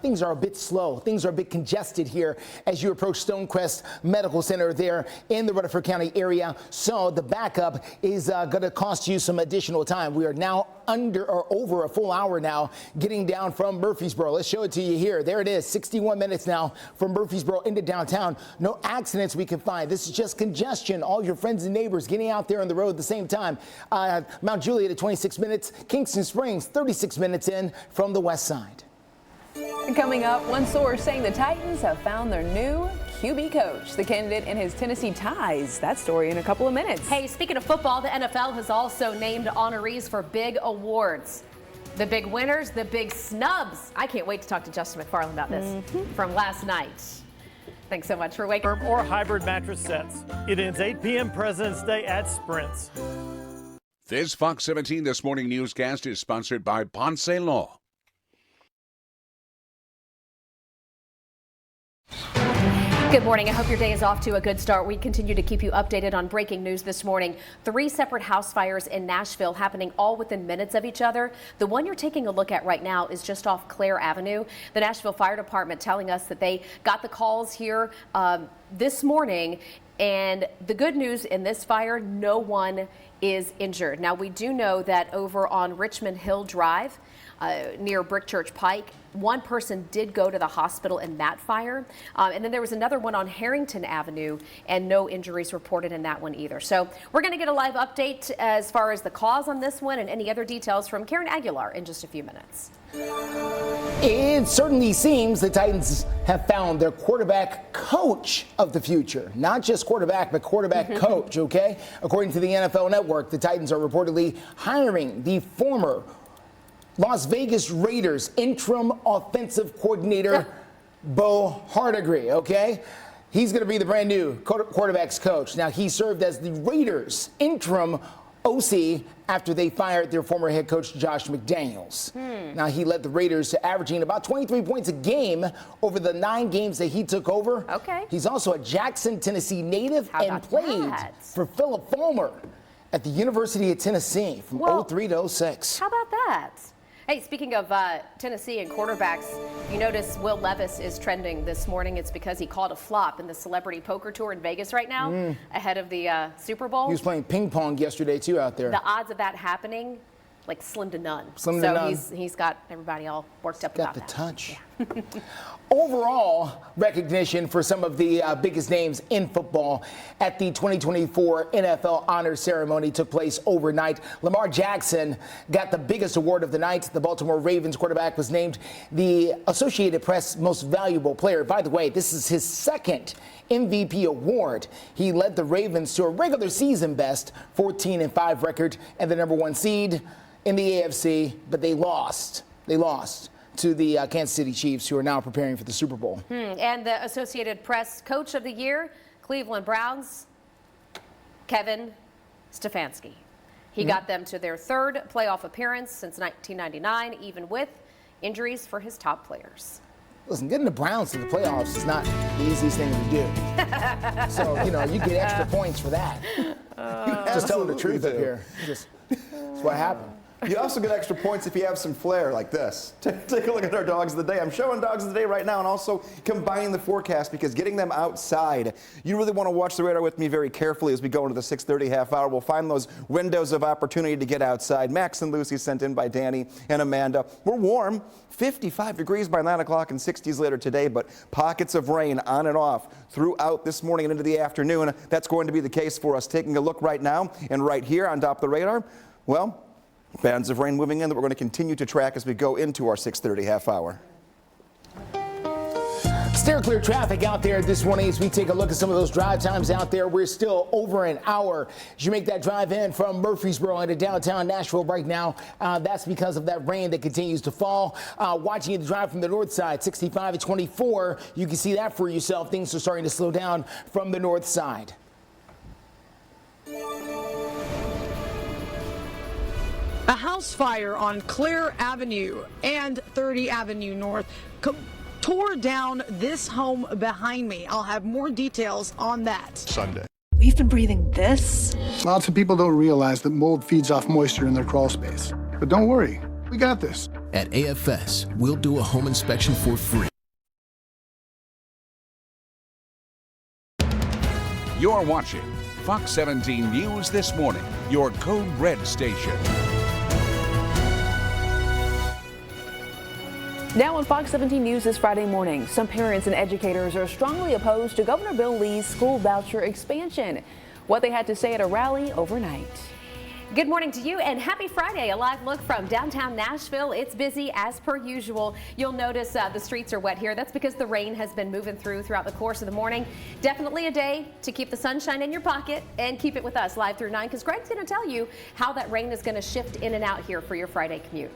things are a bit slow. Things are a bit congested here as you approach Stonecrest Medical Center there in the Rutherford County area. So the backup is going to cost you some additional time. We are now under or over a full hour now getting down from Murfreesboro. Let's show it to you here. There it is, 61 minutes now from Murfreesboro into downtown. No accidents we can find. This is just congestion. All your friends and neighbors getting out there on the road at the same time. Mount Juliet at 26 minutes. Kingston Springs 36 minutes in from the west side. Coming up, one source saying the Titans have found their new QB coach. The candidate and his Tennessee ties. That story in a couple of minutes. Hey, speaking of football, the NFL has also named honorees for big awards. The big winners, the big snubs. I can't wait to talk to Justin McFarland about this from last night. Thanks so much for waking up. Or hybrid mattress sets. It ends 8 p.m. President's Day at Sprints. This Fox 17 This Morning newscast is sponsored by Ponce Law. Good morning. I hope your day is off to a good start. We continue to keep you updated on breaking news this morning. 3 separate house fires in Nashville happening all within minutes of each other. The one you're taking a look at right now is just off Clare Avenue. The Nashville Fire Department telling us that they got the calls here this morning. And the good news in this fire, no one is injured. Now, we do know that over on Richmond Hill Drive, near Brick Church Pike, one person did go to the hospital in that fire. And then there was another one on Harrington Avenue, and no injuries reported in that one either. So we're going to get a live update as far as the cause on this one and any other details from Karen Aguilar in just a few minutes. It certainly seems the Titans have found their quarterback coach of the future. Not just quarterback, but quarterback coach, okay? According to the NFL Network, the Titans are reportedly hiring the former Las Vegas Raiders interim offensive coordinator, Bo Hardigree, okay? He's going to be the brand new quarterback's coach. Now, he served as the Raiders interim OC after they fired their former head coach, Josh McDaniels. Now, he led the Raiders to averaging about 23 points a game over the 9 games that he took over. Okay. He's also a Jackson, Tennessee native and played for Philip Fulmer at the University of Tennessee from 03 to 06. How about that? Hey, speaking of Tennessee and quarterbacks, you notice Will Levis is trending this morning. It's because he called a flop in the Celebrity Poker Tour in Vegas right now ahead of the Super Bowl. He was playing ping pong yesterday, too, out there. The odds of that happening, like slim to none. Slim to none. He's got everybody all worked up about that. Got the touch. Yeah. Overall recognition for some of the biggest names in football at the 2024 NFL Honors Ceremony took place overnight. Lamar Jackson got the biggest award of the night. The Baltimore Ravens quarterback was named the Associated Press Most Valuable Player. By the way, this is his second MVP award. He led the Ravens to a regular season best 14-5 record and the #1 seed in the AFC, but they lost. to the Kansas City Chiefs, who are now preparing for the Super Bowl. And the Associated Press Coach of the Year, Cleveland Browns, Kevin Stefanski. He got them to their third playoff appearance since 1999, even with injuries for his top players. Listen, getting the Browns to the playoffs is not the easiest thing to do. So, you get extra points for that. Just telling the truth up here. That's what happened. You also get extra points if you have some flair like this. Take a look at our dogs of the day. I'm showing dogs of the day right now and also combining the forecast because getting them outside, you really want to watch the radar with me very carefully as we go into the 6:30 half hour. We'll find those windows of opportunity to get outside. Max and Lucy sent in by Danny and Amanda. We're warm, 55 degrees by 9 o'clock and 60s later today, but pockets of rain on and off throughout this morning and into the afternoon. That's going to be the case for us. Taking a look right now and right here on top of the radar, well, bands of rain moving in that we're going to continue to track as we go into our 6:30 half hour. Steer clear traffic out there this morning as we take a look at some of those drive times out there. We're still over an hour as you make that drive in from Murfreesboro into downtown Nashville right now. That's because of that rain that continues to fall. Watching you drive from the north side, 65 to 24, you can see that for yourself. Things are starting to slow down from the north side. A house fire on Clare Avenue and 30 Avenue North tore down this home behind me. I'll have more details on that. Sunday. We've been breathing this. Lots of people don't realize that mold feeds off moisture in their crawl space. But don't worry, we got this. At AFS, we'll do a home inspection for free. You're watching Fox 17 News This Morning, your Code Red station. Now on Fox 17 News this Friday morning, some parents and educators are strongly opposed to Governor Bill Lee's school voucher expansion. What they had to say at a rally overnight. Good morning to you and happy Friday. A live look from downtown Nashville. It's busy as per usual. You'll notice the streets are wet here. That's because the rain has been moving throughout the course of the morning. Definitely a day to keep the sunshine in your pocket and keep it with us live through 9 because Greg's going to tell you how that rain is going to shift in and out here for your Friday commute.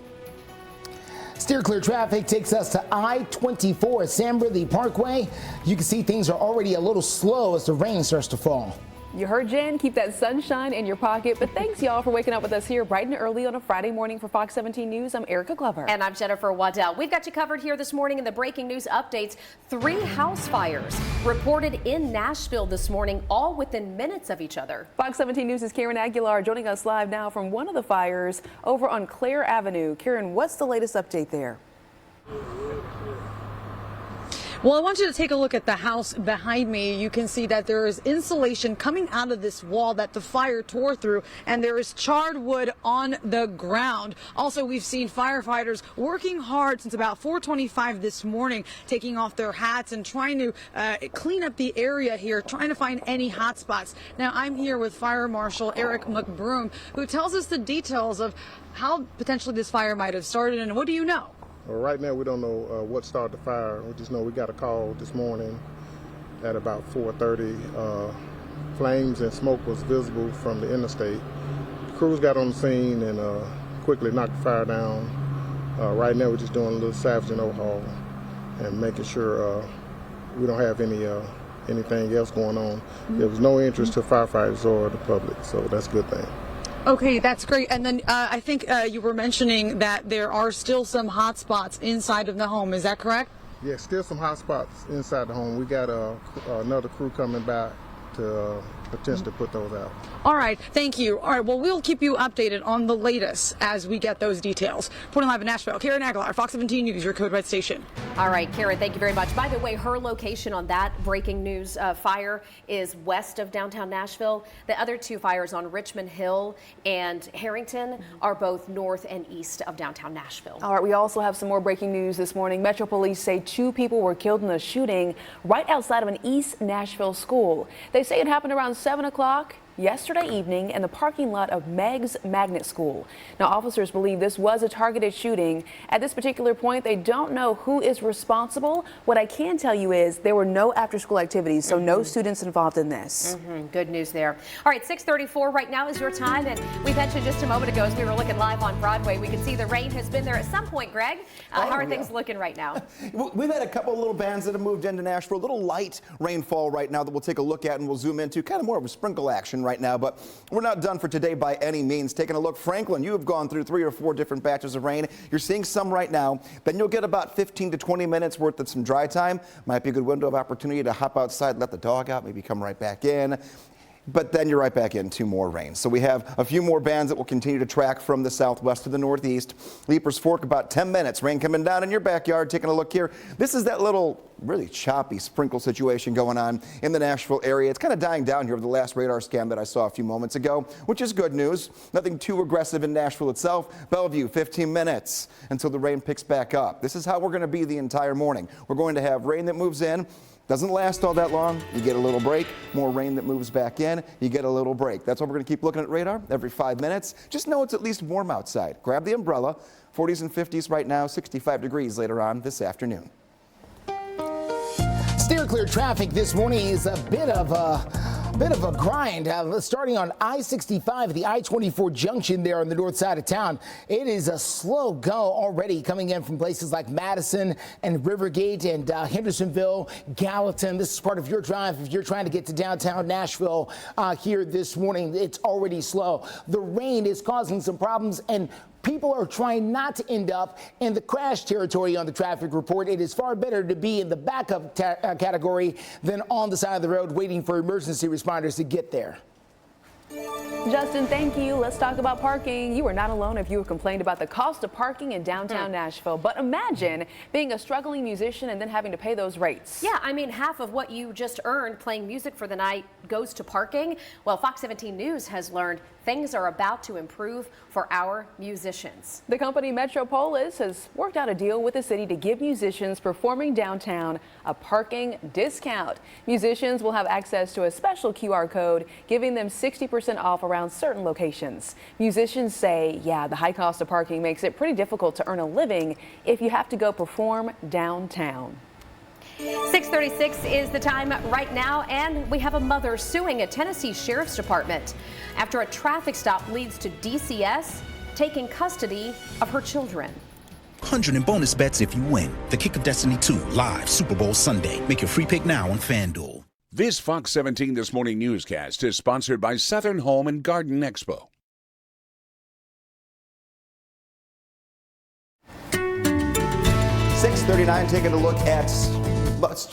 Steer clear traffic takes us to I-24 San Bernardino Parkway. You can see things are already a little slow as the rain starts to fall. You heard Jen, keep that sunshine in your pocket. But thanks, y'all, for waking up with us here bright and early on a Friday morning for Fox 17 News. I'm Erica Glover. And I'm Jennifer Waddell. We've got you covered here this morning in the breaking news updates. 3 house fires reported in Nashville this morning, all within minutes of each other. Fox 17 News' Karen Aguilar joining us live now from one of the fires over on Clare Avenue. Karen, what's the latest update there? Well, I want you to take a look at the house behind me. You can see that there is insulation coming out of this wall that the fire tore through, and there is charred wood on the ground. Also, we've seen firefighters working hard since about 4:25 this morning, taking off their hats and trying to clean up the area here, trying to find any hot spots. Now, I'm here with Fire Marshal Eric McBroom, who tells us the details of how potentially this fire might have started, and what do you know? Well, right now, we don't know what started the fire. We just know we got a call this morning at about 4:30. Flames and smoke was visible from the interstate. Crews got on the scene and quickly knocked the fire down. Right now, we're just doing a little salvaging overhaul and making sure we don't have anything else going on. There was no interest to firefighters or the public, so that's a good thing. Okay, that's great. And then I think you were mentioning that there are still some hot spots inside of the home. Is that correct? Yeah, still some hot spots inside the home. We got another crew coming back to potentially put those out. All right, thank you. All right, well, we'll keep you updated on the latest as we get those details. Reporting live in Nashville, Karen Aguilar, Fox 17 News, your Code Red station. All right, Karen, thank you very much. By the way, her location on that breaking news fire is west of downtown Nashville. The other 2 fires on Richmond Hill and Harrington are both north and east of downtown Nashville. All right, we also have some more breaking news this morning. Metro Police say 2 people were killed in a shooting right outside of an East Nashville school. They say it happened around 7 o'clock yesterday evening in the parking lot of Meg's Magnet School. Now, officers believe this was a targeted shooting. At this particular point, they don't know who is responsible. What I can tell you is there were no after-school activities, so no students involved in this. Good news there. All right, 6:34 right now is your time, and we mentioned just a moment ago as we were looking live on Broadway, we can see the rain has been there at some point. Greg, how are things looking right now? We've had a couple of little bands that have moved into Nashville. A little light rainfall right now that we'll take a look at and we'll zoom into. Kind of more of a sprinkle action right now, but we're not done for today by any means. Taking a look, Franklin, you have gone through 3 or 4 different batches of rain. You're seeing some right now. Then you'll get about 15 to 20 minutes worth of some dry time. Might be a good window of opportunity to hop outside, let the dog out, maybe come right back in. But then you're right back into more rain. So we have a few more bands that will continue to track from the southwest to the northeast. Leapers Fork, about 10 minutes. Rain coming down in your backyard. Taking a look here. This is that little really choppy sprinkle situation going on in the Nashville area. It's kind of dying down here with the last radar scan that I saw a few moments ago, which is good news. Nothing too aggressive in Nashville itself. Bellevue, 15 minutes until the rain picks back up. This is how we're going to be the entire morning. We're going to have rain that moves in. Doesn't last all that long. You get a little break. More rain that moves back in. You get a little break. That's why we're going to keep looking at radar every 5 minutes. Just know it's at least warm outside. Grab the umbrella. 40s and 50s right now, 65 degrees later on this afternoon. Steer clear traffic this morning is a bit of a grind. Starting on I-65, the I-24 junction there on the north side of town. It is a slow go already coming in from places like Madison and Rivergate and Hendersonville, Gallatin. This is part of your drive if you're trying to get to downtown Nashville here this morning. It's already slow. The rain is causing some problems, and people are trying not to end up in the crash territory on the traffic report. It is far better to be in the backup category than on the side of the road waiting for emergency responders to get there. Justin, thank you. Let's talk about parking. You are not alone if you have complained about the cost of parking in downtown Nashville. But imagine being a struggling musician and then having to pay those rates. Yeah, I mean, half of what you just earned playing music for the night goes to parking. Well, Fox 17 News has learned things are about to improve for our musicians. The company Metropolis has worked out a deal with the city to give musicians performing downtown a parking discount. Musicians will have access to a special QR code, giving them 60% off around certain locations. Musicians say, yeah, the high cost of parking makes it pretty difficult to earn a living if you have to go perform downtown. 6:36 is the time right now, and we have a mother suing a Tennessee Sheriff's Department after a traffic stop leads to DCS taking custody of her children. 100 in bonus bets if you win. The Kick of Destiny 2 live Super Bowl Sunday. Make your free pick now on FanDuel. This Fox 17 This Morning newscast is sponsored by Southern Home and Garden Expo. 6:39, taking a look at,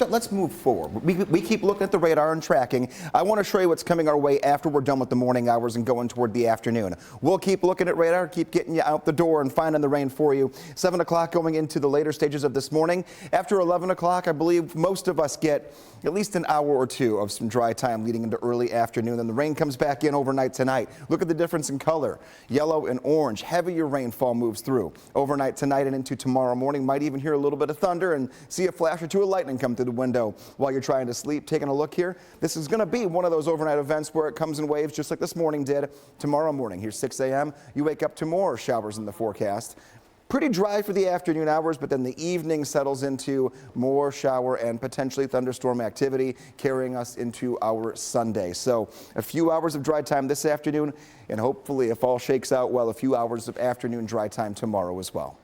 let's move forward. We keep looking at the radar and tracking. I want to show you what's coming our way after we're done with the morning hours and going toward the afternoon. We'll keep looking at radar, keep getting you out the door and finding the rain for you. 7 o'clock going into the later stages of this morning. After 11 o'clock, I believe most of us get at least an hour or two of some dry time leading into early afternoon. Then the rain comes back in overnight tonight. Look at the difference in color. Yellow and orange. Heavier rainfall moves through. Overnight tonight and into tomorrow morning. Might even hear a little bit of thunder and see a flash or two of lightning come through the window while you're trying to sleep. Taking a look here. This is going to be one of those overnight events where it comes in waves just like this morning did. Tomorrow morning, here's 6 a.m. You wake up to more showers in the forecast. Pretty dry for the afternoon hours, but then the evening settles into more shower and potentially thunderstorm activity, carrying us into our Sunday. So a few hours of dry time this afternoon, and hopefully, if all shakes out well, a few hours of afternoon dry time tomorrow as well.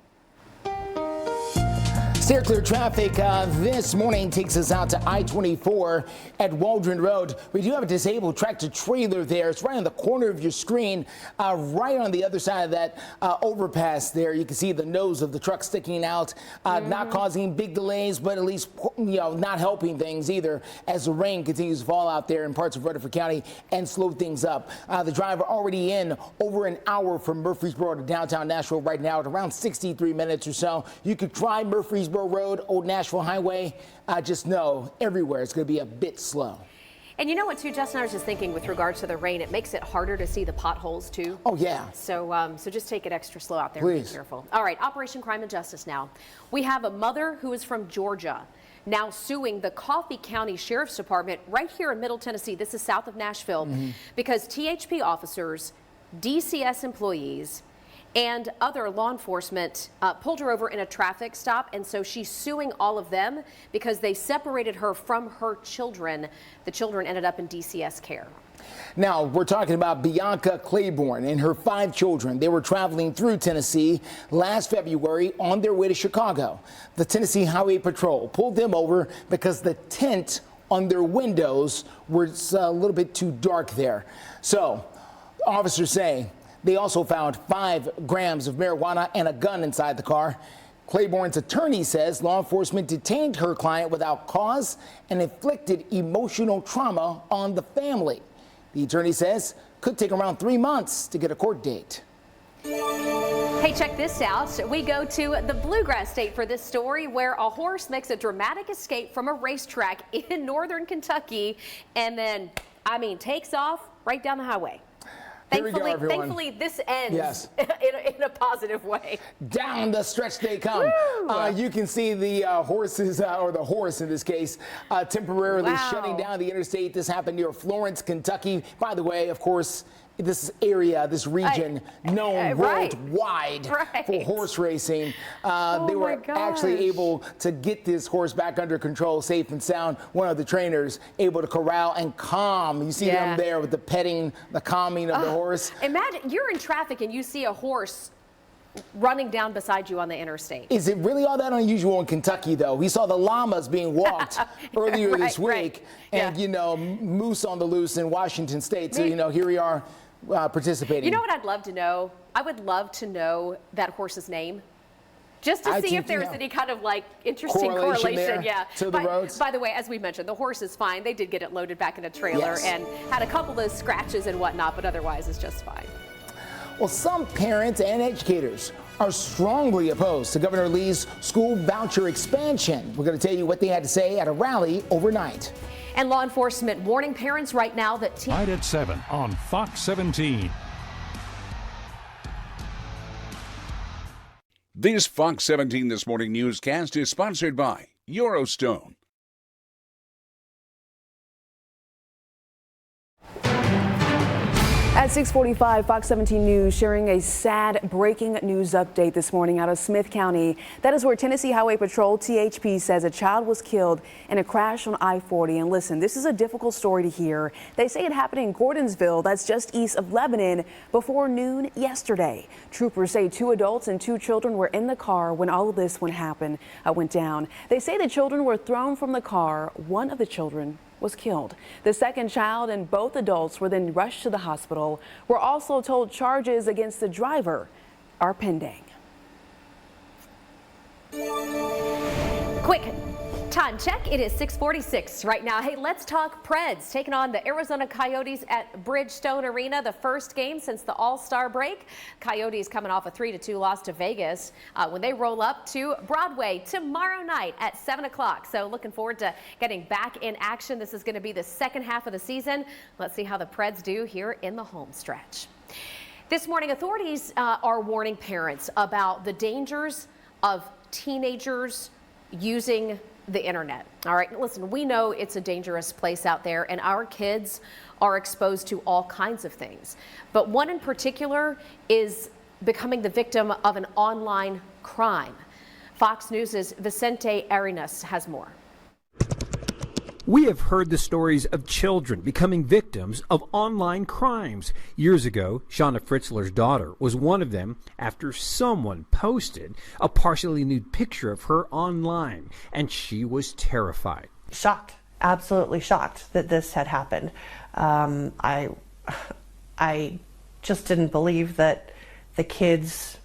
Steer clear traffic this morning takes us out to I-24 at Waldron Road. We do have a disabled tractor trailer there. It's right on the corner of your screen, right on the other side of that overpass there. You can see the nose of the truck sticking out, not causing big delays, but at least not helping things either as the rain continues to fall out there in parts of Rutherford County and slow things up. The driver already in over an hour from Murfreesboro to downtown Nashville right now at around 63 minutes or so. You could try Murfreesboro Road, Old Nashville Highway. Just know everywhere it's going to be a bit slow. And you know what, too, Justin, I was just thinking with regards to the rain, it makes it harder to see the potholes, too. Oh, yeah. So just take it extra slow out there. Please. Be careful. All right, Operation Crime and Justice now. We have a mother who is from Georgia now suing the Coffee County Sheriff's Department right here in Middle Tennessee. This is south of Nashville, because THP officers, DCS employees, and other law enforcement pulled her over in a traffic stop, and so she's suing all of them because they separated her from her children. The children ended up in DCS care. Now, we're talking about Bianca Claiborne and her 5 children. They were traveling through Tennessee last February on their way to Chicago. The Tennessee Highway Patrol pulled them over because the tint on their windows was a little bit too dark there. So, officers say they also found 5 grams of marijuana and a gun inside the car. Claiborne's attorney says law enforcement detained her client without cause and inflicted emotional trauma on the family. The attorney says could take around 3 months to get a court date. Hey, check this out. We go to the Bluegrass State for this story, where a horse makes a dramatic escape from a racetrack in northern Kentucky and then, takes off right down the highway. Thankfully, this ends in a positive way. Down the stretch they come. You can see the horses, or the horse in this case, temporarily shutting down the interstate. This happened near Florence, Kentucky. By the way, of course, this area, this region, known worldwide for horse racing. They were actually able to get this horse back under control, safe and sound. One of the trainers able to corral and calm. You see them there with the petting, the calming of the horse. Imagine you're in traffic and you see a horse running down beside you on the interstate. Is it really all that unusual in Kentucky, though? We saw the llamas being walked earlier this week, and, moose on the loose in Washington State. So, here we are participating. You know what I'd love to know? I would love to know that horse's name. Just to see if there's any kind of interesting correlation. To the roads. By the way, as we mentioned, the horse is fine. They did get it loaded back in a trailer and had a couple of scratches and whatnot, but otherwise it's just fine. Well, some parents and educators are strongly opposed to Governor Lee's school voucher expansion. We're going to tell you what they had to say at a rally overnight. And law enforcement warning parents right now that Right at 7 on Fox 17. This Fox 17 This Morning newscast is sponsored by Eurostone. At 6:45, Fox 17 News sharing a sad breaking news update this morning out of Smith County. That is where Tennessee Highway Patrol THP says a child was killed in a crash on I-40. And listen, this is a difficult story to hear. They say it happened in Gordonsville, that's just east of Lebanon, before noon yesterday. Troopers say 2 adults and 2 children were in the car when all of this went down. They say the children were thrown from the car. One of the children was killed. The second child and both adults were then rushed to the hospital. We're also told charges against the driver are pending. Quick time check. It is 6:46 right now. Hey, let's talk Preds taking on the Arizona Coyotes at Bridgestone Arena, the first game since the All-Star break. Coyotes coming off a 3-2 loss to Vegas when they roll up to Broadway tomorrow night at 7 o'clock. So looking forward to getting back in action. This is going to be the second half of the season. Let's see how the Preds do here in the home stretch. This morning, authorities are warning parents about the dangers of teenagers using the internet. All right, listen, we know it's a dangerous place out there, and our kids are exposed to all kinds of things. But one in particular is becoming the victim of an online crime. Fox News' Vicente Arenas has more. We have heard the stories of children becoming victims of online crimes. Years ago, Shauna Fritzler's daughter was one of them after someone posted a partially nude picture of her online, and she was terrified. Shocked, absolutely shocked that this had happened. I just didn't believe that the kids.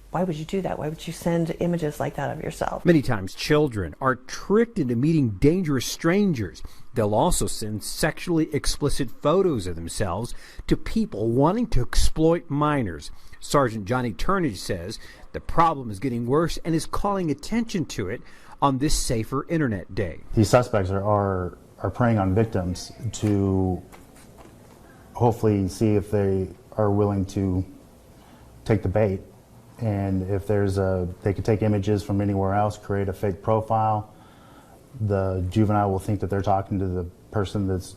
Why would you do that? Why would you send images like that of yourself? Many times children are tricked into meeting dangerous strangers. They'll also send sexually explicit photos of themselves to people wanting to exploit minors. Sergeant Johnny Turnage says the problem is getting worse and is calling attention to it on this Safer Internet Day. These suspects are are preying on victims to hopefully see if they are willing to take the bait. And if they could take images from anywhere else, create a fake profile, the juvenile will think that they're talking to the person that's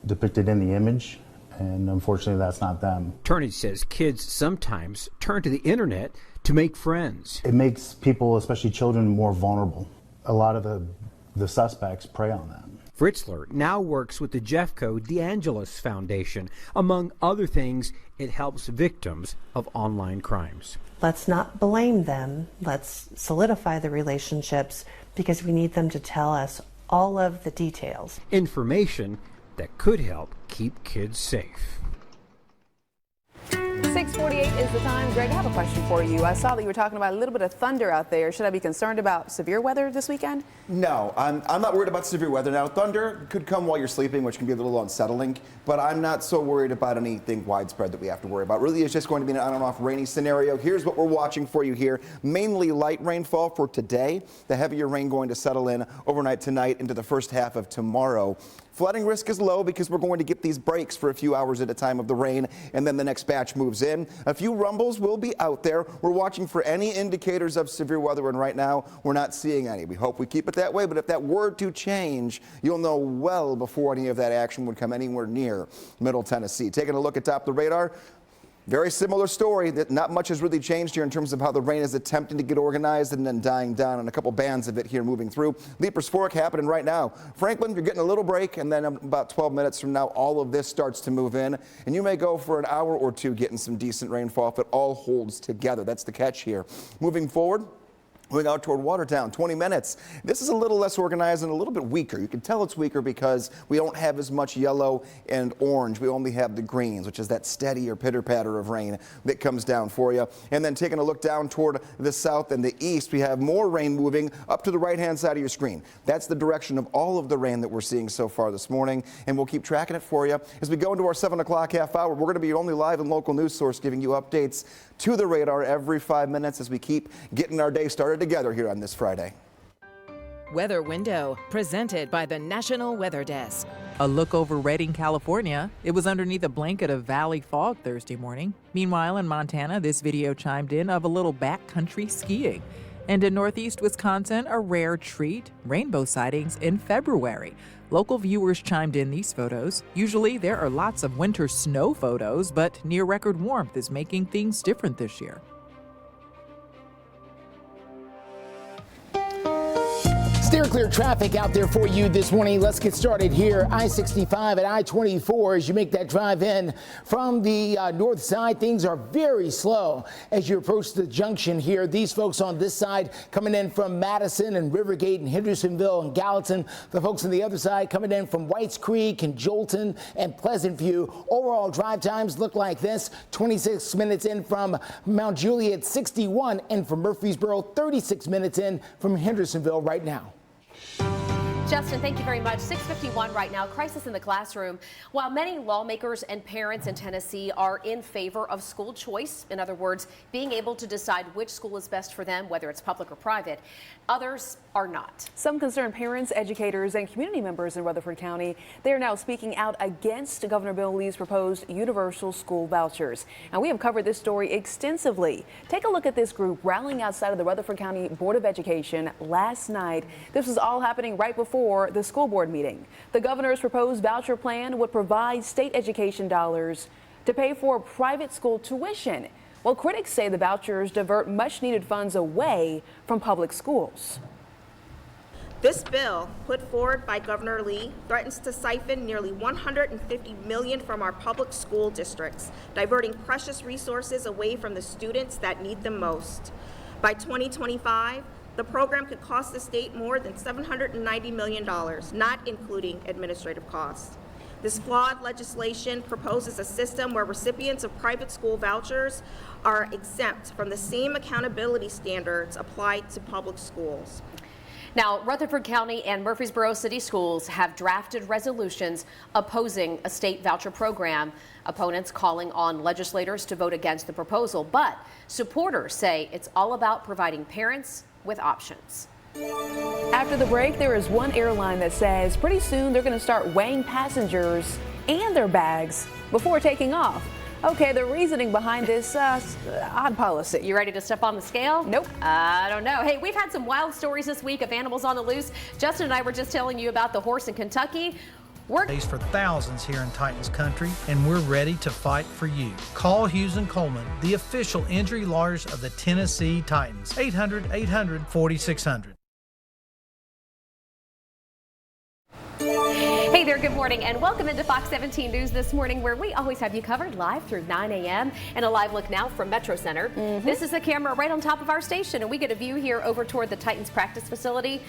depicted in the image, and unfortunately that's not them. Attorney says kids sometimes turn to the internet to make friends. It makes people, especially children, more vulnerable. A lot of the suspects prey on them. Fritzler now works with the Jeffco DeAngelis Foundation. Among other things, it helps victims of online crimes. Let's not blame them. Let's solidify the relationships because we need them to tell us all of the details. Information that could help keep kids safe. 6:48 is the time. Greg, I have a question for you. I saw that you were talking about a little bit of thunder out there. Should I be concerned about severe weather this weekend? No, I'm not worried about severe weather. Now, thunder could come while you're sleeping, which can be a little unsettling, but I'm not so worried about anything widespread that we have to worry about. Really, it's just going to be an on and off rainy scenario. Here's what we're watching for you here. Mainly light rainfall for today. The heavier rain going to settle in overnight tonight into the first half of tomorrow. Flooding risk is low because we're going to get these breaks for a few hours at a time of the rain, and then the next batch moves in. A few rumbles will be out there. We're watching for any indicators of severe weather, and right now we're not seeing any. We hope we keep it that way, but if that were to change, you'll know well before any of that action would come anywhere near Middle Tennessee. Taking a look at top of the radar. Very similar story, that not much has really changed here in terms of how the rain is attempting to get organized and then dying down, and a couple bands of it here moving through. Leapers Fork happening right now. Franklin, you're getting a little break, and then about 12 minutes from now, all of this starts to move in, and you may go for an hour or two getting some decent rainfall if it all holds together. That's the catch here. Moving forward, moving out toward Watertown, 20 minutes. This is a little less organized and a little bit weaker. You can tell it's weaker because we don't have as much yellow and orange. We only have the greens, which is that steady or pitter-patter of rain that comes down for you. And then taking a look down toward the south and the east, we have more rain moving up to the right-hand side of your screen. That's the direction of all of the rain that we're seeing so far this morning, and we'll keep tracking it for you. As we go into our 7 o'clock half hour, we're going to be your only live and local news source giving you updates to the radar every 5 minutes as we keep getting our day started together here on this Friday. Weather Window, presented by the National Weather Desk. A look over Redding, California. It was underneath a blanket of valley fog Thursday morning. Meanwhile, in Montana, this video chimed in of a little backcountry skiing. And in northeast Wisconsin, a rare treat, rainbow sightings in February. Local viewers chimed in these photos. Usually there are lots of winter snow photos, but near record warmth is making things different this year. Steer clear traffic out there for you this morning. Let's get started here. I-65 and I-24 as you make that drive in from the north side. Things are very slow as you approach the junction here. These folks on this side coming in from Madison and Rivergate and Hendersonville and Gallatin. The folks on the other side coming in from Whites Creek and Jolton and Pleasant View. Overall drive times look like this. 26 minutes in from Mount Juliet, 61 in from Murfreesboro, 36 minutes in from Hendersonville right now. Justin, thank you very much. 6:51 right now. Crisis in the classroom. While many lawmakers and parents in Tennessee are in favor of school choice, in other words, being able to decide which school is best for them, whether it's public or private, others are not. Some concerned parents, educators, and community members in Rutherford County, they are now speaking out against Governor Bill Lee's proposed universal school vouchers. And we have covered this story extensively. Take a look at this group rallying outside of the Rutherford County Board of Education last night. This was all happening right before the school board meeting. The governor's proposed voucher plan would provide state education dollars to pay for private school tuition. Well, critics say the vouchers divert much needed funds away from public schools. This bill, put forward by Governor Lee, threatens to siphon nearly $150 million from our public school districts, diverting precious resources away from the students that need them most. By 2025, the program could cost the state more than $790 million, not including administrative costs. This flawed legislation proposes a system where recipients of private school vouchers are exempt from the same accountability standards applied to public schools. Now, Rutherford County and Murfreesboro City Schools have drafted resolutions opposing a state voucher program. Opponents calling on legislators to vote against the proposal, but supporters say it's all about providing parents with options. After the break, there is one airline that says pretty soon they're going to start weighing passengers and their bags before taking off. Okay, the reasoning behind this odd policy. You ready to step on the scale? Nope. I don't know. Hey, we've had some wild stories this week of animals on the loose. Justin and I were just telling you about the horse in Kentucky. For thousands here in Titans country, and we're ready to fight for you. Call Hughes and Coleman, the official injury lawyers of the Tennessee Titans. 800-800-4600. Hey there, good morning, and welcome into Fox 17 News this morning, where we always have you covered live through 9 a.m. and a live look now from Metro Center. This is the camera right on top of our station, and we get a view here over toward the Titans practice facility.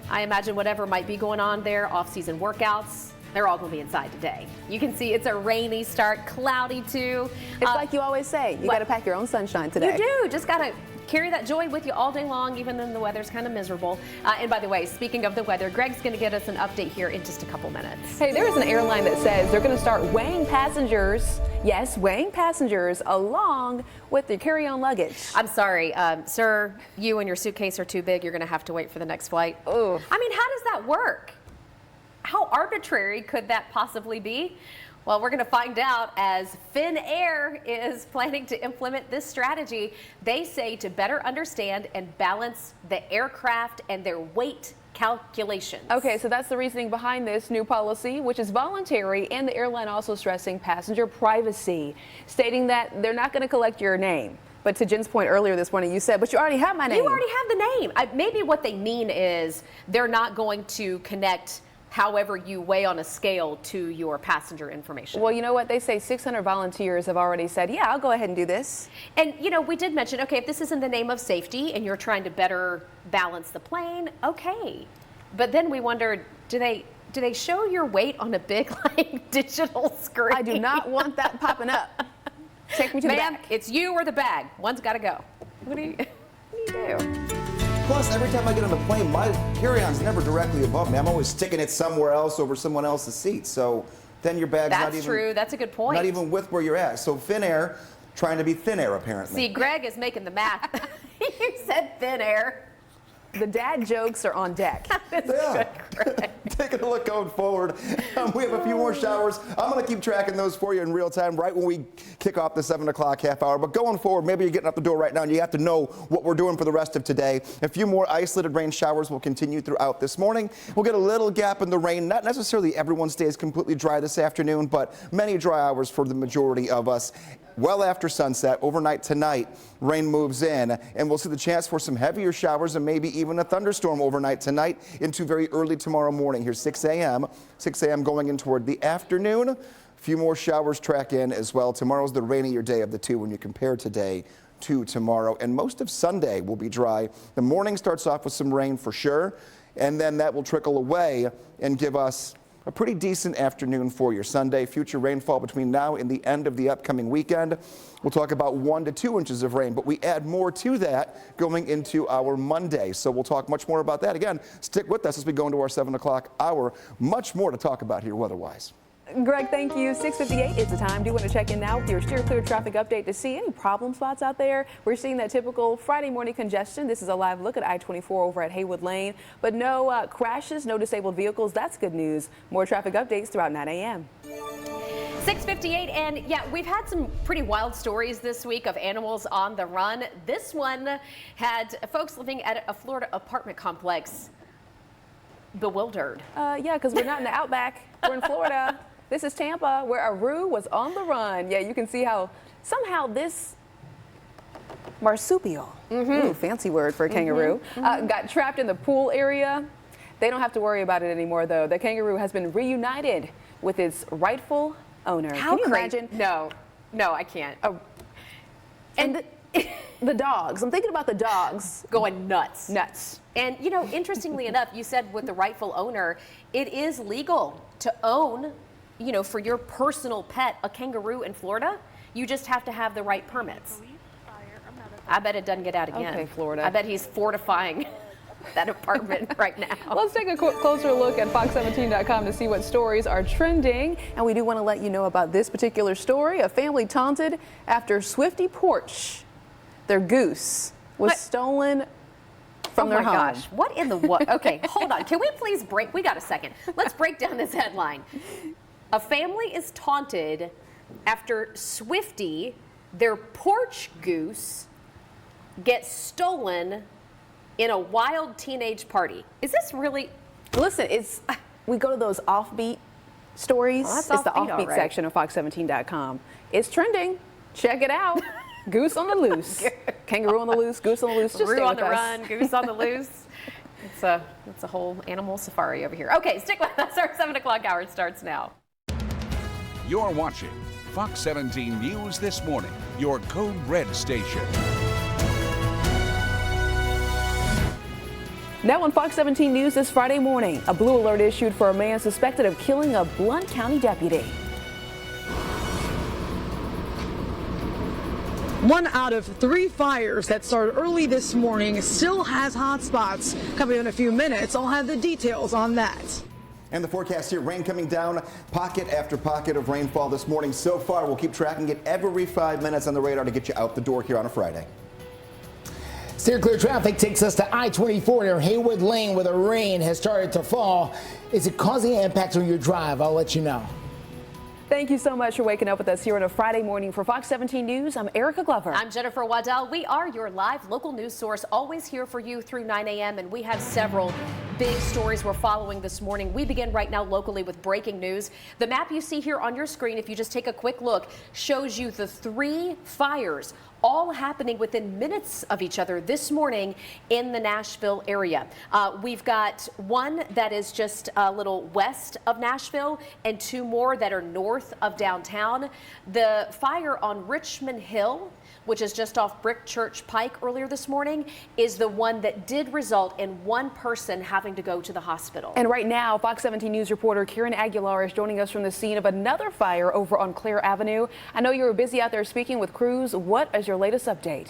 I imagine whatever might be going on there, off-season workouts, they're all going to be inside today. You can see it's a rainy start, cloudy too. It's like you always say, you got to pack your own sunshine today. You do, just got to carry that joy with you all day long, even when the weather's kind of miserable. And by the way, speaking of the weather, Greg's going to get us an update here in just a couple minutes. Hey, there is an airline that says they're going to start weighing passengers. Yes, weighing passengers along with their carry-on luggage. I'm sorry, sir, you and your suitcase are too big. You're going to have to wait for the next flight. Oh, I mean, how does that work? How arbitrary could that possibly be? Well, we're going to find out as Finnair is planning to implement this strategy. They say to better understand and balance the aircraft and their weight calculations. Okay, so that's the reasoning behind this new policy, which is voluntary, and the airline also stressing passenger privacy, stating that they're not going to collect your name. But to Jen's point earlier this morning, you said, but you already have my name. You already have the name. Maybe what they mean is they're not going to connect however you weigh on a scale to your passenger information. Well, you know what? They say 600 volunteers have already said, yeah, I'll go ahead and do this. And, you know, we did mention, okay, if this is in the name of safety and you're trying to better balance the plane, okay. But then we wondered, do they show your weight on a big, like, digital screen? I do not want that popping up. Take me to the back. Ma'am, it's you or the bag. One's got to go. What do you do? Plus, every time I get on the plane, my carry-on's never directly above me. I'm always sticking it somewhere else over someone else's seat. So then your bag's not even... That's true. That's a good point. Not even with where you're at. So Finnair, trying to be thin air, apparently. See, Greg is making the math. You said thin air. The dad jokes are on deck. Yeah. Taking a look going forward. We have a few more showers. I'm going to keep tracking those for you in real time right when we kick off the 7 o'clock half hour. But going forward, maybe you're getting up the door right now and you have to know what we're doing for the rest of today. A few more isolated rain showers will continue throughout this morning. We'll get a little gap in the rain. Not necessarily everyone stays completely dry this afternoon, but many dry hours for the majority of us. Well after sunset, overnight tonight, rain moves in, and we'll see the chance for some heavier showers and maybe even a thunderstorm overnight tonight into very early tomorrow morning. Here's 6 a.m. 6 a.m. going in toward the afternoon. A few more showers track in as well. Tomorrow's the rainier day of the two when you compare today to tomorrow. And most of Sunday will be dry. The morning starts off with some rain for sure, and then that will trickle away and give us a pretty decent afternoon for your Sunday. Future rainfall between now and the end of the upcoming weekend. We'll talk about 1 to 2 inches of rain, but we add more to that going into our Monday. So we'll talk much more about that. Again, stick with us as we go into our 7 o'clock hour. Much more to talk about here weather-wise. Greg, thank you. 6:58 is the time. Do you want to check in now with your Steer Clear traffic update to see any problem spots out there? We're seeing that typical Friday morning congestion. This is a live look at I-24 over at Haywood Lane, but no crashes, no disabled vehicles. That's good news. More traffic updates throughout 9 a.m. 6:58, and yeah, we've had some pretty wild stories this week of animals on the run. This one had folks living at a Florida apartment complex bewildered. Yeah, because we're not in the outback. We're in Florida. This is Tampa, where a roo was on the run. Yeah, you can see how somehow this marsupial, ooh, fancy word for a kangaroo, got trapped in the pool area. They don't have to worry about it anymore, though. The kangaroo has been reunited with its rightful owner. How can you crazy? imagine? No, I can't. And the dogs. I'm thinking about the dogs. Going nuts. Nuts. And, you know, interestingly enough, you said with the rightful owner, it is legal to own, you know, for your personal pet, a kangaroo in Florida. You just have to have the right permits. I bet it doesn't get out again. Okay, Florida. I bet he's fortifying that apartment right now. Let's take a closer look at Fox17.com to see what stories are trending. And we do want to let you know about this particular story. A family taunted after Swifty Porch, their goose, was stolen from their home. Oh my gosh, what in the what? Okay, hold on. Can we please break? We got a second. Let's break down this headline. A family is taunted after Swiftie, their porch goose, gets stolen in a wild teenage party. Is this really? Listen, we go to those offbeat stories. Well, that's it's the offbeat, offbeat all right. section of Fox17.com. It's trending. Check it out. Goose on the loose. Kangaroo on the loose, goose on the loose. Just Roo stay on with the us. run, goose on the loose. It's a whole animal safari over here. Okay, stick with us. Our 7 o'clock hour starts now. You're watching Fox 17 News This Morning, your Code Red station. Now on Fox 17 News this Friday morning, a blue alert issued for a man suspected of killing a Blount County deputy. 1 out of 3 fires that started early this morning still has hot spots. Coming in a few minutes, I'll have the details on that. And the forecast here, rain coming down, pocket after pocket of rainfall this morning so far. We'll keep tracking it every 5 minutes on the radar to get you out the door here on a Friday. Steer clear traffic takes us to I-24 near Haywood Lane where the rain has started to fall. Is it causing an impact on your drive? I'll let you know. Thank you so much for waking up with us here on a Friday morning. For Fox 17 News, I'm Erica Glover. I'm Jennifer Waddell. We are your live local news source, always here for you through 9 a.m. And we have several big stories we're following this morning. We begin right now locally with breaking news. The map you see here on your screen, if you just take a quick look, shows you the 3 fires all happening within minutes of each other this morning in the Nashville area. We've got one that is just a little west of Nashville and 2 more that are north of downtown. The fire on Richmond Hill, which is just off Brick Church Pike earlier this morning, is the one that did result in 1 person having to go to the hospital. And right now, Fox 17 News reporter Kieran Aguilar is joining us from the scene of another fire over on Clare Avenue. I know you were busy out there speaking with crews. What is your latest update?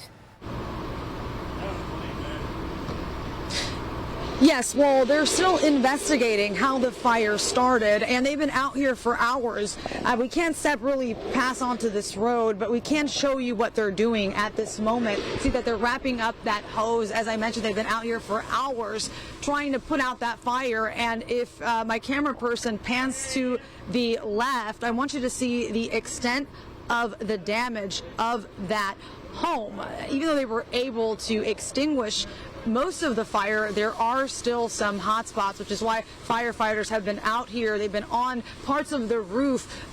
Yes, well, they're still investigating how the fire started, and they've been out here for hours. We can't really pass onto this road, but we can show you what they're doing at this moment. See that they're wrapping up that hose. As I mentioned, they've been out here for hours trying to put out that fire. And if my camera person pans to the left, I want you to see the extent of the damage of that home. Even though they were able to extinguish most of the fire, there are still some hot spots, which is why firefighters have been out here. They've been on parts of the roof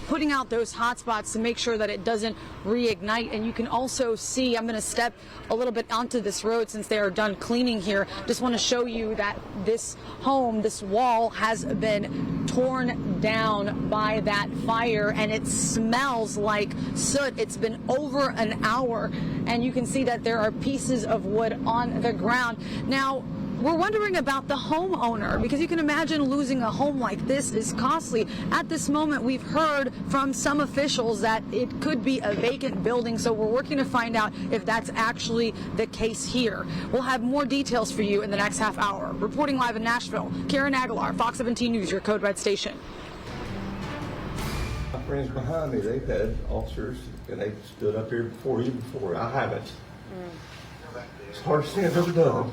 putting out those hot spots to make sure that it doesn't reignite. And you can also see, I'm going to step a little bit onto this road since they are done cleaning here. Just want to show you that this home, this wall has been torn down by that fire, and it smells like soot. It's been over an hour, and you can see that there are pieces of wood on the ground. Now, we're wondering about the homeowner, because you can imagine losing a home like this is costly. At this moment, we've heard from some officials that it could be a vacant building, so we're working to find out if that's actually the case here. We'll have more details for you in the next half hour. Reporting live in Nashville, Karen Aguilar, Fox 17 News, your Code Red station. My friends behind me, they've had officers, and they've stood up here before you before. I haven't. It's the hardest thing I've ever done.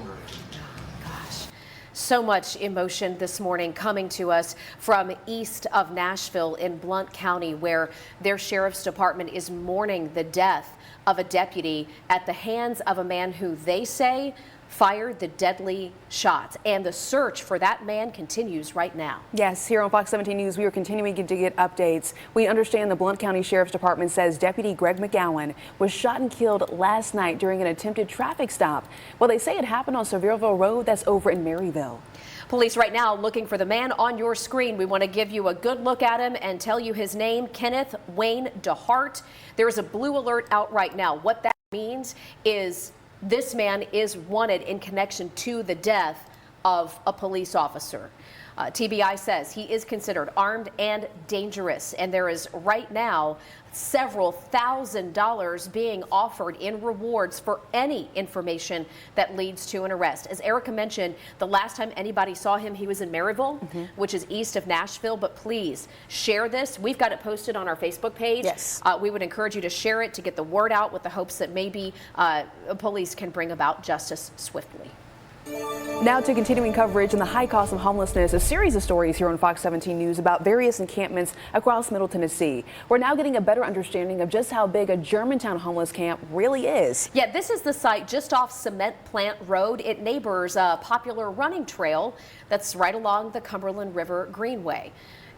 So much emotion this morning coming to us from east of Nashville in Blount County, where their sheriff's department is mourning the death of a deputy at the hands of a man who they say fired the deadly shots. And the search for that man continues right now. Yes, here on Fox 17 News, we are continuing to get updates. We understand the Blount County Sheriff's Department says Deputy Greg McGowan was shot and killed last night during an attempted traffic stop. Well, they say it happened on Sevierville Road, that's over in Maryville. Police right now looking for the man on your screen. We want to give you a good look at him and tell you his name, Kenneth Wayne DeHart. There is a blue alert out right now. What that means is this man is wanted in connection to the death of a police officer. TBI says he is considered armed and dangerous, and there is right now several $1,000s being offered in rewards for any information that leads to an arrest. As Erica mentioned, the last time anybody saw him, he was in Maryville, which is east of Nashville. But please share this. We've got it posted on our Facebook page. Yes. We would encourage you to share it to get the word out with the hopes that maybe police can bring about justice swiftly. Now to continuing coverage on the high cost of homelessness, a series of stories here on Fox 17 News about various encampments across Middle Tennessee. We're now getting a better understanding of just how big a Germantown homeless camp really is. Yeah, this is the site just off Cement Plant Road. It neighbors a popular running trail that's right along the Cumberland River Greenway.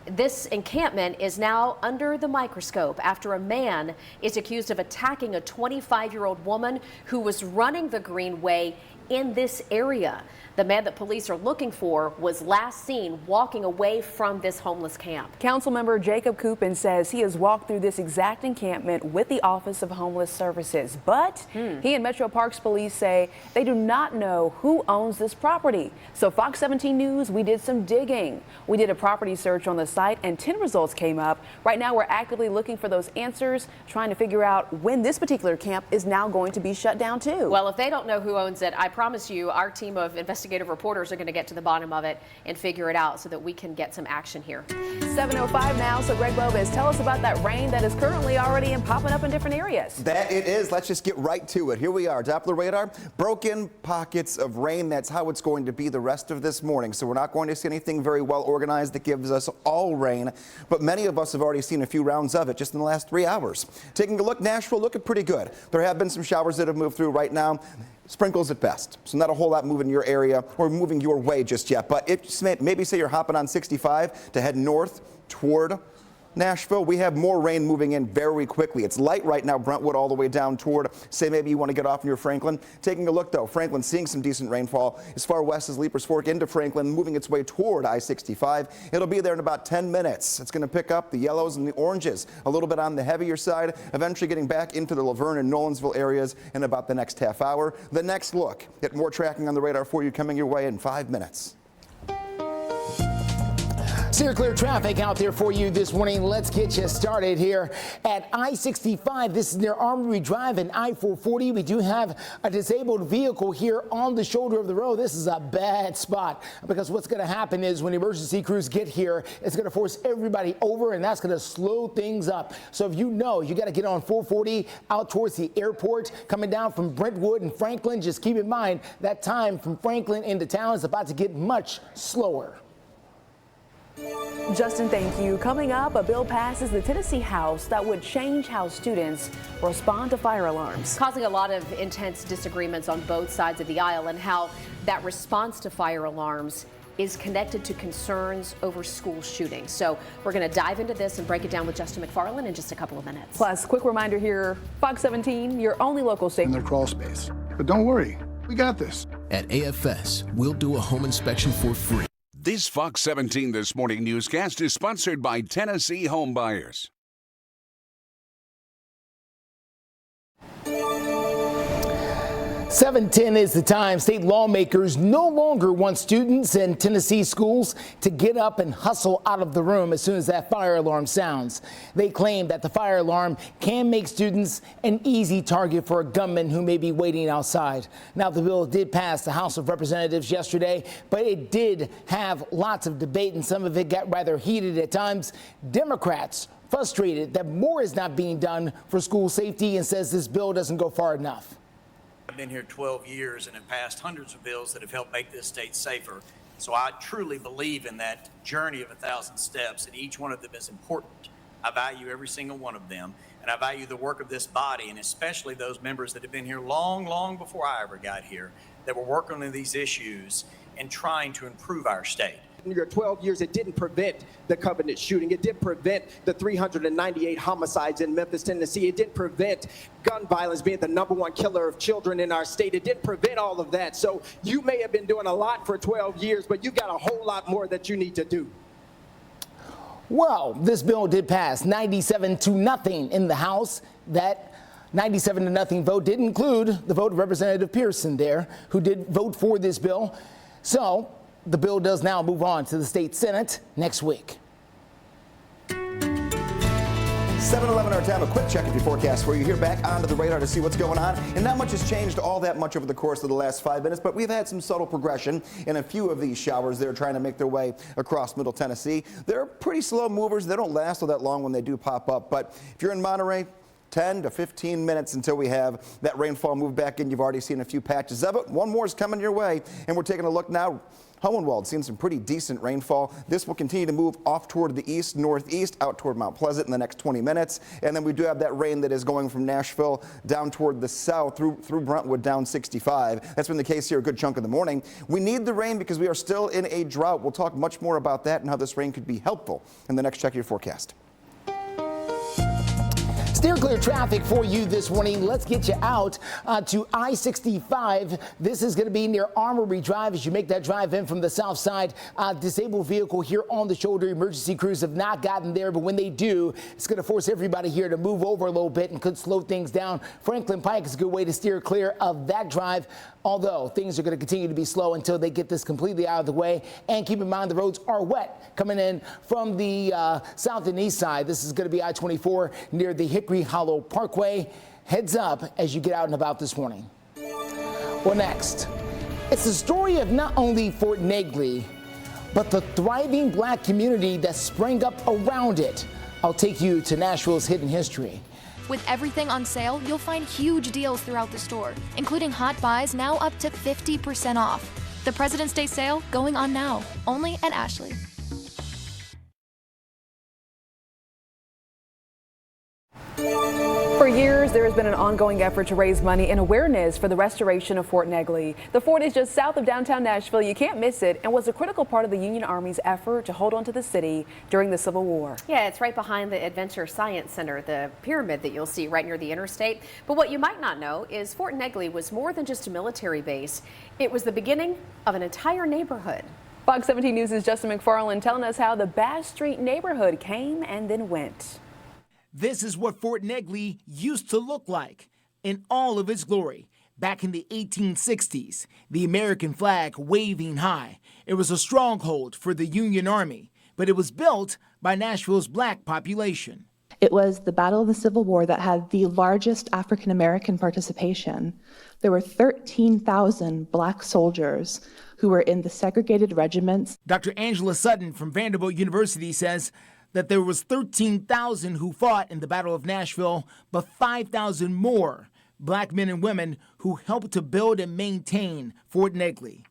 This encampment is now under the microscope after a man is accused of attacking a 25-year-old woman who was running the Greenway in this area. The man that police are looking for was last seen walking away from this homeless camp. Councilmember Jacob Coopin says he has walked through this exact encampment with the Office of Homeless Services, but he and Metro Parks Police say they do not know who owns this property. So Fox 17 News, we did some digging. We did a property search on the site and 10 results came up. Right now we're actively looking for those answers, trying to figure out when this particular camp is now going to be shut down too. Well, if they don't know who owns it, I promise you our team of investigative reporters are going to get to the bottom of it and figure it out so that we can get some action here. 7:05 now, so Greg Lopez, tell us about that rain that is currently already popping up in different areas. That it is. Let's just get right to it. Here we are, Doppler radar, broken pockets of rain. That's how it's going to be the rest of this morning. So we're not going to see anything very well organized that gives us all rain, but many of us have already seen a few rounds of it just in the last 3 hours. Taking a look, Nashville looking pretty good. There have been some showers that have moved through right now. Sprinkles at best, so not a whole lot moving your area or moving your way just yet. But maybe say you're hopping on 65 to head north toward Nashville, we have more rain moving in very quickly. It's light right now, Brentwood, all the way down toward, say maybe you want to get off near Franklin. Taking a look though, Franklin seeing some decent rainfall as far west as Leapers Fork into Franklin, moving its way toward I-65. It'll be there in about 10 minutes. It's going to pick up the yellows and the oranges a little bit on the heavier side, eventually getting back into the Laverne and Nolensville areas in about the next half hour. The next look, get more tracking on the radar for you coming your way in 5 minutes. Steer clear traffic out there for you this morning. Let's get you started here at I-65. This is near Armory Drive and I-440. We do have a disabled vehicle here on the shoulder of the road. This is a bad spot because what's going to happen is when emergency crews get here, it's going to force everybody over and that's going to slow things up. So if you know you got to get on 440 out towards the airport coming down from Brentwood and Franklin, just keep in mind that time from Franklin into town is about to get much slower. Justin, thank you. Coming up, a bill passes the Tennessee House that would change how students respond to fire alarms. Causing a lot of intense disagreements on both sides of the aisle and how that response to fire alarms is connected to concerns over school shootings. So we're going to dive into this and break it down with Justin McFarland in just a couple of minutes. Plus, quick reminder here, Fox 17, your only local station. In their crawl space. But don't worry, we got this. At AFS, we'll do a home inspection for free. This Fox 17 This Morning newscast is sponsored by Tennessee Home Buyers. 7:10 is the time. State lawmakers no longer want students in Tennessee schools to get up and hustle out of the room as soon as that fire alarm sounds. They claim that the fire alarm can make students an easy target for a gunman who may be waiting outside. Now, the bill did pass the House of Representatives yesterday, but it did have lots of debate and some of it got rather heated at times. Democrats frustrated that more is not being done for school safety and says this bill doesn't go far enough. I've been here 12 years and have passed hundreds of bills that have helped make this state safer. So I truly believe in that journey of 1,000 steps, and each one of them is important. I value every single one of them, and I value the work of this body, and especially those members that have been here long, long before I ever got here, that were working on these issues and trying to improve our state. In your 12 years, it didn't prevent the Covenant shooting. It didn't prevent the 398 homicides in Memphis, Tennessee. It didn't prevent gun violence being the #1 killer of children in our state. It didn't prevent all of that. So you may have been doing a lot for 12 years, but you got a whole lot more that you need to do. Well, this bill did pass 97-0 in the House. That 97-0 vote did include the vote of Representative Pearson there, who did vote for this bill. So the bill does now move on to the state Senate next week. 7:11 our time. A quick check of your forecast for you here back onto the radar to see what's going on. And not much has changed all that much over the course of the last 5 minutes, but we've had some subtle progression in a few of these showers. They're trying to make their way across Middle Tennessee. They're pretty slow movers. They don't last all that long when they do pop up. But if you're in Monterey, 10 to 15 minutes until we have that rainfall move back in. You've already seen a few patches of it. One more is coming your way, and we're taking a look now. Hohenwald seeing some pretty decent rainfall. This will continue to move off toward the east, northeast, out toward Mount Pleasant in the next 20 minutes. And then we do have that rain that is going from Nashville down toward the south through Brentwood down 65. That's been the case here a good chunk of the morning. We need the rain because we are still in a drought. We'll talk much more about that and how this rain could be helpful in the next Check Your Forecast. Steer clear traffic for you this morning. Let's get you out to I-65. This is going to be near Armory Drive as you make that drive in from the south side. Disabled vehicle here on the shoulder. Emergency crews have not gotten there, but when they do, it's going to force everybody here to move over a little bit and could slow things down. Franklin Pike is a good way to steer clear of that drive, although things are going to continue to be slow until they get this completely out of the way. And keep in mind the roads are wet coming in from the south and east side. This is going to be I-24 near the Hickory Hollow Parkway. Heads up as you get out and about this morning. Well, next, it's the story of not only Fort Negley, but the thriving black community that sprang up around it. I'll take you to Nashville's hidden history. With everything on sale, you'll find huge deals throughout the store, including hot buys now up to 50% off. The President's Day sale going on now, only at Ashley. For years, there has been an ongoing effort to raise money and awareness for the restoration of Fort Negley. The fort is just south of downtown Nashville. You can't miss it, and was a critical part of the Union Army's effort to hold on to the city during the Civil War. Yeah, it's right behind the Adventure Science Center, the pyramid that you'll see right near the interstate. But what you might not know is Fort Negley was more than just a military base. It was the beginning of an entire neighborhood. Fox 17 News' Justin McFarland telling us how the Bass Street neighborhood came and then went. This is what Fort Negley used to look like in all of its glory. Back in the 1860s, the American flag waving high. It was a stronghold for the Union Army, but it was built by Nashville's black population. It was the Battle of the Civil War that had the largest African American participation. There were 13,000 black soldiers who were in the segregated regiments. Dr. Angela Sutton from Vanderbilt University says that there was 13,000 who fought in the Battle of Nashville, but 5,000 more black men and women who helped to build and maintain Fort Negley.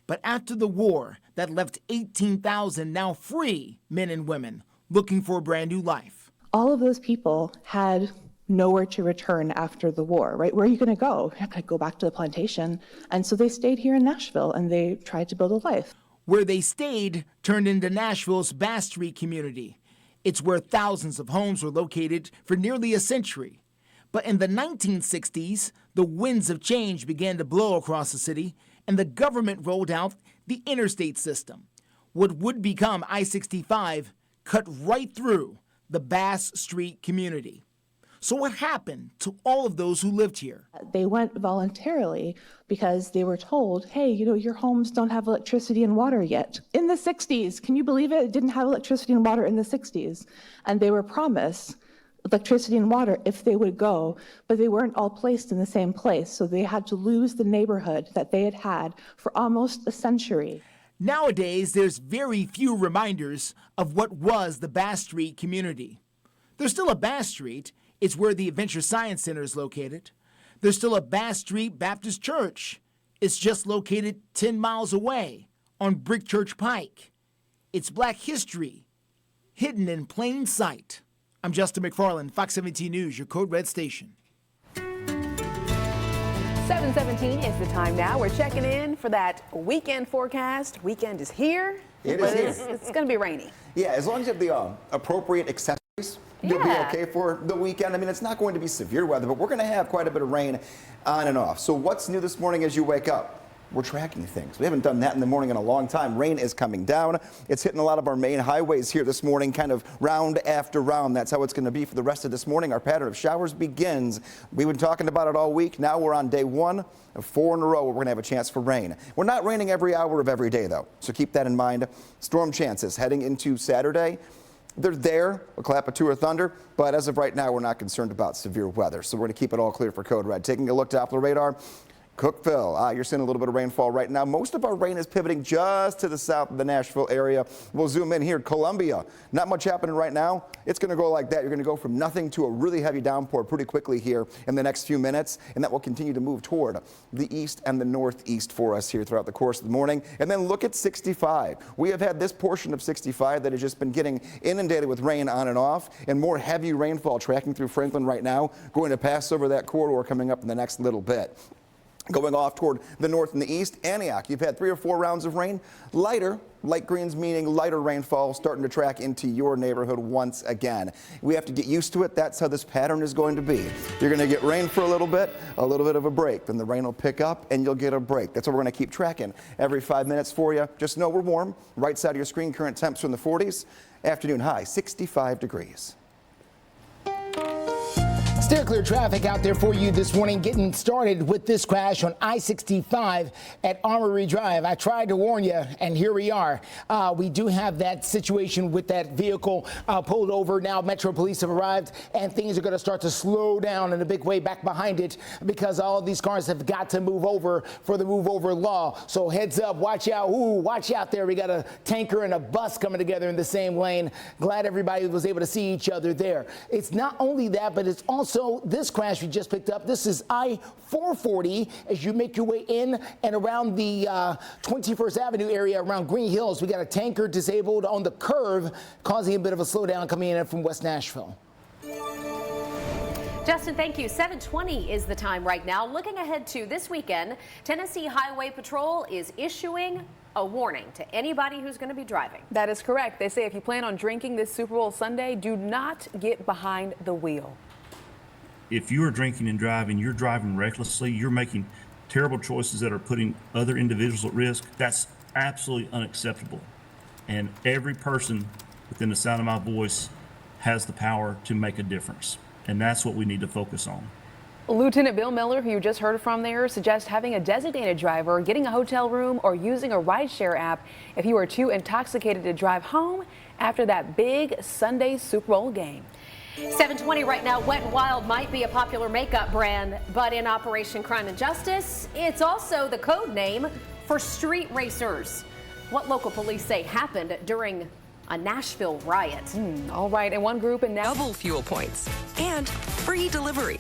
But after the war, that left 18,000 now free men and women looking for a brand new life. All of those people had nowhere to return after the war, right? Where are you going to go? You're not going to go back to the plantation. And so they stayed here in Nashville and they tried to build a life. Where they stayed turned into Nashville's Bass Street community. It's where thousands of homes were located for nearly a century. But in the 1960s, the winds of change began to blow across the city, and the government rolled out the interstate system. What would become I-65 cut right through the Bass Street community. So what happened to all of those who lived here? They went voluntarily because they were told, hey, your homes don't have electricity and water yet. In the 60s, can you believe it? It didn't have electricity and water in the 60s. And they were promised electricity and water if they would go, but they weren't all placed in the same place. So they had to lose the neighborhood that they had had for almost a century. Nowadays, there's very few reminders of what was the Bass Street community. There's still a Bass Street. It's where the Adventure Science Center is located. There's still a Bass Street Baptist Church. It's just located 10 miles away on Brick Church Pike. It's black history, hidden in plain sight. I'm Justin McFarland, Fox 17 News, your Code Red station. 7:17 is the time now. We're checking in for that weekend forecast. Weekend is here. It's going to be rainy. Yeah, as long as you have the appropriate accessories, you'll be okay for the weekend. I mean, it's not going to be severe weather, but we're going to have quite a bit of rain on and off. So what's new this morning as you wake up? We're tracking things. We haven't done that in the morning in a long time. Rain is coming down. It's hitting a lot of our main highways here this morning, kind of round after round. That's how it's going to be for the rest of this morning. Our pattern of showers begins. We've been talking about it all week. Now we're on day 1 of 4 in a row where we're going to have a chance for rain. We're not raining every hour of every day, though, so keep that in mind. Storm chances heading into Saturday. They're there, a clap of 2 or thunder, but as of right now, we're not concerned about severe weather. So we're going to keep it all clear for Code Red. Taking a look at Doppler radar. Cookeville, you're seeing a little bit of rainfall right now. Most of our rain is pivoting just to the south of the Nashville area. We'll zoom in here. Columbia, not much happening right now. It's going to go like that. You're going to go from nothing to a really heavy downpour pretty quickly here in the next few minutes, and that will continue to move toward the east and the northeast for us here throughout the course of the morning. And then look at 65. We have had this portion of 65 that has just been getting inundated with rain on and off, and more heavy rainfall tracking through Franklin right now, going to pass over that corridor coming up in the next little bit. Going off toward the north and the east, Antioch, you've had 3 or 4 rounds of rain. Light greens meaning lighter rainfall starting to track into your neighborhood once again. We have to get used to it. That's how this pattern is going to be. You're going to get rain for a little bit of a break. Then the rain will pick up and you'll get a break. That's what we're going to keep tracking every 5 minutes for you. Just know we're warm. Right side of your screen, current temps are in the 40s. Afternoon high, 65 degrees. Steer clear traffic out there for you this morning, getting started with this crash on I-65 at Armory Drive. I tried to warn you, and here we are. We do have that situation with that vehicle pulled over. Now Metro Police have arrived, and things are going to start to slow down in a big way back behind it because all of these cars have got to move over for the move over law. So heads up, watch out. Ooh, watch out there. We got a tanker and a bus coming together in the same lane. Glad everybody was able to see each other there. It's not only that, but it's also this crash we just picked up. This is I-440 as you make your way in and around the 21st Avenue area around Green Hills. We got a tanker disabled on the curve, causing a bit of a slowdown coming in from West Nashville. Justin, thank you. 7:20 is the time right now. Looking ahead to this weekend, Tennessee Highway Patrol is issuing a warning to anybody who's going to be driving. That is correct. They say if you plan on drinking this Super Bowl Sunday, do not get behind the wheel. If you are drinking and driving, you're driving recklessly, you're making terrible choices that are putting other individuals at risk. That's absolutely unacceptable. And every person within the sound of my voice has the power to make a difference. And that's what we need to focus on. Lieutenant Bill Miller, who you just heard from there, suggests having a designated driver, getting a hotel room, or using a rideshare app if you are too intoxicated to drive home after that big Sunday Super Bowl game. 7:20 right now. Wet n Wild might be a popular makeup brand, but in Operation Crime and Justice, it's also the code name for street racers. What local police say happened during a Nashville riot. All right, and one group in now double fuel points and free delivery.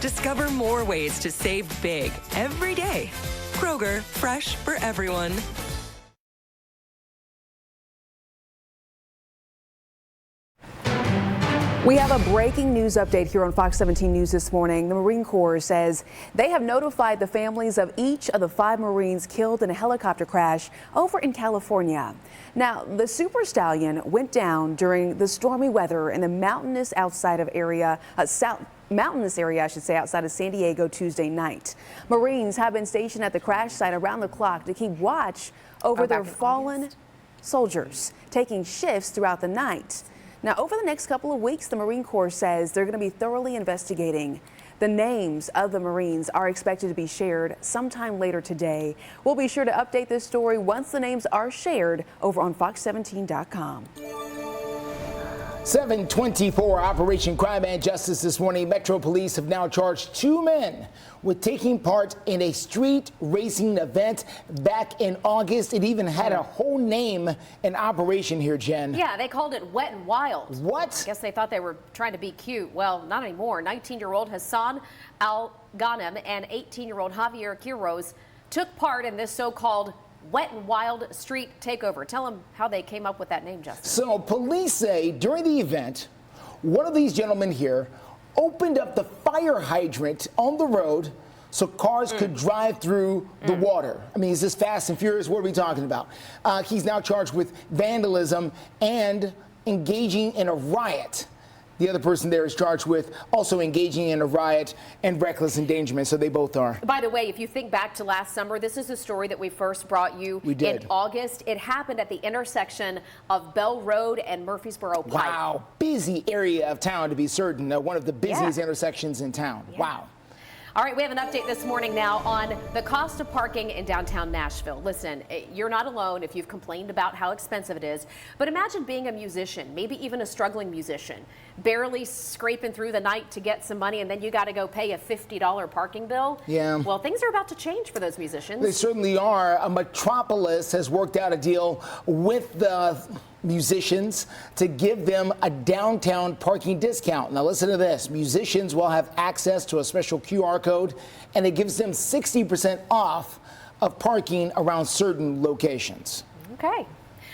Discover more ways to save big every day. Kroger, fresh for everyone. We have a breaking news update here on Fox 17 News this morning. The Marine Corps says they have notified the families of each of the 5 Marines killed in a helicopter crash over in California. Now, the Super Stallion went down during the stormy weather in the mountainous area, outside of San Diego Tuesday night. Marines have been stationed at the crash site around the clock to keep watch over their fallen soldiers, taking shifts throughout the night. Now, over the next couple of weeks, the Marine Corps says they're going to be thoroughly investigating. The names of the Marines are expected to be shared sometime later today. We'll be sure to update this story once the names are shared over on fox17.com. 7:24 Operation Crime and Justice this morning. Metro Police have now charged 2 men with taking part in a street racing event back in August. It even had a whole name and operation here, Jen. Yeah, they called it Wet n Wild. What? I guess they thought they were trying to be cute. Well, not anymore. 19-year-old Hassan Al-Ghanem and 18-year-old Javier Quiroz took part in this so-called Wet n Wild street takeover. Tell them how they came up with that name, Justin. So police say during the event, one of these gentlemen here opened up the fire hydrant on the road so cars could drive through the water. I mean, is this Fast and Furious? What are we talking about? He's now charged with vandalism and engaging in a riot. The other person there is charged with also engaging in a riot and reckless endangerment, so they both are. By the way, if you think back to last summer, this is a story that we first brought you in August. It happened at the intersection of Bell Road and Murfreesboro Pike. Wow, busy area of town to be certain. One of the busiest intersections in town. Yeah. Wow. All right, we have an update this morning now on the cost of parking in downtown Nashville. Listen, you're not alone if you've complained about how expensive it is, but imagine being a musician, maybe even a struggling musician, barely scraping through the night to get some money, and then you got to go pay a $50 parking bill. Yeah. Well, things are about to change for those musicians. They certainly are. Metropolis has worked out a deal with the musicians to give them a downtown parking discount. Now listen to this. Musicians will have access to a special QR code, and it gives them 60% off of parking around certain locations. Okay.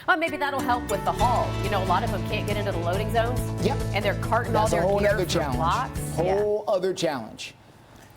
Well, maybe that'll help with the haul. You know, a lot of them can't get into the loading zones. Yep. And they're carting all their gear from blocks. Whole other challenge.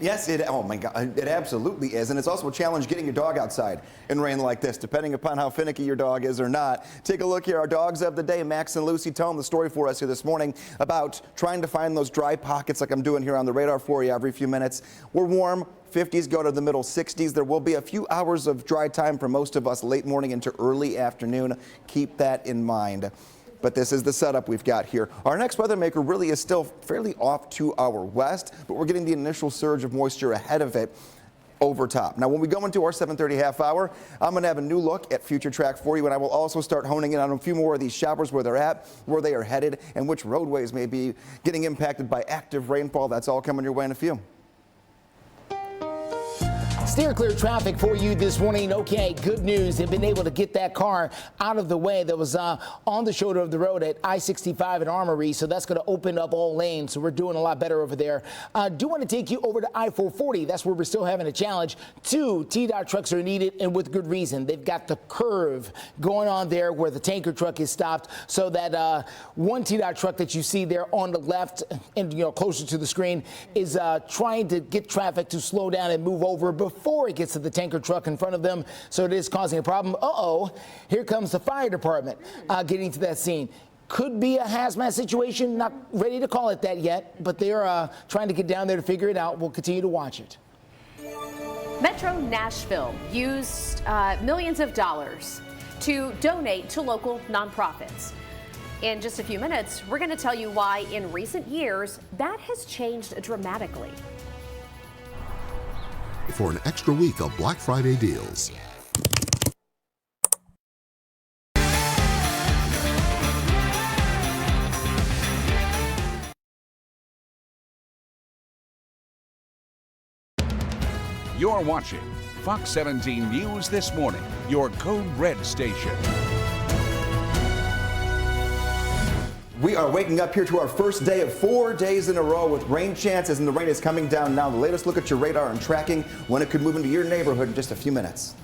Yes, oh my God, it absolutely is. And it's also a challenge getting your dog outside in rain like this, depending upon how finicky your dog is or not. Take a look here. Our dogs of the day, Max and Lucy, telling the story for us here this morning about trying to find those dry pockets like I'm doing here on the radar for you every few minutes. We're warm. 50s go to the middle 60s. There will be a few hours of dry time for most of us late morning into early afternoon. Keep that in mind. But this is the setup we've got here. Our next weather maker really is still fairly off to our west, but we're getting the initial surge of moisture ahead of it over top. Now, when we go into our 7:30 half hour, I'm going to have a new look at future track for you, and I will also start honing in on a few more of these shoppers, where they're at, where they are headed, and which roadways may be getting impacted by active rainfall. That's all coming your way in a few. Steer clear traffic for you this morning. Okay, good news. They've been able to get that car out of the way that was on the shoulder of the road at I-65 at Armory, so that's going to open up all lanes, so we're doing a lot better over there. Do want to take you over to I-440. That's where we're still having a challenge. 2 TDOT trucks are needed, and with good reason. They've got the curve going on there where the tanker truck is stopped, so that one TDOT truck that you see there on the left and closer to the screen is trying to get traffic to slow down and move over before it gets to the tanker truck in front of them, so it is causing a problem. Here comes the fire department getting to that scene. Could be a hazmat situation, not ready to call it that yet, but they're trying to get down there to figure it out. We'll continue to watch it. Metro Nashville used millions of dollars to donate to local nonprofits. In just a few minutes, we're going to tell you why in recent years that has changed dramatically. For an extra week of Black Friday deals. You're watching Fox 17 News This Morning, your Code Red station. We are waking up here to our first day of 4 days in a row with rain chances, and the rain is coming down now. The latest look at your radar and tracking when it could move into your neighborhood in just a few minutes.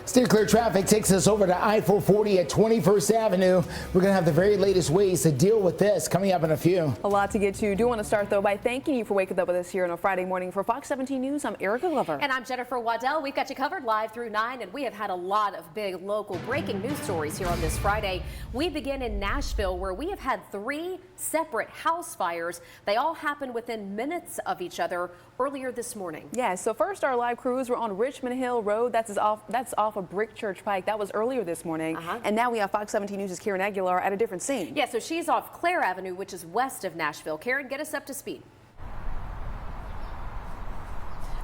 Steer clear traffic takes us over to I-440 at 21st Avenue. We're going to have the very latest ways to deal with this coming up in a few. A lot to get to. Do want to start, though, by thanking you for waking up with us here on a Friday morning. For Fox 17 News, I'm Erica Glover. And I'm Jennifer Waddell. We've got you covered live through 9, and we have had a lot of big local breaking news stories here on this Friday. We begin in Nashville, where we have had 3 separate house fires. They all happened within minutes of each other earlier this morning. Yeah, so first our live crews were on Richmond Hill Road. That's off of Brick Church Pike. That was earlier this morning. And now we have Fox 17 News' Karen Aguilar at a different scene. Yeah, so she's off Clare Avenue, which is west of Nashville. Karen, get us up to speed.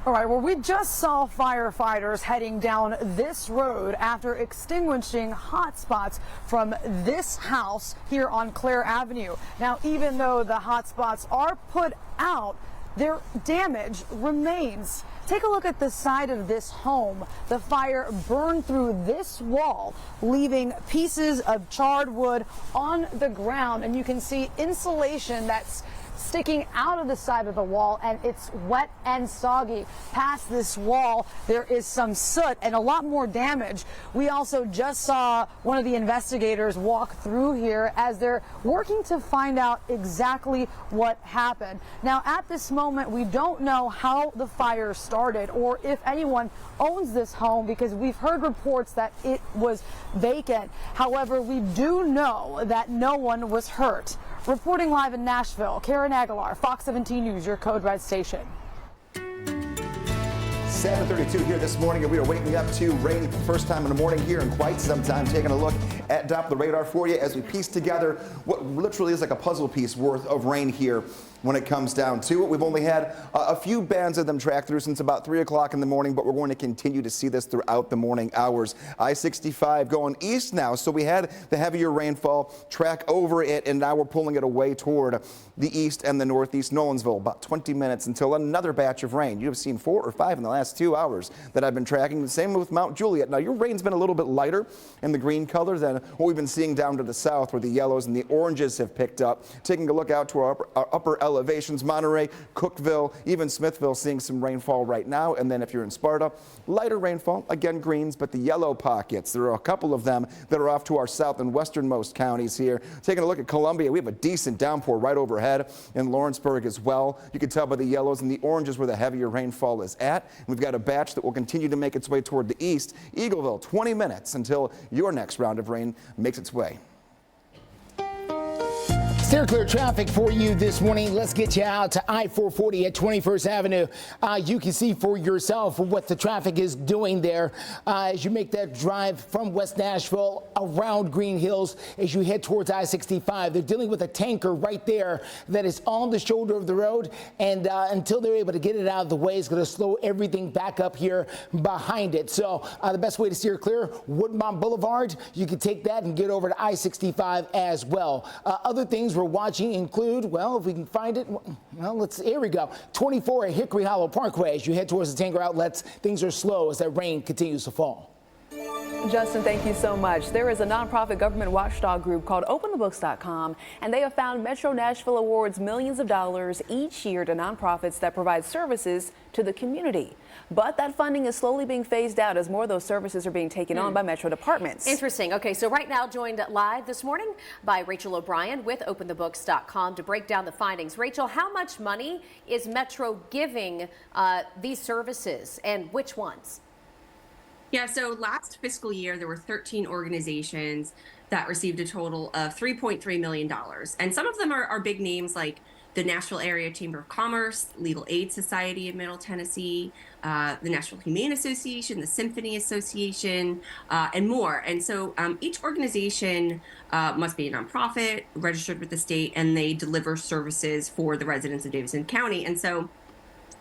All right, well, we just saw firefighters heading down this road after extinguishing hot spots from this house here on Clare Avenue. Now, even though the hot spots are put out, their damage remains. Take a look at the side of this home. The fire burned through this wall, leaving pieces of charred wood on the ground, and you can see insulation that's sticking out of the side of the wall, and it's wet and soggy. Past this wall, there is some soot and a lot more damage. We also just saw one of the investigators walk through here as they're working to find out exactly what happened. Now, at this moment, we don't know how the fire started or if anyone owns this home, because we've heard reports that it was vacant. However, we do know that no one was hurt. Reporting live in Nashville, Karen Aguilar, Fox 17 News, your Code Red station. 7:32 here this morning, and we are waking up to rain for the first time in the morning here in quite some time. Taking a look at top of the radar for you as we piece together what literally is like a puzzle piece worth of rain here. when it comes down to it. We've only had a few bands of them track through since about 3 o'clock in the morning, but we're going to continue to see this throughout the morning hours. I-65 going east now, so we had the heavier rainfall track over it, and now we're pulling it away toward the east and the northeast. Nolensville, about 20 minutes until another batch of rain. You have seen 4 or 5 in the last 2 hours that I've been tracking. The same with Mount Juliet. Now, your rain's been a little bit lighter in the green color than what we've been seeing down to the south, where the yellows and the oranges have picked up. Taking a look out to our upper elevations, Monterey, Cookeville, even Smithville seeing some rainfall right now. And then if you're in Sparta, lighter rainfall, again greens, but the yellow pockets, there are a couple of them that are off to our south and westernmost counties here. Taking a look at Columbia, we have a decent downpour right overhead in Lawrenceburg as well. You can tell by the yellows and the oranges where the heavier rainfall is at. We've got a batch that will continue to make its way toward the east. Eagleville, 20 minutes until your next round of rain makes its way. Steer clear traffic for you this morning. Let's get you out to I-440 at 21st Avenue. You can see for yourself what the traffic is doing there as you make that drive from West Nashville around Green Hills as you head towards I-65. They're dealing with a tanker right there that is on the shoulder of the road, and until they're able to get it out of the way, it's going to slow everything back up here behind it. So the best way to steer clear, Woodmont Boulevard, you can take that and get over to I-65 as well. Other things we're watching include, well, if we can find it, well, here we go. 24 at Hickory Hollow Parkway. As you head towards the tanker outlets, things are slow as that rain continues to fall. Justin, thank you so much. There is a nonprofit government watchdog group called OpenTheBooks.com, and they have found Metro Nashville awards millions of dollars each year to nonprofits that provide services to the community. But that funding is slowly being phased out as more of those services are being taken on by Metro departments. Interesting. Okay, so right now joined live this morning by Rachel O'Brien with OpenTheBooks.com to break down the findings. Rachel, how much money is Metro giving these services, and which ones? Yeah, so last fiscal year, there were 13 organizations that received a total of $3.3 million. And some of them are big names like the Nashville Area Chamber of Commerce, Legal Aid Society of Middle Tennessee, the Nashville Humane Association, the Symphony Association, and more. And so each organization must be a nonprofit, registered with the state, and they deliver services for the residents of Davidson County. And so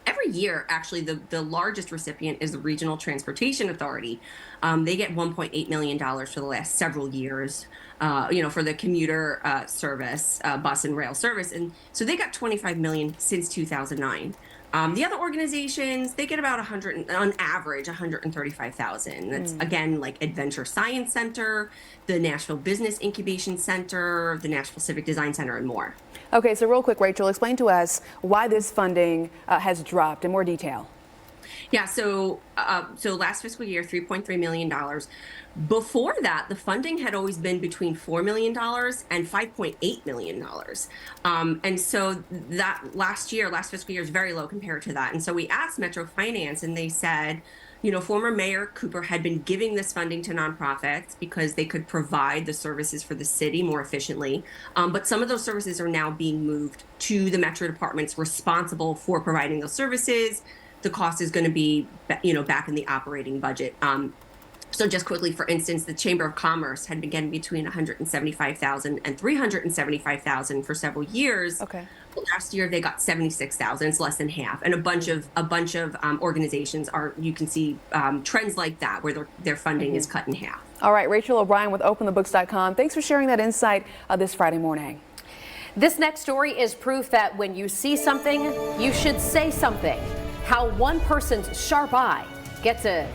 every year, actually, the largest recipient is the Regional Transportation Authority. They get $1.8 million for the last several years, for the commuter service, bus and rail service. And so they got $25 million since 2009. The other organizations, they get about on average, $135,000. That's again like Adventure Science Center, the Nashville Business Incubation Center, the Nashville Civic Design Center, and more. Okay, so real quick, Rachel, explain to us why this funding has dropped in more detail. Yeah, so last fiscal year, $3.3 million. Before that, the funding had always been between $4 million and $5.8 million. And so that last fiscal year is very low compared to that. And so we asked Metro Finance, and they said, former Mayor Cooper had been giving this funding to nonprofits because they could provide the services for the city more efficiently. But some of those services are now being moved to the Metro departments responsible for providing those services. The cost is going to be, back in the operating budget. So just quickly, for instance, the Chamber of Commerce had been getting between $175,000 and $375,000 for several years. Okay. Last year they got $76,000. It's less than half. And a bunch of organizations you can see trends like that where their funding is cut in half. All right, Rachel O'Brien with OpenTheBooks.com. Thanks for sharing that insight this Friday morning. This next story is proof that when you see something, you should say something. How one person's sharp eye gets a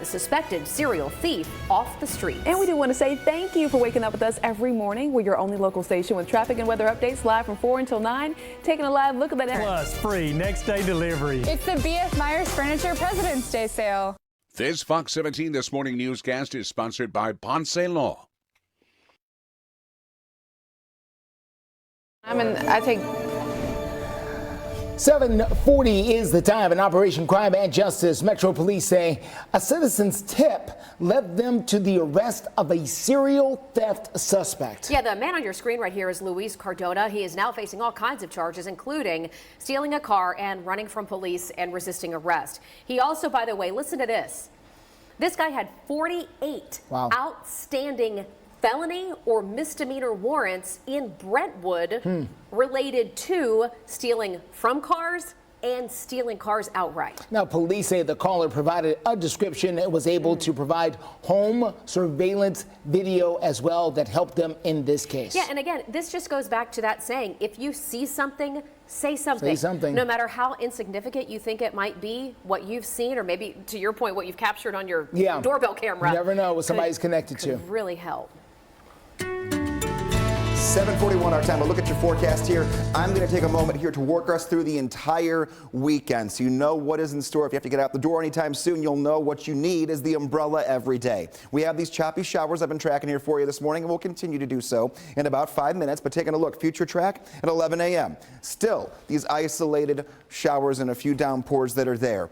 suspected serial thief off the streets. And we do want to say thank you for waking up with us every morning. We're your only local station with traffic and weather updates live from 4 until 9. Taking a live look at that. Plus free next day delivery. It's the B.F. Myers Furniture President's Day sale. This Fox 17 This Morning newscast is sponsored by Ponce Law. I take 7:40 is the time. In Operation Crime and Justice, Metro Police say a citizen's tip led them to the arrest of a serial theft suspect. Yeah, the man on your screen right here is Luis Cardona. He is now facing all kinds of charges, including stealing a car and running from police and resisting arrest. He also, by the way, listen to this. This guy had 48 outstanding felony or misdemeanor warrants in Brentwood related to stealing from cars and stealing cars outright. Now, police say the caller provided a description and was able to provide home surveillance video as well that helped them in this case. Yeah, and again, this just goes back to that saying, if you see something, say something. Say something. No matter how insignificant you think it might be, what you've seen, or maybe, to your point, what you've captured on your doorbell camera. You never know what somebody's connected to. Could really help. 7:41 our time. A look at your forecast here. I'm going to take a moment here to work us through the entire weekend so you know what is in store. If you have to get out the door anytime soon, you'll know what you need is the umbrella every day. We have these choppy showers I've been tracking here for you this morning, and we'll continue to do so in about 5 minutes. But taking a look, future track at 11 a.m. Still, these isolated showers and a few downpours that are there.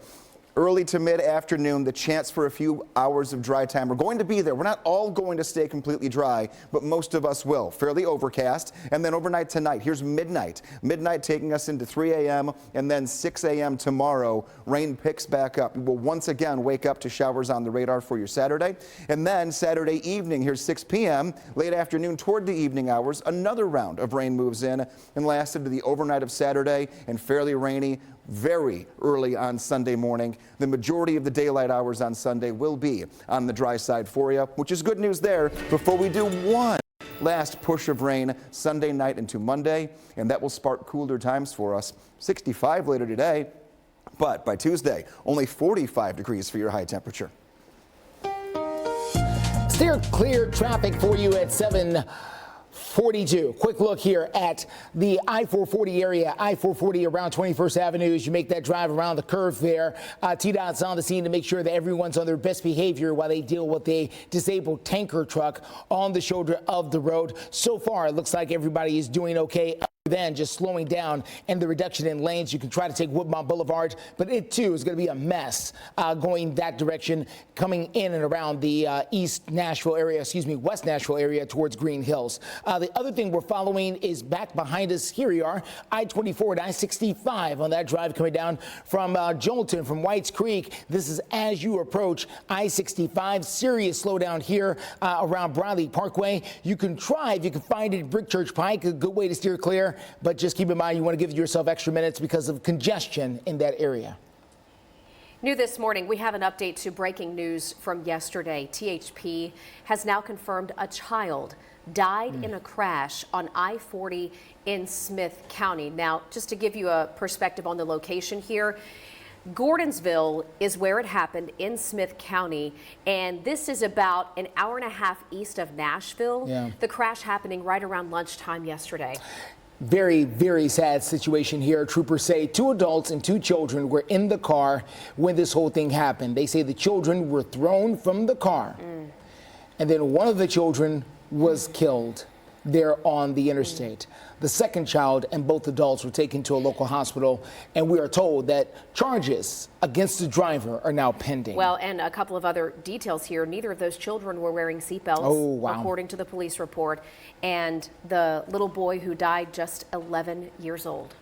Early to mid-afternoon, the chance for a few hours of dry time are going to be there. We're not all going to stay completely dry, but most of us will. Fairly overcast. And then overnight tonight, here's midnight. Midnight taking us into 3 a.m. and then 6 a.m. tomorrow. Rain picks back up. We will once again wake up to showers on the radar for your Saturday. And then Saturday evening, here's 6 p.m. Late afternoon toward the evening hours, another round of rain moves in and lasts into the overnight of Saturday and fairly rainy very early on Sunday morning. The majority of the daylight hours on Sunday will be on the dry side for you, which is good news there before we do one last push of rain Sunday night into Monday, and that will spark cooler times for us. 65 later today, but by Tuesday, only 45 degrees for your high temperature. Steer clear traffic for you at 7:42. Quick look here at the I-440 area, I-440 around 21st Avenue as you make that drive around the curve there. TDOT's on the scene to make sure that everyone's on their best behavior while they deal with a disabled tanker truck on the shoulder of the road. So far, it looks like everybody is doing okay. Then just slowing down and the reduction in lanes. You can try to take Woodmont Boulevard, but it too is going to be a mess going that direction, coming in and around the West Nashville area towards Green Hills. The other thing we're following is back behind us. Here we are, I-24 and I-65 on that drive coming down from Jolton, from Whites Creek. This is as you approach I-65. Serious slowdown here around Bradley Parkway. You can try, if you can find it, Brick Church Pike, a good way to steer clear. But just keep in mind, you want to give yourself extra minutes because of congestion in that area. New this morning, we have an update to breaking news from yesterday. THP has now confirmed a child died in a crash on I-40 in Smith County. Now, just to give you a perspective on the location here, Gordonsville is where it happened in Smith County, and this is about an hour and a half east of Nashville. Yeah. The crash happening right around lunchtime yesterday. Very, very sad situation here. Troopers say 2 adults and 2 children were in the car when this whole thing happened. They say the children were thrown from the car, and then one of the children was killed there on the interstate. The second child and both adults were taken to a local hospital, and we are told that charges against the driver are now pending. Well, and a couple of other details here. Neither of those children were wearing seatbelts, according to the police report, and the little boy who died just 11 years old.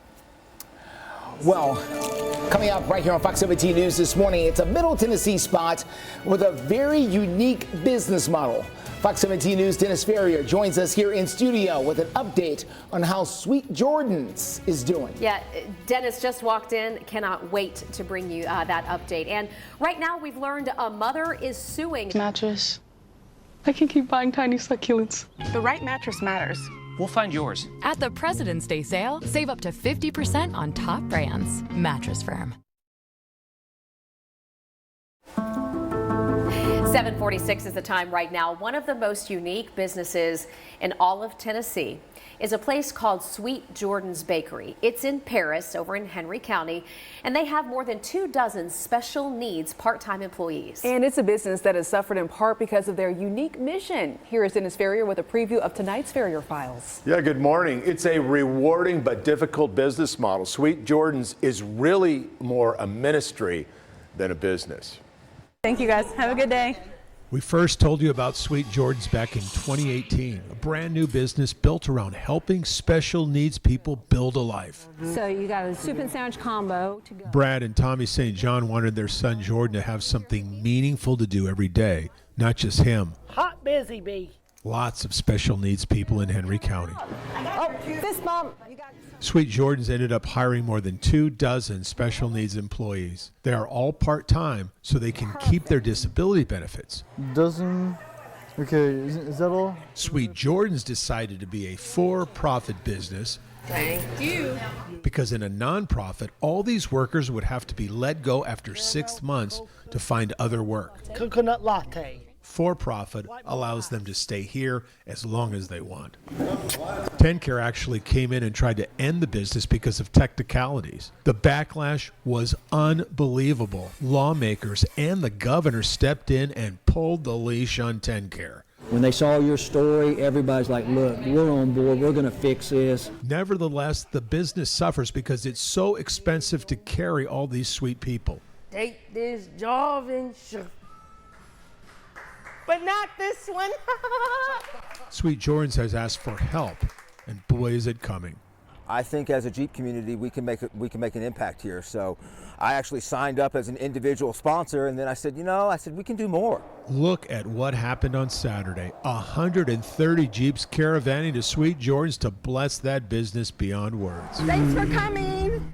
Well, coming up right here on Fox 17 News this morning, it's a Middle Tennessee spot with a very unique business model. Fox 17 News' Dennis Ferrier joins us here in studio with an update on how Sweet Jordan's is doing. Yeah, Dennis just walked in. Cannot wait to bring you that update. And right now we've learned a mother is suing. Mattress. I can keep buying tiny succulents. The right mattress matters. We'll find yours. At the President's Day sale, save up to 50% on top brands. Mattress Firm. 7:46 is the time right now. One of the most unique businesses in all of Tennessee is a place called Sweet Jordan's Bakery. It's in Paris, over in Henry County, and they have more than 24 special needs part-time employees. And it's a business that has suffered in part because of their unique mission. Here is Dennis Ferrier with a preview of tonight's Ferrier Files. Yeah, good morning. It's a rewarding but difficult business model. Sweet Jordan's is really more a ministry than a business. Thank you, guys. Have a good day. We first told you about Sweet Jordan's back in 2018, a brand new business built around helping special needs people build a life. So you got a soup and sandwich combo to go. Brad and Tommy St. John wanted their son Jordan to have something meaningful to do every day, not just him. Hot busy bee. Lots of special needs people in Henry County. Oh, fist bump. Sweet Jordan's ended up hiring more than 24 special needs employees. They are all part-time, so they can keep their disability benefits. Okay, is that all? Sweet Jordan's decided to be a for-profit business. Thank you. Because in a nonprofit, all these workers would have to be let go after 6 months to find other work. Coconut latte. For-profit allows them to stay here as long as they want. TennCare actually came in and tried to end the business because of technicalities. The backlash was unbelievable. Lawmakers and the governor stepped in and pulled the leash on TennCare. When they saw your story, everybody's like, look, we're on board. We're going to fix this. Nevertheless, the business suffers because it's so expensive to carry all these sweet people. Take this job and but not this one. Sweet Jordan's has asked for help, and boy, is it coming. I think as a Jeep community, we can make an impact here. So I actually signed up as an individual sponsor, and then I said, we can do more. Look at what happened on Saturday. 130 Jeeps caravanning to Sweet Jordan's to bless that business beyond words. Thanks for coming.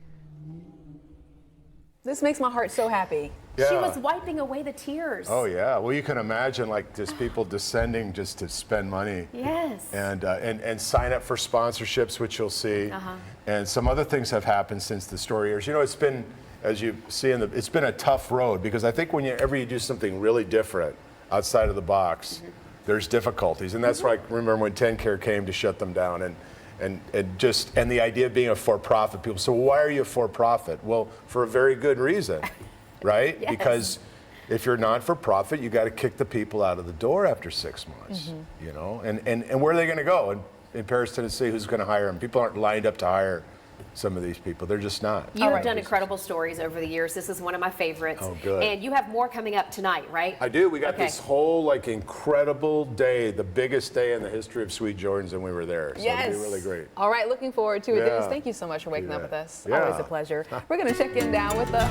This makes my heart so happy. Yeah. She was wiping away the tears. Oh yeah, well you can imagine like just people descending just to spend money. Yes. And sign up for sponsorships, which you'll see. And some other things have happened since the story airs. It's been, as you see it's been a tough road because I think whenever you do something really different outside of the box, there's difficulties, and that's why I remember when TennCare came to shut them down and the idea of being a for-profit. People say, well, why are you a for-profit? Well, for a very good reason. Right? Yes. Because if you're not for profit, you got to kick the people out of the door after 6 months, and where are they going to go? In Paris, Tennessee, who's going to hire them? People aren't lined up to hire some of these people. They're just not. You have done incredible stories over the years. This is one of my favorites. Oh, good. And you have more coming up tonight, right? I do. We got this whole incredible day, the biggest day in the history of Sweet Jordan's, and we were there. So yes. It'll be really great. All right, looking forward to it. Yeah. Dennis, thank you so much for waking up with us. Yeah. Always a pleasure. We're going to check in down with the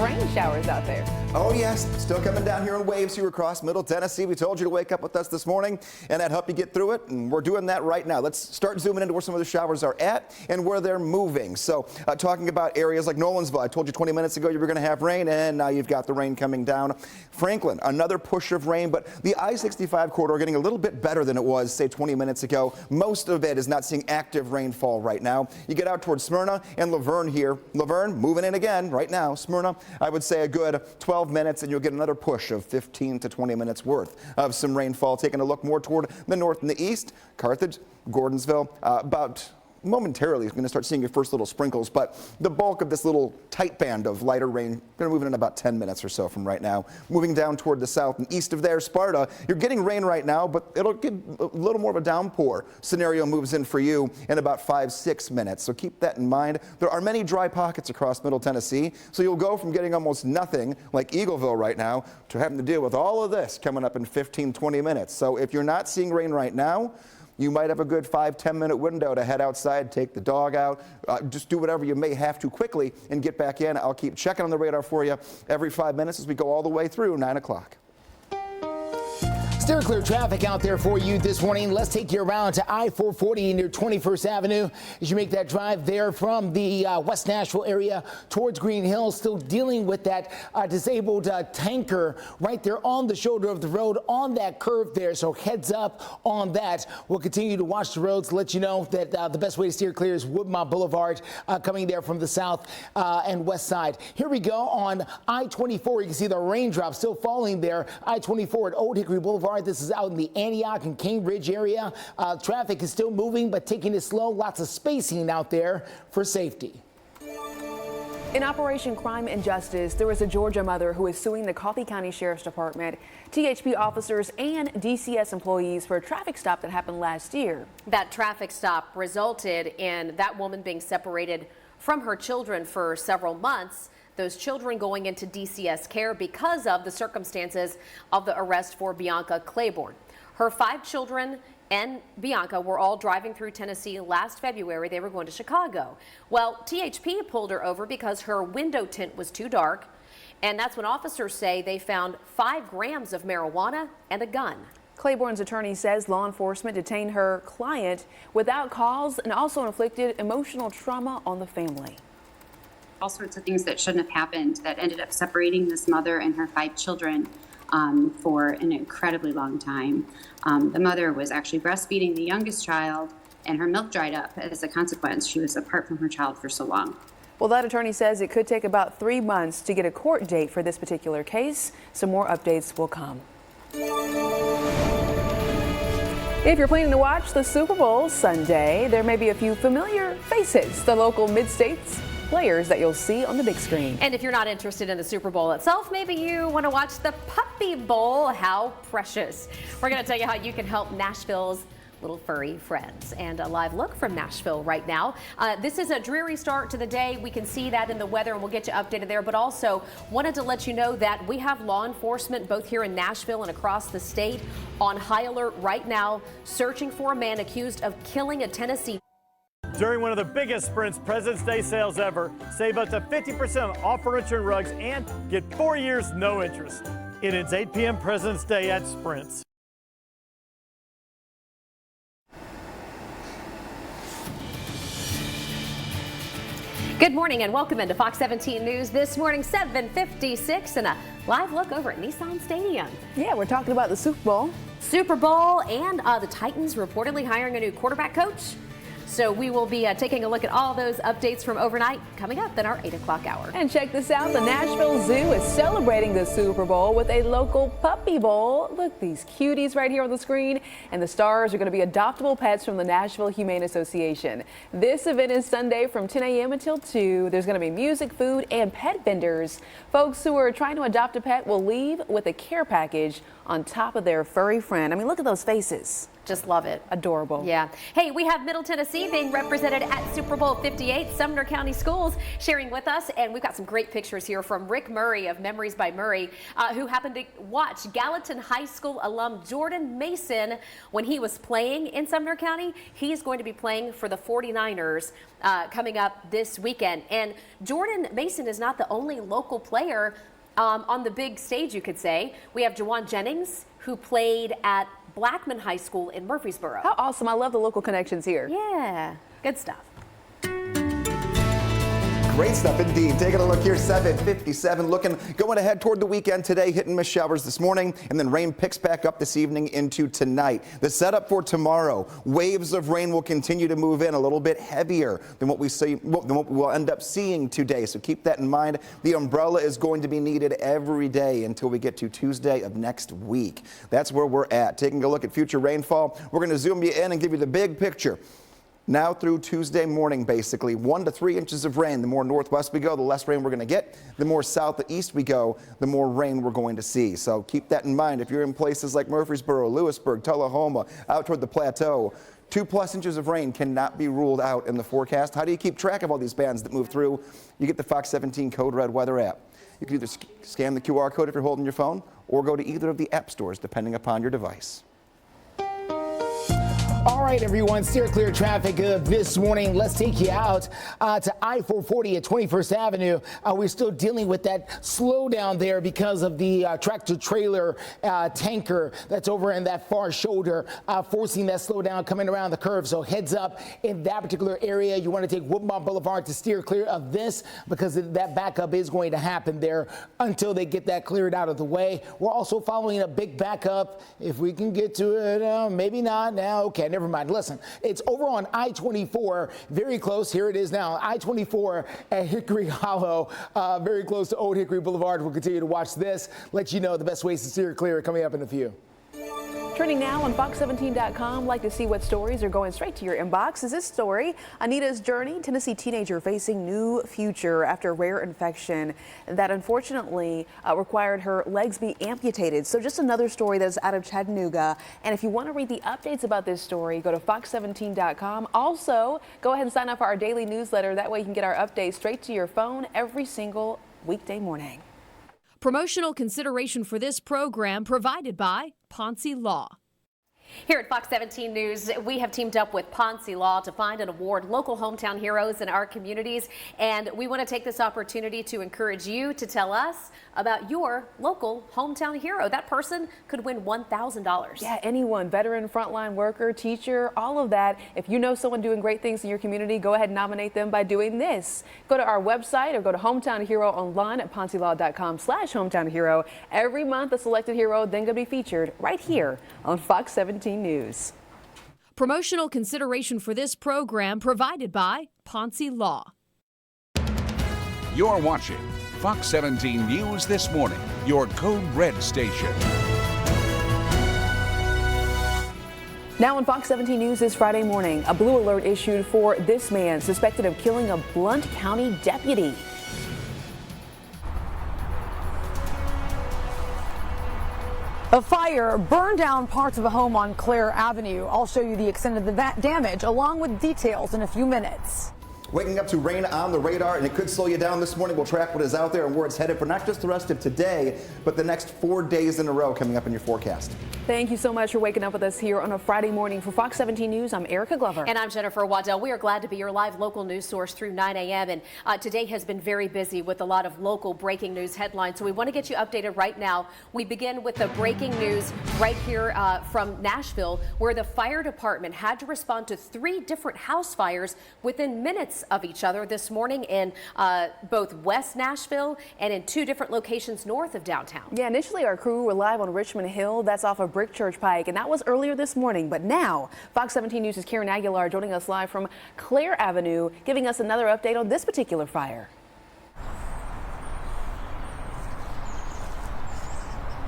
rain showers out there. Oh yes, still coming down here in waves here across Middle Tennessee. We told you to wake up with us this morning and that help you get through it, and we're doing that right now. Let's start zooming into where some of the showers are at and where they're moving. So talking about areas like Nolensville, I told you 20 minutes ago you were going to have rain, and now you've got the rain coming down. Franklin, another push of rain, but the I-65 corridor getting a little bit better than it was, say, 20 minutes ago. Most of it is not seeing active rainfall right now. You get out towards Smyrna and Laverne here. Laverne moving in again right now. Smyrna, I would say a good 12 minutes, and you'll get another push of 15 to 20 minutes worth of some rainfall. Taking a look more toward the north and the east, Carthage, Gordonsville, about momentarily going to start seeing your first little sprinkles, but the bulk of this little tight band of lighter rain going to move in about 10 minutes or so from right now. Moving down toward the south and east of there, Sparta, you're getting rain right now, but it'll get a little more of a downpour scenario moves in for you in about 5-6 minutes. So keep that in mind. There are many dry pockets across Middle Tennessee, so you'll go from getting almost nothing like Eagleville right now to having to deal with all of this coming up in 15-20 minutes. So if you're not seeing rain right now, you might have a good 5-10 minute window to head outside, take the dog out, just do whatever you may have to quickly and get back in. I'll keep checking on the radar for you every 5 minutes as we go all the way through 9 o'clock. Steer clear traffic out there for you this morning. Let's take you around to I-440 near 21st Avenue as you make that drive there from the West Nashville area towards Green Hills. Still dealing with that disabled tanker right there on the shoulder of the road on that curve there. So heads up on that. We'll continue to watch the roads, let you know that the best way to steer clear is Woodmont Boulevard coming there from the south and west side. Here we go on I-24. You can see the raindrops still falling there. I-24 at Old Hickory Boulevard. This is out in the Antioch and Cambridge area. Traffic is still moving, but taking it slow. Lots of spacing out there for safety. In Operation Crime and Justice, there is a Georgia mother who is suing the Coffee County Sheriff's Department, THP officers, and DCS employees for a traffic stop that happened last year. That traffic stop resulted in that woman being separated from her children for several months. Those children going into DCS care because of the circumstances of the arrest for Bianca Claiborne. Her 5 children and Bianca were all driving through Tennessee last February. They were going to Chicago. Well, THP pulled her over because her window tint was too dark, and that's when officers say they found 5 grams of marijuana and a gun. Claiborne's attorney says law enforcement detained her client without cause and also inflicted emotional trauma on the family. All sorts of things that shouldn't have happened that ended up separating this mother and her 5 children for an incredibly long time. The mother was actually breastfeeding the youngest child, and her milk dried up as a consequence. She was apart from her child for so long. Well, that attorney says it could take about 3 months to get a court date for this particular case. Some more updates will come. If you're planning to watch the Super Bowl Sunday, there may be a few familiar faces, the local mid-states players that you'll see on the big screen. And if you're not interested in the Super Bowl itself, maybe you want to watch the Puppy Bowl. How precious. We're going to tell you how you can help Nashville's little furry friends. And a live look from Nashville right now. This is a dreary start to the day. We can see that in the weather, and we'll get you updated there. But also wanted to let you know that we have law enforcement both here in Nashville and across the state on high alert right now, searching for a man accused of killing a Tennessee. During one of the biggest Sprint's President's Day sales ever, save up to 50% off furniture and rugs and get 4 years no interest. It ends 8 p.m. President's Day at Sprint's. Good morning and welcome into Fox 17 News this morning, 7:56, and a live look over at Nissan Stadium. Yeah, we're talking about the Super Bowl. Super Bowl and the Titans reportedly hiring a new quarterback coach. So we will be taking a look at all those updates from overnight coming up in our 8 o'clock hour. And check this out. The Nashville Zoo is celebrating the Super Bowl with a local puppy bowl. Look, these cuties right here on the screen. And the stars are going to be adoptable pets from the Nashville Humane Association. This event is Sunday from 10 a.m. until 2. There's going to be music, food, and pet vendors. Folks who are trying to adopt a pet will leave with a care package on top of their furry friend. I mean, look at those faces. Just love it. Adorable. Yeah. Hey, we have Middle Tennessee being represented at Super Bowl 58. Sumner County Schools sharing with us, and we've got some great pictures here from Rick Murray of Memories by Murray, who happened to watch Gallatin High School alum Jordan Mason when he was playing in Sumner County. He's going to be playing for the 49ers coming up this weekend. And Jordan Mason is not the only local player on the big stage, you could say. We have Jawan Jennings, who played at Blackman High School in Murfreesboro. How awesome. I love the local connections here. Yeah, good stuff. Great stuff indeed. Taking a look here, 7:57. Going ahead toward the weekend today, hit and miss showers this morning, and then rain picks back up this evening into tonight. The setup for tomorrow, waves of rain will continue to move in a little bit heavier than what we'll end up seeing today. So keep that in mind. The umbrella is going to be needed every day until we get to Tuesday of next week. That's where we're at. Taking a look at future rainfall, we're going to zoom you in and give you the big picture. Now through Tuesday morning, basically 1 to 3 inches of rain. The more northwest we go, the less rain we're going to get. The more southeast we go, the more rain we're going to see. So keep that in mind. If you're in places like Murfreesboro, Lewisburg, Tullahoma, out toward the plateau, 2+ inches of rain cannot be ruled out in the forecast. How do you keep track of all these bands that move through? You get the Fox 17 Code Red weather app. You can either scan the QR code if you're holding your phone or go to either of the app stores, depending upon your device. All right, everyone, steer clear traffic this morning. Let's take you out to I-440 at 21st Avenue. We're still dealing with that slowdown there because of the tractor-trailer tanker that's over in that far shoulder, forcing that slowdown coming around the curve. So heads up in that particular area. You want to take Woodmont Boulevard to steer clear of this because that backup is going to happen there until they get that cleared out of the way. We're also following a big backup. If we can get to it, maybe not now. Okay, never mind. Listen, it's over on I-24, very close. Here it is now. I-24 at Hickory Hollow, very close to Old Hickory Boulevard. We'll continue to watch this, let you know the best ways to steer clear coming up in a few. Trending now on Fox17.com. Like to see what stories are going straight to your inbox. Is this story, Anita's journey, Tennessee teenager facing new future after rare infection that unfortunately required her legs be amputated. So just another story that's out of Chattanooga. And if you want to read the updates about this story, go to Fox17.com. Also, go ahead and sign up for our daily newsletter. That way you can get our updates straight to your phone every single weekday morning. Promotional consideration for this program provided by Ponce Law. Here at Fox 17 News, we have teamed up with Ponce Law to find and award local hometown heroes in our communities. And we want to take this opportunity to encourage you to tell us about your local hometown hero. That person could win $1,000. Yeah, anyone, veteran, frontline worker, teacher, all of that. If you know someone doing great things in your community, go ahead and nominate them by doing this. Go to our website or go to Hometown Hero online at poncelaw.com/hometown hero. Every month, a selected hero then going to be featured right here on Fox 17 News. Promotional consideration for this program provided by Ponce Law. You're watching Fox 17 News This Morning, your Code Red station. Now on Fox 17 News this Friday morning, a blue alert issued for this man suspected of killing a Blount County deputy. A fire burned down parts of a home on Clare Avenue. I'll show you the extent of the damage along with details in a few minutes. Waking up to rain on the radar, and it could slow you down this morning. We'll track what is out there and where it's headed for not just the rest of today, but the next 4 days in a row coming up in your forecast. Thank you so much for waking up with us here on a Friday morning. For Fox 17 News, I'm Erica Glover. And I'm Jennifer Waddell. We are glad to be your live local news source through 9 a.m. And today has been very busy with a lot of local breaking news headlines. So we want to get you updated right now. We begin with the breaking news right here from Nashville, where the fire department had to respond to 3 different house fires within minutes of each other this morning in both West Nashville and in 2 different locations north of downtown. Yeah, initially our crew were live on Richmond Hill. That's off of Brick Church Pike, and that was earlier this morning. But now Fox 17 News' Karen Aguilar joining us live from Clare Avenue, giving us another update on this particular fire.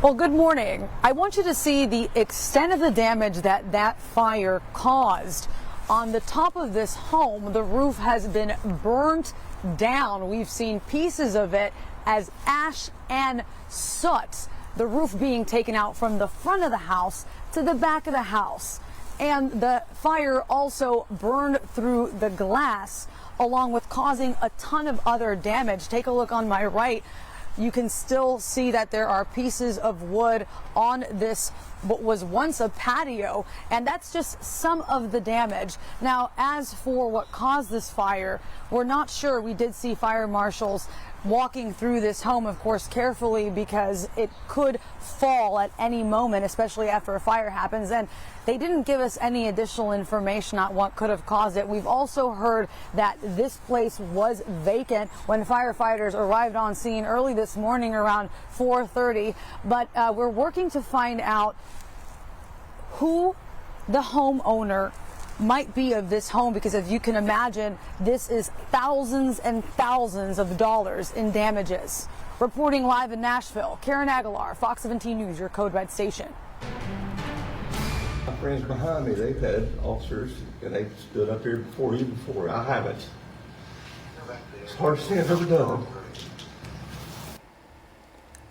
Well, good morning. I want you to see the extent of the damage that fire caused. On the top of this home, the roof has been burnt down. We've seen pieces of it as ash and soot. The roof being taken out from the front of the house to the back of the house. And the fire also burned through the glass, along with causing a ton of other damage. Take a look on my right. You can still see that there are pieces of wood on this what was once a patio, and that's just some of the damage. Now, as for what caused this fire, we're not sure. We did see fire marshals walking through this home, of course, carefully, because it could fall at any moment, especially after a fire happens. And they didn't give us any additional information on what could have caused it. We've also heard that this place was vacant when firefighters arrived on scene early this morning around 4:30. But we're working to find out who the homeowner might be of this home, because if you can imagine, this is thousands and thousands of dollars in damages. Reporting live in Nashville, Karen Aguilar, Fox 17 News, your Code Red station. My friends behind me, they've had officers, and they stood up here before you before. I haven't. It's the hardest thing I've ever done.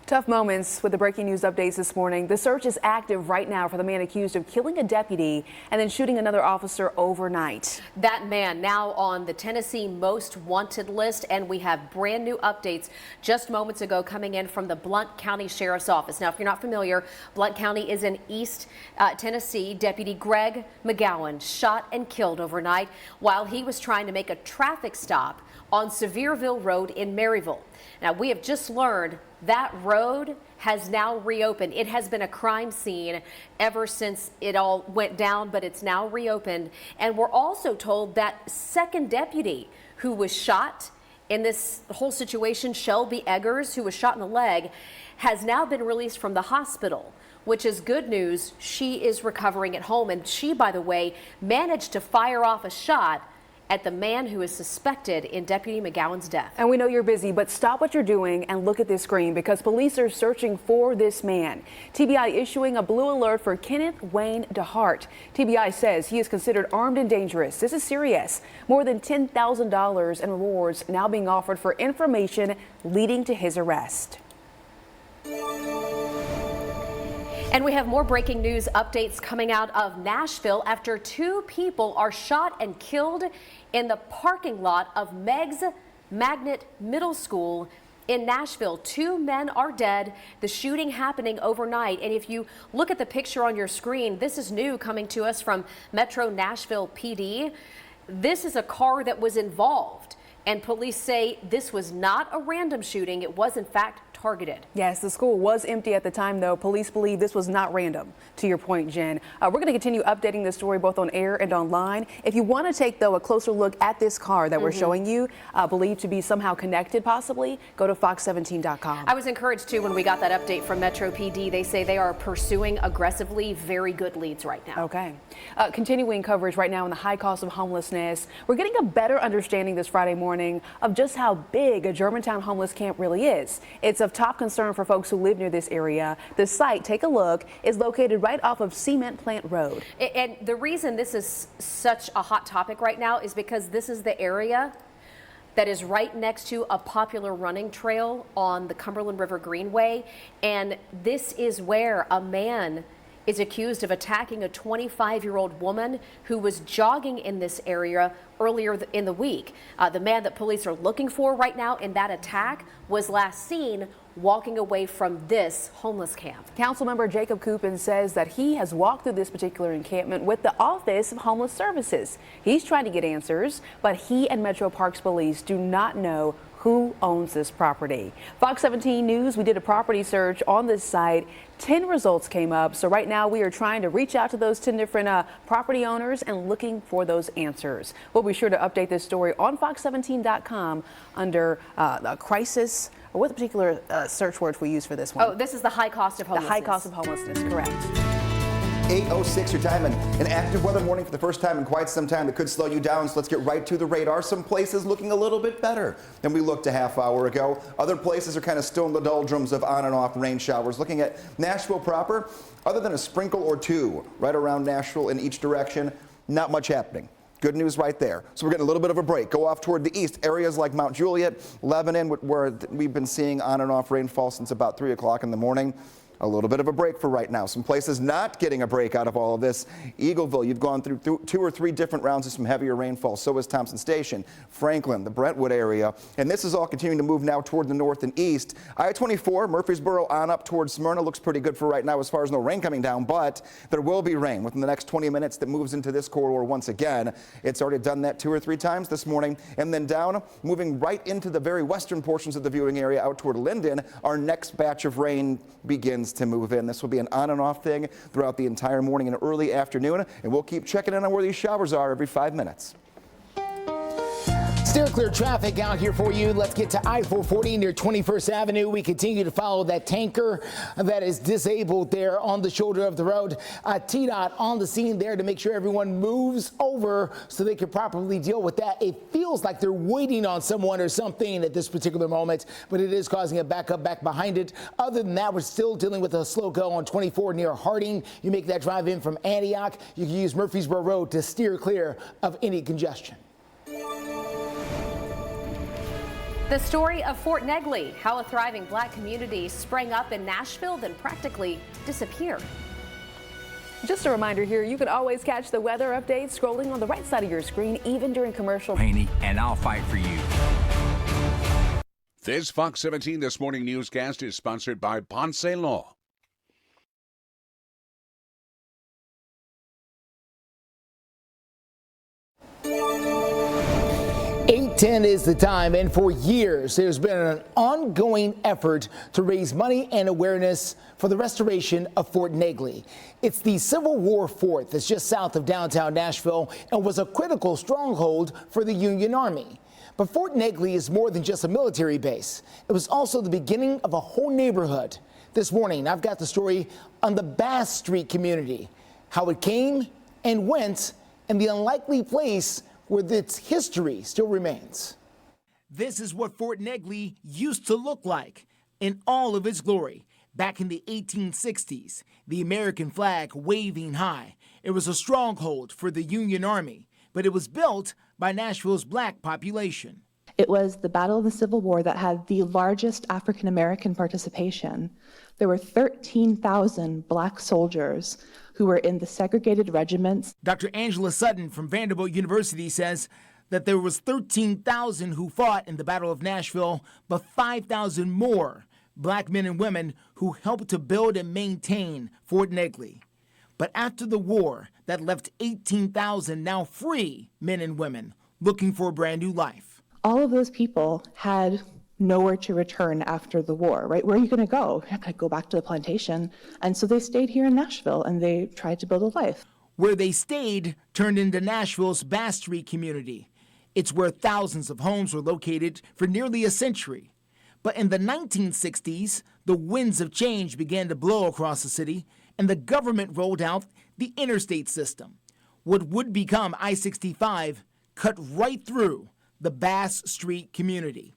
Tough moments with the breaking news updates this morning. The search is active right now for the man accused of killing a deputy and then shooting another officer overnight. That man now on the Tennessee most wanted list, and we have brand new updates just moments ago coming in from the Blount County Sheriff's Office. Now, if you're not familiar, Blount County is in East Tennessee. Deputy Greg McGowan shot and killed overnight while he was trying to make a traffic stop on Sevierville Road in Maryville. Now, we have just learned that road has now reopened. It has been a crime scene ever since it all went down, but it's now reopened. And we're also told that second deputy who was shot in this whole situation, Shelby Eggers, who was shot in the leg, has now been released from the hospital, which is good news. She is recovering at home, and she, by the way, managed to fire off a shot at the man who is suspected in Deputy McGowan's death. And we know you're busy, but stop what you're doing and look at this screen, because police are searching for this man. TBI issuing a blue alert for Kenneth Wayne DeHart. TBI says he is considered armed and dangerous. This is serious. More than $10,000 in rewards now being offered for information leading to his arrest. And we have more breaking news updates coming out of Nashville after 2 people are shot and killed in the parking lot of Meg's Magnet Middle School In Nashville, 2 men are dead. The shooting happening overnight. And if you look at the picture on your screen, this is new coming to us from Metro Nashville PD. This is a car that was involved. And police say this was not a random shooting. It was, in fact, targeted. Yes, the school was empty at the time, though. Police believe this was not random, to your point, Jen. We're going to continue updating this story both on air and online. If you want to take, though, a closer look at this car that we're showing you, believed to be somehow connected, possibly, go to fox17.com. I was encouraged, too, when we got that update from Metro PD. They say they are pursuing aggressively very good leads right now. Okay. Continuing coverage right now on the high cost of homelessness. We're getting a better understanding this Friday morning of just how big a Germantown homeless camp really is. It's of top concern for folks who live near this area. The site, take a look, is located right off of Cement Plant Road. And the reason this is such a hot topic right now is because this is the area that is right next to a popular running trail on the Cumberland River Greenway. And this is where a man is accused of attacking a 25-year-old woman who was jogging in this area earlier in the week. The man that police are looking for right now in that attack was last seen walking away from this homeless camp. Councilmember Jacob Coupin says that he has walked through this particular encampment with the Office of Homeless Services. He's trying to get answers, but he and Metro Parks Police do not know who owns this property. Fox 17 News, we did a property search on this site. 10 results came up. So right now we are trying to reach out to those 10 different property owners and looking for those answers. We'll be sure to update this story on fox17.com under the crisis, or what particular search words we use for this one. Oh, this is the high cost of homelessness. The high cost of homelessness, correct. 8:06 your time, and an active weather morning for the first time in quite some time that could slow you down. So let's get right to the radar. Some places looking a little bit better than we looked a half hour ago. Other places are kind of still in the doldrums of on and off rain showers. Looking at Nashville proper, other than a sprinkle or two right around Nashville in each direction, not much happening. Good news right there. So we're getting a little bit of a break. Go off toward the east. Areas like Mount Juliet, Lebanon, where we've been seeing on and off rainfall since about 3 o'clock in the morning. A little bit of a break for right now. Some places not getting a break out of all of this. Eagleville, you've gone through 2 or 3 different rounds of some heavier rainfall. So is Thompson Station, Franklin, the Brentwood area. And this is all continuing to move now toward the north and east. I-24, Murfreesboro on up towards Smyrna looks pretty good for right now as far as no rain coming down, but there will be rain within the next 20 minutes that moves into this corridor once again. It's already done that 2 or 3 times this morning. And then down, moving right into the very western portions of the viewing area out toward Linden, our next batch of rain begins to move in. This will be an on and off thing throughout the entire morning and early afternoon, and we'll keep checking in on where these showers are every 5 minutes. Steer clear traffic out here for you. Let's get to I-440 near 21st Avenue. We continue to follow that tanker that is disabled there on the shoulder of the road. TDOT on the scene there to make sure everyone moves over so they can properly deal with that. It feels like they're waiting on someone or something at this particular moment, but it is causing a backup back behind it. Other than that, we're still dealing with a slow go on 24 near Harding. You make that drive in from Antioch. You can use Murfreesboro Road to steer clear of any congestion. The story of Fort Negley, how a thriving black community sprang up in Nashville, then practically disappeared. Just a reminder here, you can always catch the weather updates scrolling on the right side of your screen, even during commercial. Haney, and I'll fight for you. This Fox 17 This Morning newscast is sponsored by Ponce Law. 8:10 is the time, and for years there's been an ongoing effort to raise money and awareness for the restoration of Fort Negley. It's the Civil War fort that's just south of downtown Nashville and was a critical stronghold for the Union Army. But Fort Negley is more than just a military base. It was also the beginning of a whole neighborhood. This morning, I've got the story on the Bass Street community, how it came and went, and the unlikely place where its history still remains. This is what Fort Negley used to look like in all of its glory. Back in the 1860s, the American flag waving high. It was a stronghold for the Union Army, but it was built by Nashville's black population. It was the Battle of the Civil War that had the largest African American participation. There were 13,000 black soldiers who were in the segregated regiments. Dr. Angela Sutton from Vanderbilt University says that there was 13,000 who fought in the Battle of Nashville, but 5,000 more black men and women who helped to build and maintain Fort Negley. But after the war, that left 18,000 now free men and women looking for a brand new life. All of those people had nowhere to return after the war, right? Where are you going to go? You're not going to go back to the plantation. And so they stayed here in Nashville and they tried to build a life. Where they stayed turned into Nashville's Bass Street community. It's where thousands of homes were located for nearly a century. But in the 1960s, the winds of change began to blow across the city, and the government rolled out the interstate system. What would become I-65 cut right through the Bass Street community.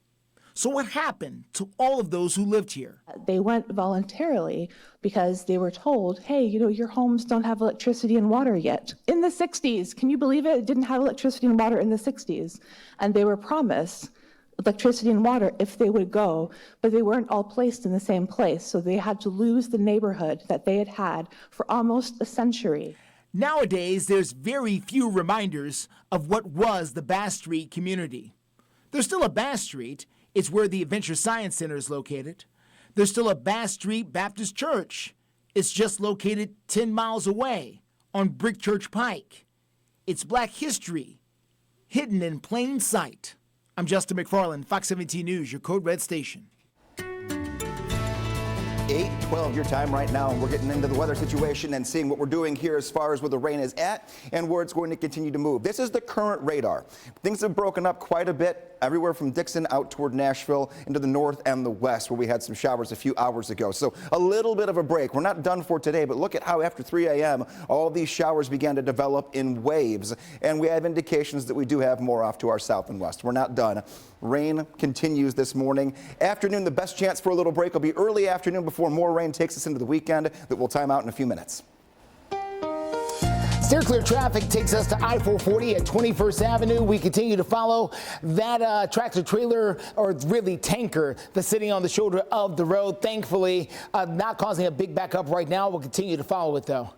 So what happened to all of those who lived here? They went voluntarily because they were told, hey, your homes don't have electricity and water yet. In the 60s, can you believe it? It didn't have electricity and water in the 60s. And they were promised electricity and water if they would go, but they weren't all placed in the same place. So they had to lose the neighborhood that they had had for almost a century. Nowadays, there's very few reminders of what was the Bass Street community. There's still a Bass Street. It's where the Adventure Science Center is located. There's still a Bass Street Baptist Church. It's just located 10 miles away on Brick Church Pike. It's Black history, hidden in plain sight. I'm Justin McFarland, Fox 17 News, your Code Red station. 8:12 your time right now, and we're getting into the weather situation and seeing what we're doing here as far as where the rain is at and where it's going to continue to move. This is the current radar. Things have broken up quite a bit everywhere from Dickson out toward Nashville into the north and the west, where we had some showers a few hours ago. So a little bit of a break. We're not done for today, but look at how after 3 a.m. all these showers began to develop in waves, and we have indications that we do have more off to our south and west. We're not done. Rain continues this morning. Afternoon, the best chance for a little break will be early afternoon before more rain takes us into the weekend that will time out in a few minutes. Steer clear traffic takes us to I-440 at 21st Avenue. We continue to follow that tractor trailer, or really tanker, that's sitting on the shoulder of the road. Thankfully, not causing a big backup right now. We'll continue to follow it, though.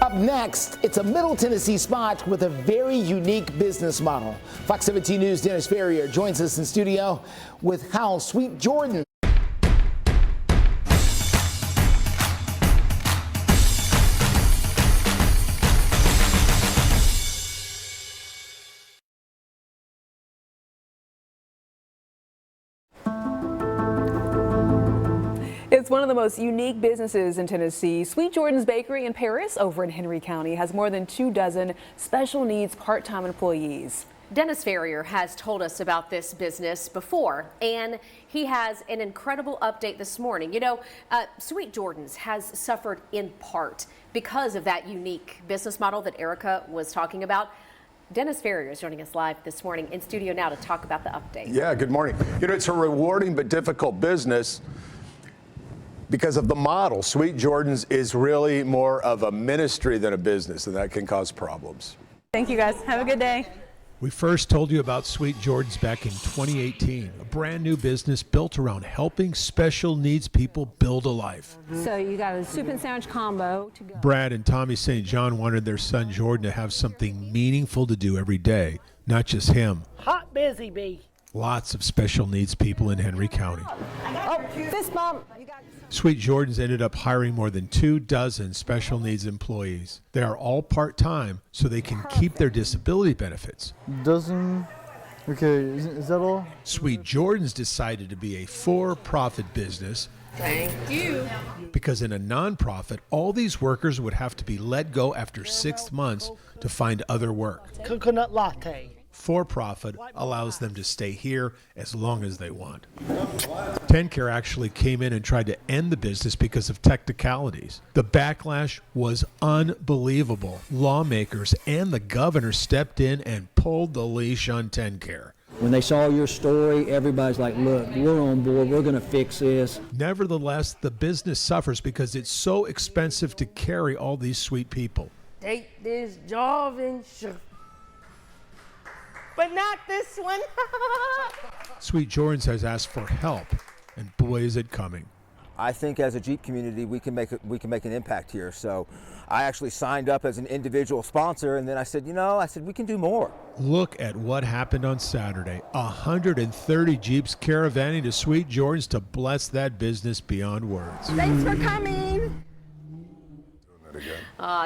Up next, it's a Middle Tennessee spot with a very unique business model. Fox 17 News' Dennis Ferrier joins us in studio with how Sweet Jordan. It's one of the most unique businesses in Tennessee. Sweet Jordan's Bakery in Paris over in Henry County has more than 24 special needs part-time employees. Dennis Ferrier has told us about this business before, and he has an incredible update this morning. Sweet Jordan's has suffered in part because of that unique business model that Erica was talking about. Dennis Ferrier is joining us live this morning in studio now to talk about the update. Yeah, good morning. It's a rewarding but difficult business because of the model. Sweet Jordan's is really more of a ministry than a business, and that can cause problems. Thank you, guys. Have a good day. We first told you about Sweet Jordan's back in 2018, a brand new business built around helping special needs people build a life. So you got a soup and sandwich combo to go. Brad and Tommy St. John wanted their son Jordan to have something meaningful to do every day, not just him. Hot busy bee. Lots of special needs people in Henry County. Oh, fist bump. Sweet Jordan's ended up hiring more than 24 special needs employees. They are all part-time, so they can keep their disability benefits. Dozen. Okay, is that all? Sweet Jordan's decided to be a for-profit business. Thank you. Because in a nonprofit, all these workers would have to be let go after 6 months to find other work. Coconut latte. For-profit allows them to stay here as long as they want. TennCare actually came in and tried to end the business because of technicalities. The backlash was unbelievable. Lawmakers and the governor stepped in and pulled the leash on TennCare. When they saw your story, everybody's like, look, we're on board, we're going to fix this. Nevertheless, the business suffers because it's so expensive to carry all these sweet people. Take this job and but not this one. Sweet Jordan's has asked for help, and boy is it coming. I think as a Jeep community, we can make an impact here. So I actually signed up as an individual sponsor, and then I said, we can do more. Look at what happened on Saturday. 130 Jeeps caravanning to Sweet Jordan's to bless that business beyond words. Thanks for coming.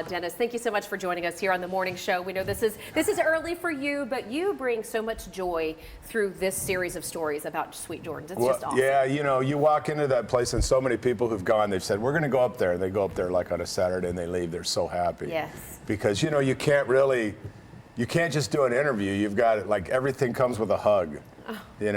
Dennis, thank you so much for joining us here on the morning show. We know this is early for you, but you bring so much joy through this series of stories about Sweet Jordan's. It's just awesome. Yeah, you walk into that place and so many people who've gone, they've said, we're going to go up there. And they go up there like on a Saturday and they leave. They're so happy. Yes. Because, you can't just do an interview. You've got like everything comes with a hug. Gosh, and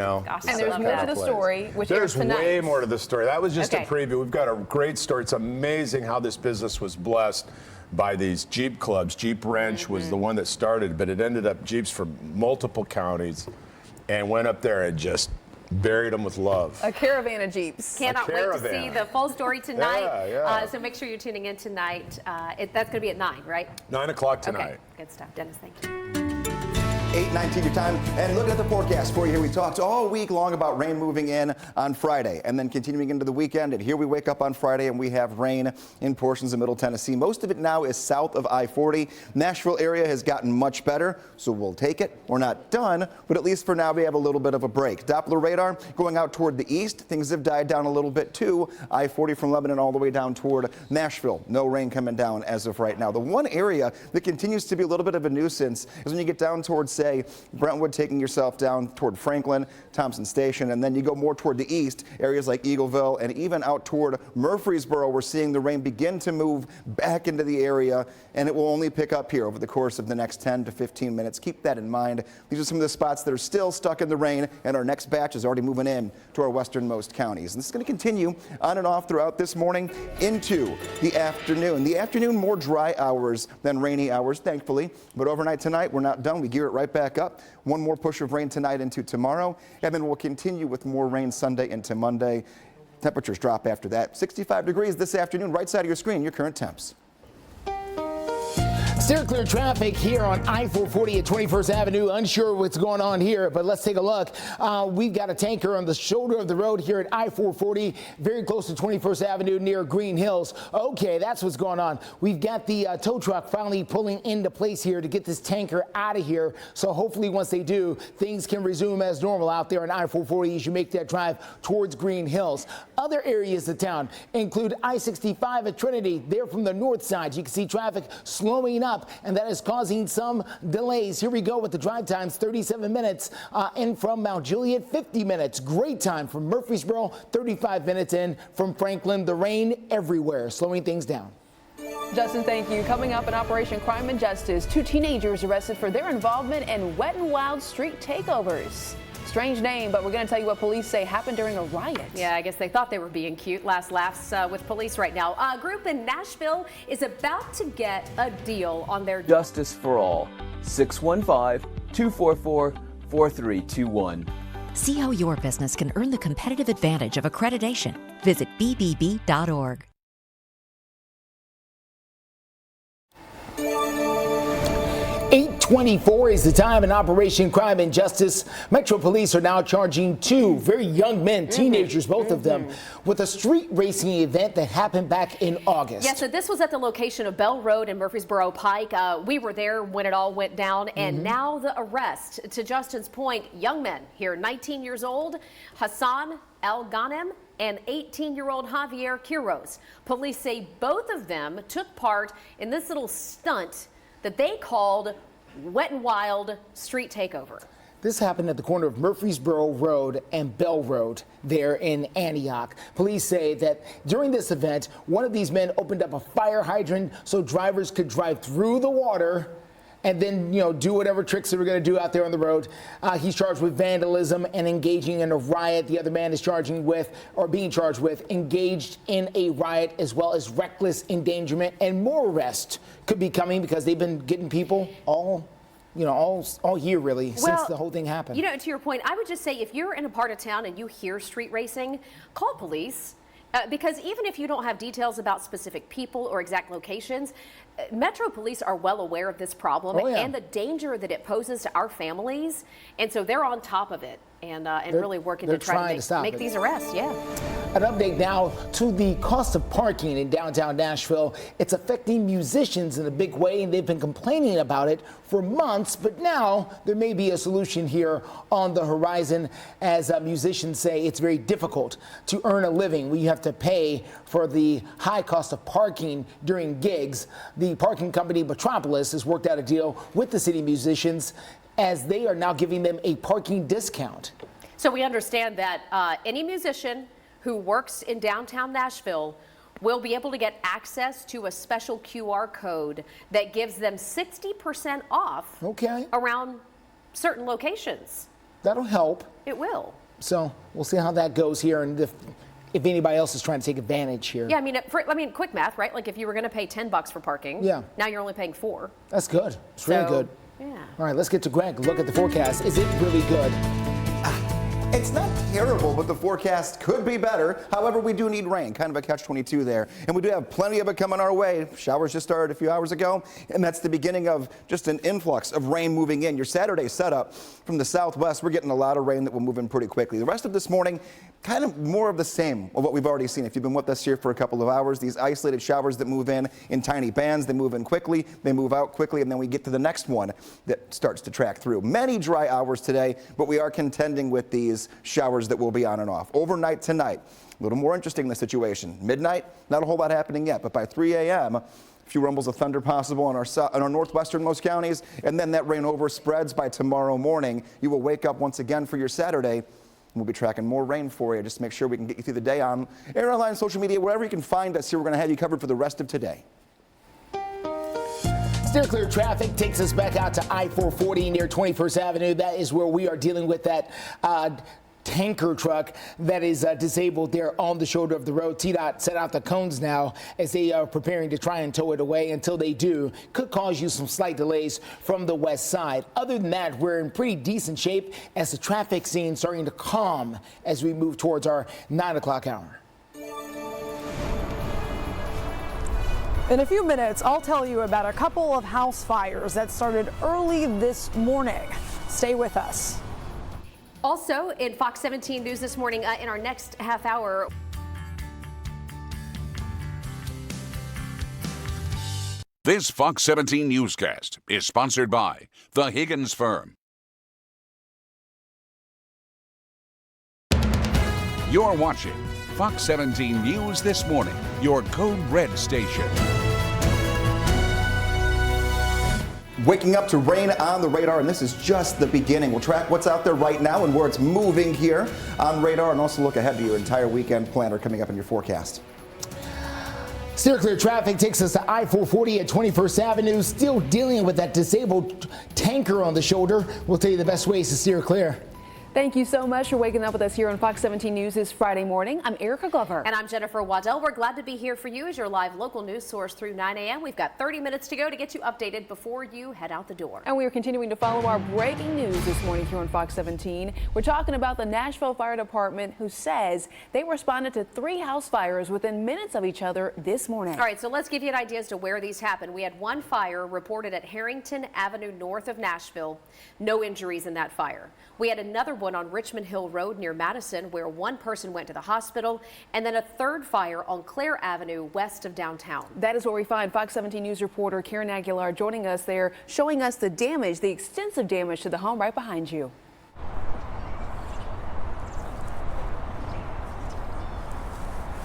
there's more to the story, which there's airs tonight. way more to the story. That was just Okay. a preview. We've got a great story. It's amazing how this business was blessed by these Jeep clubs. Jeep Wrench was the one that started, but it ended up Jeeps from multiple counties and went up there and just buried them with love. A caravan of Jeeps. Cannot wait to see the full story tonight. Yeah. So make sure you're tuning in tonight. That's going to be at 9, right? 9 o'clock tonight. Okay, good stuff. Dennis, thank you. 8:19 your time, and looking at the forecast for you here. We talked all week long about rain moving in on Friday and then continuing into the weekend, and here we wake up on Friday and we have rain in portions of Middle Tennessee. Most of it now is south of I-40. Nashville area has gotten much better, so we'll take it. We're not done, but at least for now we have a little bit of a break. Doppler radar going out toward the east. Things have died down a little bit too. I-40 from Lebanon all the way down toward Nashville. No rain coming down as of right now. The one area that continues to be a little bit of a nuisance is when you get down towards, say, Brentwood, taking yourself down toward Franklin, Thompson Station, and then you go more toward the east, areas like Eagleville, and even out toward Murfreesboro. We're seeing the rain begin to move back into the area, and it will only pick up here over the course of the next 10 to 15 minutes. Keep that in mind. These are some of the spots that are still stuck in the rain, and our next batch is already moving in to our westernmost counties. And this is going to continue on and off throughout this morning into the afternoon. The afternoon, more dry hours than rainy hours, thankfully, but overnight tonight, we're not done. We gear it right back up. One more push of rain tonight into tomorrow, and then we'll continue with more rain Sunday into Monday. Temperatures drop after that. 65 degrees this afternoon. Right side of your screen, your current temps. Steer clear traffic here on I-440 at 21st Avenue. Unsure what's going on here, but let's take a look. We've got a tanker on the shoulder of the road here at I-440, very close to 21st Avenue near Green Hills. Okay, that's what's going on. We've got the tow truck finally pulling into place here to get this tanker out of here. So hopefully once they do, things can resume as normal out there on I-440 as you make that drive towards Green Hills. Other areas of town include I-65 at Trinity. There from the north side, you can see traffic slowing up, and that is causing some delays. Here we go with the drive times, 37 minutes in from Mount Juliet, 50 minutes. Great time from Murfreesboro, 35 minutes in from Franklin. The rain everywhere, slowing things down. Justin, thank you. Coming up in Operation Crime and Justice, 2 teenagers arrested for their involvement in Wet n Wild street takeovers. Strange name, but we're going to tell you what police say happened during a riot. Yeah, I guess they thought they were being cute. Last laughs with police right now. A group in Nashville is about to get a deal on their Justice for All. 615-244-4321. See how your business can earn the competitive advantage of accreditation. Visit bbb.org. 8:24 is the time in Operation Crime and Justice. Metro Police are now charging 2 very young men, teenagers, both of them, with a street racing event that happened back in August. Yeah, so this was at the location of Bell Road and Murfreesboro Pike. We were there when it all went down, and now the arrest. To Justin's point, young men here, 19 years old, Hassan El-Ghanem and 18-year-old Javier Quiroz. Police say both of them took part in this little stunt that they called Wet n Wild Street Takeover. This happened at the corner of Murfreesboro Road and Bell Road there in Antioch. Police say that during this event, one of these men opened up a fire hydrant so drivers could drive through the water and then, do whatever tricks they were going to do out there on the road. He's charged with vandalism and engaging in a riot. The other man is being charged with engaged in a riot, as well as reckless endangerment, and more arrests could be coming because they've been getting people all year really since the whole thing happened. To your point, I would just say if you're in a part of town and you hear street racing, call police. Because even if you don't have details about specific people or exact locations, Metro Police are well aware of this problem and the danger that it poses to our families, and so they're on top of it. and really working to try to make these arrests. Yeah. An update now to the cost of parking in downtown Nashville. It's affecting musicians in a big way, and they've been complaining about it for months, but now there may be a solution here on the horizon, as musicians say it's very difficult to earn a living when you have to pay for the high cost of parking during gigs. The parking company Metropolis has worked out a deal with the city musicians, as they are now giving them a parking discount. So we understand that any musician who works in downtown Nashville will be able to get access to a special QR code that gives them 60% off around certain locations. That'll help. It will. So we'll see how that goes here, and if anybody else is trying to take advantage here. Yeah, I mean, quick math, right? Like if you were going to pay $10 for parking, now you're only paying $4. That's good. It's really good. Yeah. All right, let's get to Greg. Look at the forecast. Is it really good? It's not terrible, but the forecast could be better. However, we do need rain, kind of a catch-22 there. And we do have plenty of it coming our way. Showers just started a few hours ago, and that's the beginning of just an influx of rain moving in. Your Saturday setup from the southwest, we're getting a lot of rain that will move in pretty quickly. The rest of this morning, kind of more of the same of what we've already seen. If you've been with us here for a couple of hours, these isolated showers that move in tiny bands, they move in quickly, they move out quickly, and then we get to the next one that starts to track through. Many dry hours today, but we are contending with these showers that will be on and off. Overnight tonight, a little more interesting the situation. Midnight, not a whole lot happening yet, but by 3 a.m., a few rumbles of thunder possible in our northwesternmost counties, and then that rain over spreads by tomorrow morning. You will wake up once again for your Saturday. We'll be tracking more rain for you. Just make sure we can get you through the day on air, online, social media, wherever you can find us here. We're going to have you covered for the rest of today. Steer clear traffic takes us back out to I-440 near 21st Avenue. That is where we are dealing with that tanker truck that is disabled there on the shoulder of the road. TDOT set out the cones now as they are preparing to try and tow it away. Until they do, could cause you some slight delays from the west side. Other than that, we're in pretty decent shape as the traffic scene starting to calm as we move towards our 9 o'clock hour. In a few minutes, I'll tell you about a couple of house fires that started early this morning. Stay with us. Also, in Fox 17 News this morning, in our next half hour. This Fox 17 newscast is sponsored by the Higgins Firm. You're watching Fox 17 News this morning, your Code Red station. Waking up to rain on the radar, and this is just the beginning. We'll track what's out there right now and where it's moving here on radar, and also look ahead to your entire weekend planner coming up in your forecast. Steer clear traffic takes us to I-440 at 21st Avenue, still dealing with that disabled tanker on the shoulder. We'll tell you the best ways to steer clear. Thank you so much for waking up with us here on Fox 17 News this Friday morning. I'm Erica Glover. And I'm Jennifer Waddell. We're glad to be here for you as your live local news source through 9 a.m. We've got 30 minutes to go to get you updated before you head out the door. And we are continuing to follow our breaking news this morning here on Fox 17. We're talking about the Nashville Fire Department, who says they responded to 3 house fires within minutes of each other this morning. All right, so let's give you an idea as to where these happened. We had one fire reported at Harrington Avenue north of Nashville. No injuries in that fire. We had another one on Richmond Hill Road near Madison, where one person went to the hospital, and then a third fire on Clare Avenue west of downtown. That is where we find Fox 17 News reporter Karen Aguilar joining us there, showing us the damage, the extensive damage to the home right behind you.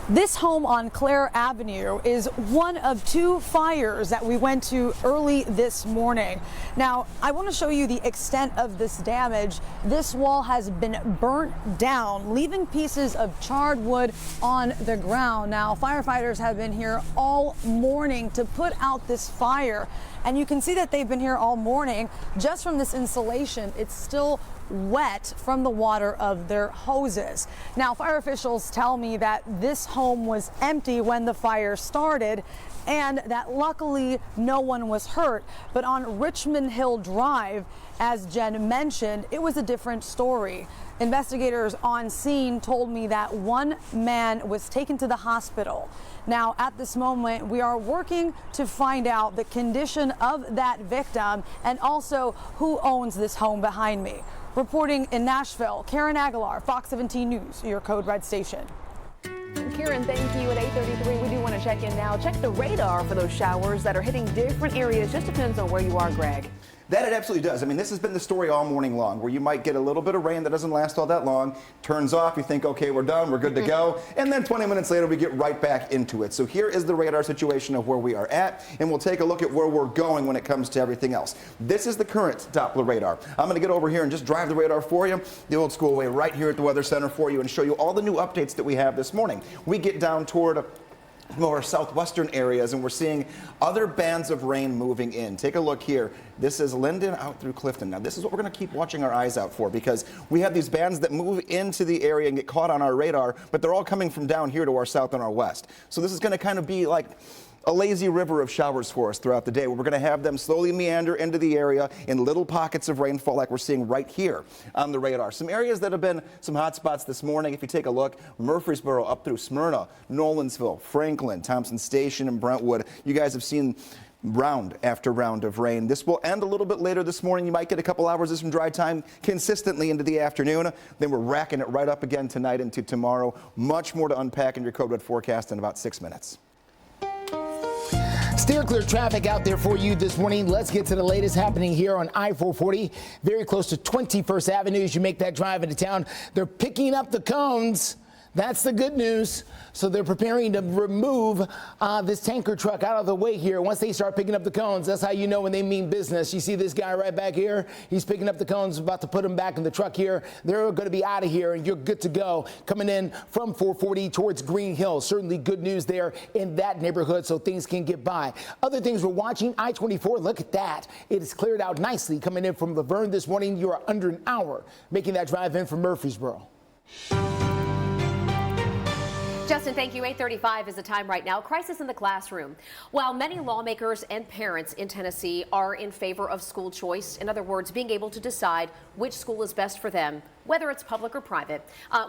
This home on Clare Avenue is one of 2 fires that we went to early this morning. Now, I want to show you the extent of this damage. This wall has been burnt down, leaving pieces of charred wood on the ground. Now, firefighters have been here all morning to put out this fire, and you can see that they've been here all morning. Just from this insulation, it's still wet from the water of their hoses. Now, fire officials tell me that this home was empty when the fire started and that luckily no one was hurt. But on Richmond Hill Drive, as Jen mentioned, it was a different story. Investigators on scene told me that one man was taken to the hospital. Now, at this moment, we are working to find out the condition of that victim and also who owns this home behind me. Reporting in Nashville, Karen Aguilar, Fox 17 News, your Code Red station. Karen, thank you. At 8:33, we do want to check in now. Check the radar for those showers that are hitting different areas. Just depends on where you are, Greg. That it absolutely does. I mean, this has been the story all morning long, where you might get a little bit of rain that doesn't last all that long, turns off, you think, okay, we're done, we're good to go, and then 20 minutes later, we get right back into it. So here is the radar situation of where we are at, and we'll take a look at where we're going when it comes to everything else. This is the current Doppler radar. I'm going to get over here and just drive the radar for you, the old school way, right here at the Weather Center for you, and show you all the new updates that we have this morning. We get down toward more southwestern areas, and we're seeing other bands of rain moving in. Take a look here. This is Linden out through Clifton. Now, this is what we're going to keep watching our eyes out for, because we have these bands that move into the area and get caught on our radar, but they're all coming from down here to our south and our west. So this is going to kind of be like a lazy river of showers for us throughout the day, where we're going to have them slowly meander into the area in little pockets of rainfall like we're seeing right here on the radar. Some areas that have been some hot spots this morning, if you take a look, Murfreesboro up through Smyrna, Nolensville, Franklin, Thompson Station, and Brentwood. You guys have seen round after round of rain. This will end a little bit later this morning. You might get a couple hours of some dry time consistently into the afternoon. Then we're racking it right up again tonight into tomorrow. Much more to unpack in your Code Red forecast in about 6 minutes. Steer clear traffic out there for you this morning. Let's get to the latest happening here on I-440, very close to 21st Avenue as you make that drive into town. They're picking up the cones. That's the good news. So they're preparing to remove this tanker truck out of the way here. Once they start picking up the cones, that's how you know when they mean business. You see this guy right back here? He's picking up the cones, about to put them back in the truck here. They're going to be out of here, and you're good to go. Coming in from 440 towards Green Hill. Certainly good news there in that neighborhood, so things can get by. Other things we're watching, I-24, look at that. It is cleared out nicely. Coming in from Laverne this morning, you're under an hour making that drive in from Murfreesboro. Justin, thank you. 8:35 is the time right now. Crisis in the classroom. While many lawmakers and parents in Tennessee are in favor of school choice, in other words, being able to decide which school is best for them, whether it's public or private,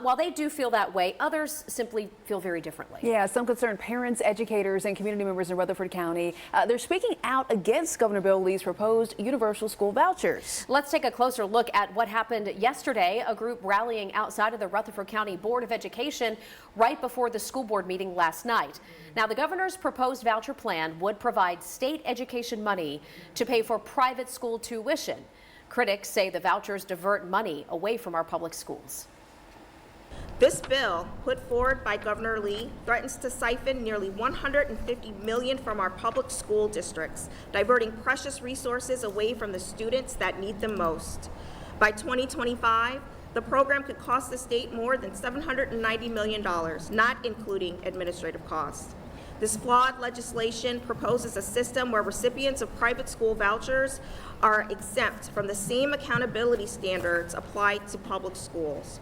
while they do feel that way, others simply feel very differently. Yeah, some concerned parents, educators, and community members in Rutherford County, they're speaking out against Governor Bill Lee's proposed universal school vouchers. Let's take a closer look at what happened yesterday. A group rallying outside of the Rutherford County Board of Education right before the school board meeting last night. Now, the governor's proposed voucher plan would provide state education money to pay for private school tuition. Critics say the vouchers divert money away from our public schools. This bill, put forward by Governor Lee, threatens to siphon nearly $150 million from our public school districts, diverting precious resources away from the students that need them most. By 2025, the program could cost the state more than $790 million, not including administrative costs. This flawed legislation proposes a system where recipients of private school vouchers are exempt from the same accountability standards applied to public schools.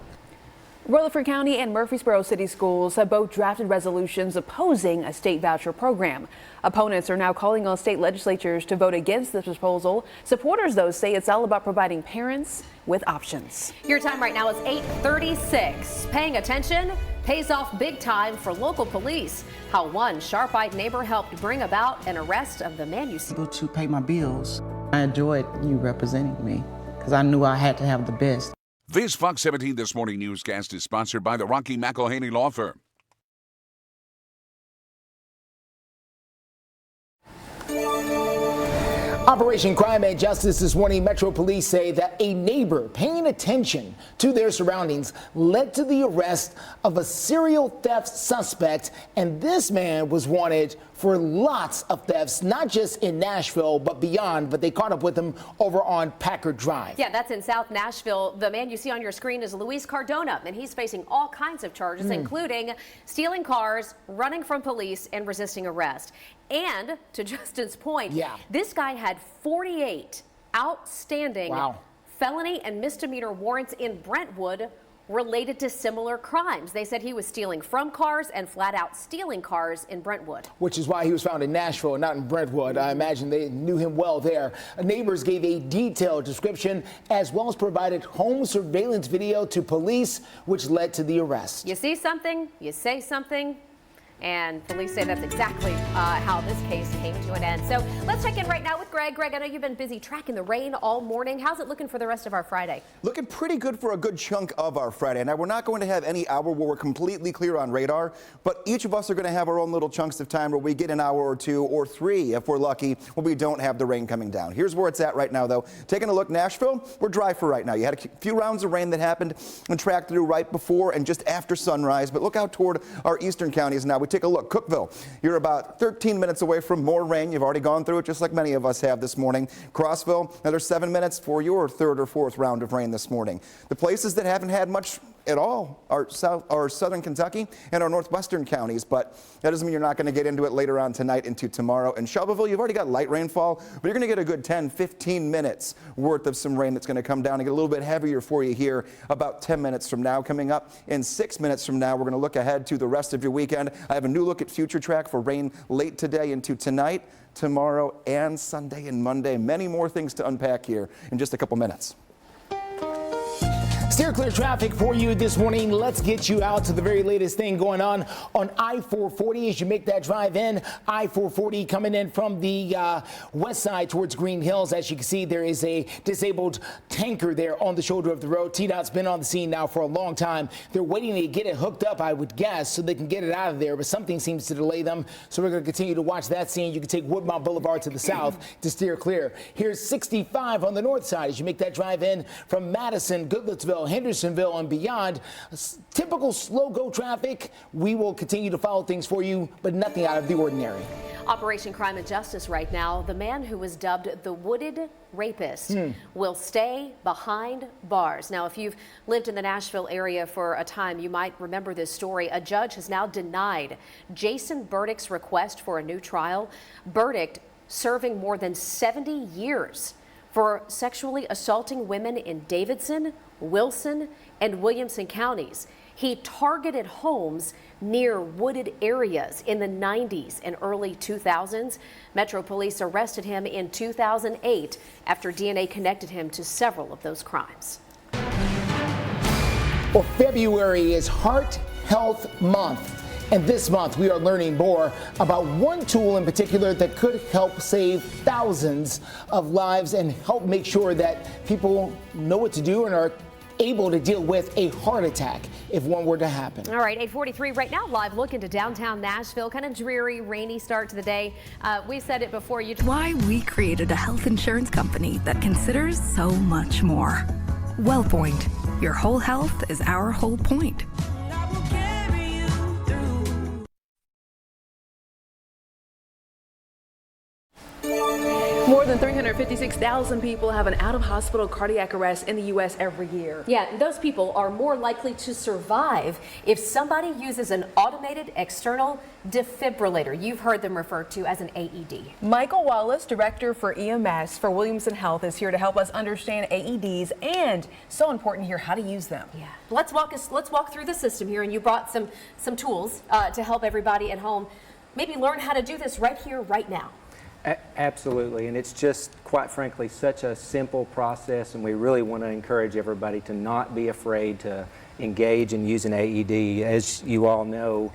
Rutherford County and Murfreesboro City Schools have both drafted resolutions opposing a state voucher program. Opponents are now calling on state legislatures to vote against this proposal. Supporters, though, say it's all about providing parents with options. Your time right now is 8:36. Paying attention pays off big time for local police. How one sharp-eyed neighbor helped bring about an arrest of the man you see. Able to pay my bills. I enjoyed you representing me because I knew I had to have the best. This Fox 17 This Morning newscast is sponsored by the Rocky McElhaney Law Firm. Operation Crime and Justice this morning. Metro Police say that a neighbor paying attention to their surroundings led to the arrest of a serial theft suspect. And this man was wanted for lots of thefts, not just in Nashville, but beyond. But they caught up with him over on Packard Drive. Yeah, that's in South Nashville. The man you see on your screen is Luis Cardona, and he's facing all kinds of charges, including stealing cars, running from police, and resisting arrest. And to Justin's point, this guy had 48 outstanding felony and misdemeanor warrants in Brentwood related to similar crimes. They said he was stealing from cars and flat out stealing cars in Brentwood. Which is why he was found in Nashville and not in Brentwood. I imagine they knew him well there. Neighbors gave a detailed description as well as provided home surveillance video to police, which led to the arrest. You see something, you say something, And police say that's exactly how this case came to an end. So let's check in right now with Greg. Greg, I know you've been busy tracking the rain all morning. How's it looking for the rest of our Friday? Looking pretty good for a good chunk of our Friday. Now, we're not going to have any hour where we're completely clear on radar, but each of us are going to have our own little chunks of time where we get an hour or two or three, if we're lucky, when we don't have the rain coming down. Here's where it's at right now, though. Taking a look, Nashville, we're dry for right now. You had a few rounds of rain that happened and tracked through right before and just after sunrise, but look out toward our eastern counties now. We take a look. Cookeville, you're about 13 minutes away from more rain. You've already gone through it, just like many of us have this morning. Clarksville, another 7 minutes for your third or fourth round of rain this morning. The places that haven't had much at all are southern Kentucky and our northwestern counties, but that doesn't mean you're not going to get into it later on tonight into tomorrow. In Shelbyville, you've already got light rainfall, but you're going to get a good 10-15 minutes worth of some rain that's going to come down and get a little bit heavier for you here about 10 minutes from now. Coming up in 6 minutes from now, we're going to look ahead to the rest of your weekend. I have a new look at Future Track for rain late today into tonight, tomorrow, and Sunday and Monday. Many more things to unpack here in just a couple minutes. Steer clear traffic for you this morning. Let's get you out to the very latest thing going on I-440 as you make that drive in. I-440 coming in from the west side towards Green Hills. As you can see, there is a disabled tanker there on the shoulder of the road. TDOT's been on the scene now for a long time. They're waiting to get it hooked up, I would guess, so they can get it out of there, but something seems to delay them. So we're going to continue to watch that scene. You can take Woodmont Boulevard to the south to steer clear. Here's 65 on the north side as you make that drive in from Madison, Goodlettsville, Hendersonville and beyond. Typical slow-go traffic. We will continue to follow things for you, but nothing out of the ordinary. Operation Crime and Justice right now. The man who was dubbed the Wooded Rapist will stay behind bars. Now, if you've lived in the Nashville area for a time, you might remember this story. A judge has now denied Jason Burdick's request for a new trial. Burdick serving more than 70 years for sexually assaulting women in Davidson, Wilson, and Williamson counties. He targeted homes near wooded areas in the 90s and early 2000s. Metro Police arrested him in 2008 after DNA connected him to several of those crimes. Well, February is Heart Health Month. And this month, we are learning more about one tool in particular that could help save thousands of lives and help make sure that people know what to do and are able to deal with a heart attack if one were to happen. All right, 8:43 right now, live look into downtown Nashville. Kind of dreary, rainy start to the day. We said it before. Why we created a health insurance company that considers so much more. WellPoint, your whole health is our whole point. More than 356,000 people have an out-of-hospital cardiac arrest in the U.S. every year. Yeah, those people are more likely to survive if somebody uses an automated external defibrillator. You've heard them referred to as an AED. Michael Wallace, Director for EMS for Williamson Health, is here to help us understand AEDs and, so important here, how to use them. Yeah, let's walk through the system here, and you brought some tools to help everybody at home maybe learn how to do this right here, right now. Absolutely, and it's just, quite frankly, such a simple process, and we really want to encourage everybody to not be afraid to engage and use an AED. As you all know,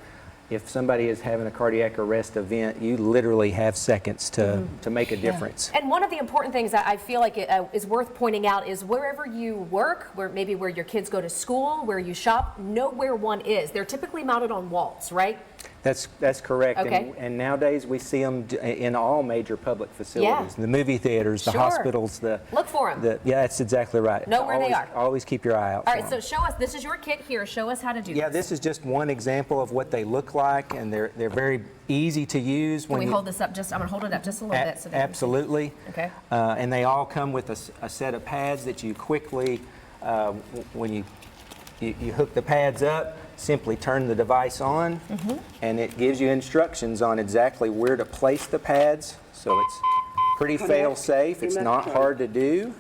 if somebody is having a cardiac arrest event, you literally have seconds to make a difference. And one of the important things that I feel like is worth pointing out is wherever you work, where your kids go to school, where you shop, know where one is. They're typically mounted on walls, right? That's correct. Okay. And nowadays we see them in all major public facilities, the movie theaters, the hospitals. Look for them. Yeah, that's exactly right. Know where they are. Always keep your eye out. All right, so show us. This is your kit here. Show us how to do this. Yeah, this is just one example of what they look like, and they're very easy to use. Can we hold this up? I'm going to hold it up just a little bit. So absolutely. Okay. And they all come with a set of pads that you quickly, when you hook the pads up, simply turn the device on, and it gives you instructions on exactly where to place the pads. So it's pretty fail-safe. It's not hard to do.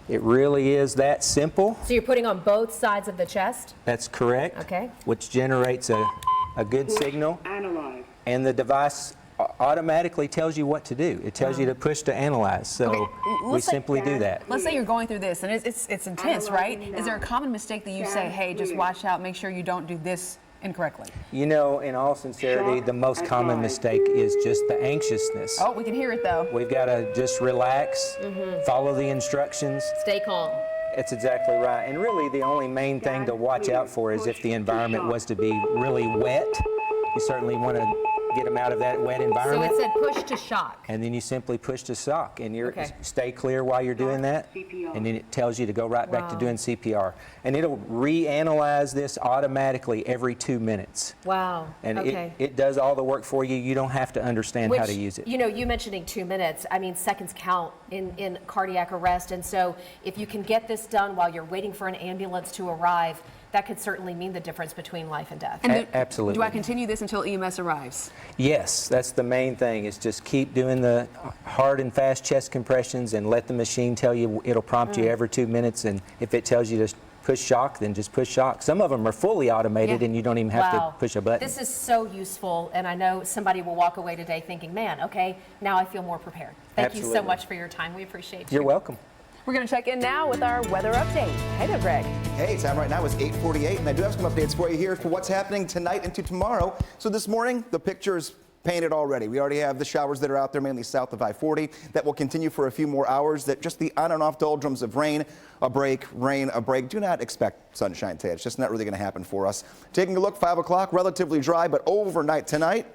It really is that simple. So you're putting on both sides of the chest? That's correct. Okay. Which generates a good signal. And the device automatically tells you what to do. It tells you to push to analyze. So we simply do that. Let's say you're going through this, and it's intense, right? Is there a common mistake that you say, hey, just watch out, make sure you don't do this incorrectly? You know, in all sincerity, the most common mistake is just the anxiousness. Oh, we can hear it though. We've got to just relax, follow the instructions. Stay calm. That's exactly right. And really the only main thing to watch out for is if the environment was to be really wet. You certainly want to get them out of that wet environment. So it said push to shock. And then you simply push to shock, and you Okay. stay clear while you're doing that, and then it tells you to go right back to doing CPR. And it'll reanalyze this automatically every 2 minutes. Wow. And okay. it does all the work for you. You don't have to understand how to use it. You know, you mentioning 2 minutes, I mean, seconds count in cardiac arrest. And so if you can get this done while you're waiting for an ambulance to arrive, that could certainly mean the difference between life and death. And absolutely. Do I continue this until EMS arrives? Yes, that's the main thing, is just keep doing the hard and fast chest compressions and let the machine tell you. It'll prompt you every 2 minutes, and if it tells you to push shock, then just push shock. Some of them are fully automated and you don't even have to push a button. This is so useful, and I know somebody will walk away today thinking, man, okay, now I feel more prepared. Thank you so much for your time. We appreciate you. You're welcome. We're going to check in now with our weather update. Hey there, Greg. Hey, time right now is 8:48, and I do have some updates for you here for what's happening tonight into tomorrow. So this morning, the picture's painted already. We already have the showers that are out there, mainly south of I-40. That will continue for a few more hours. That just the on and off doldrums of rain, a break, rain, a break. Do not expect sunshine today. It's just not really going to happen for us. Taking a look, 5 o'clock, relatively dry, but overnight tonight,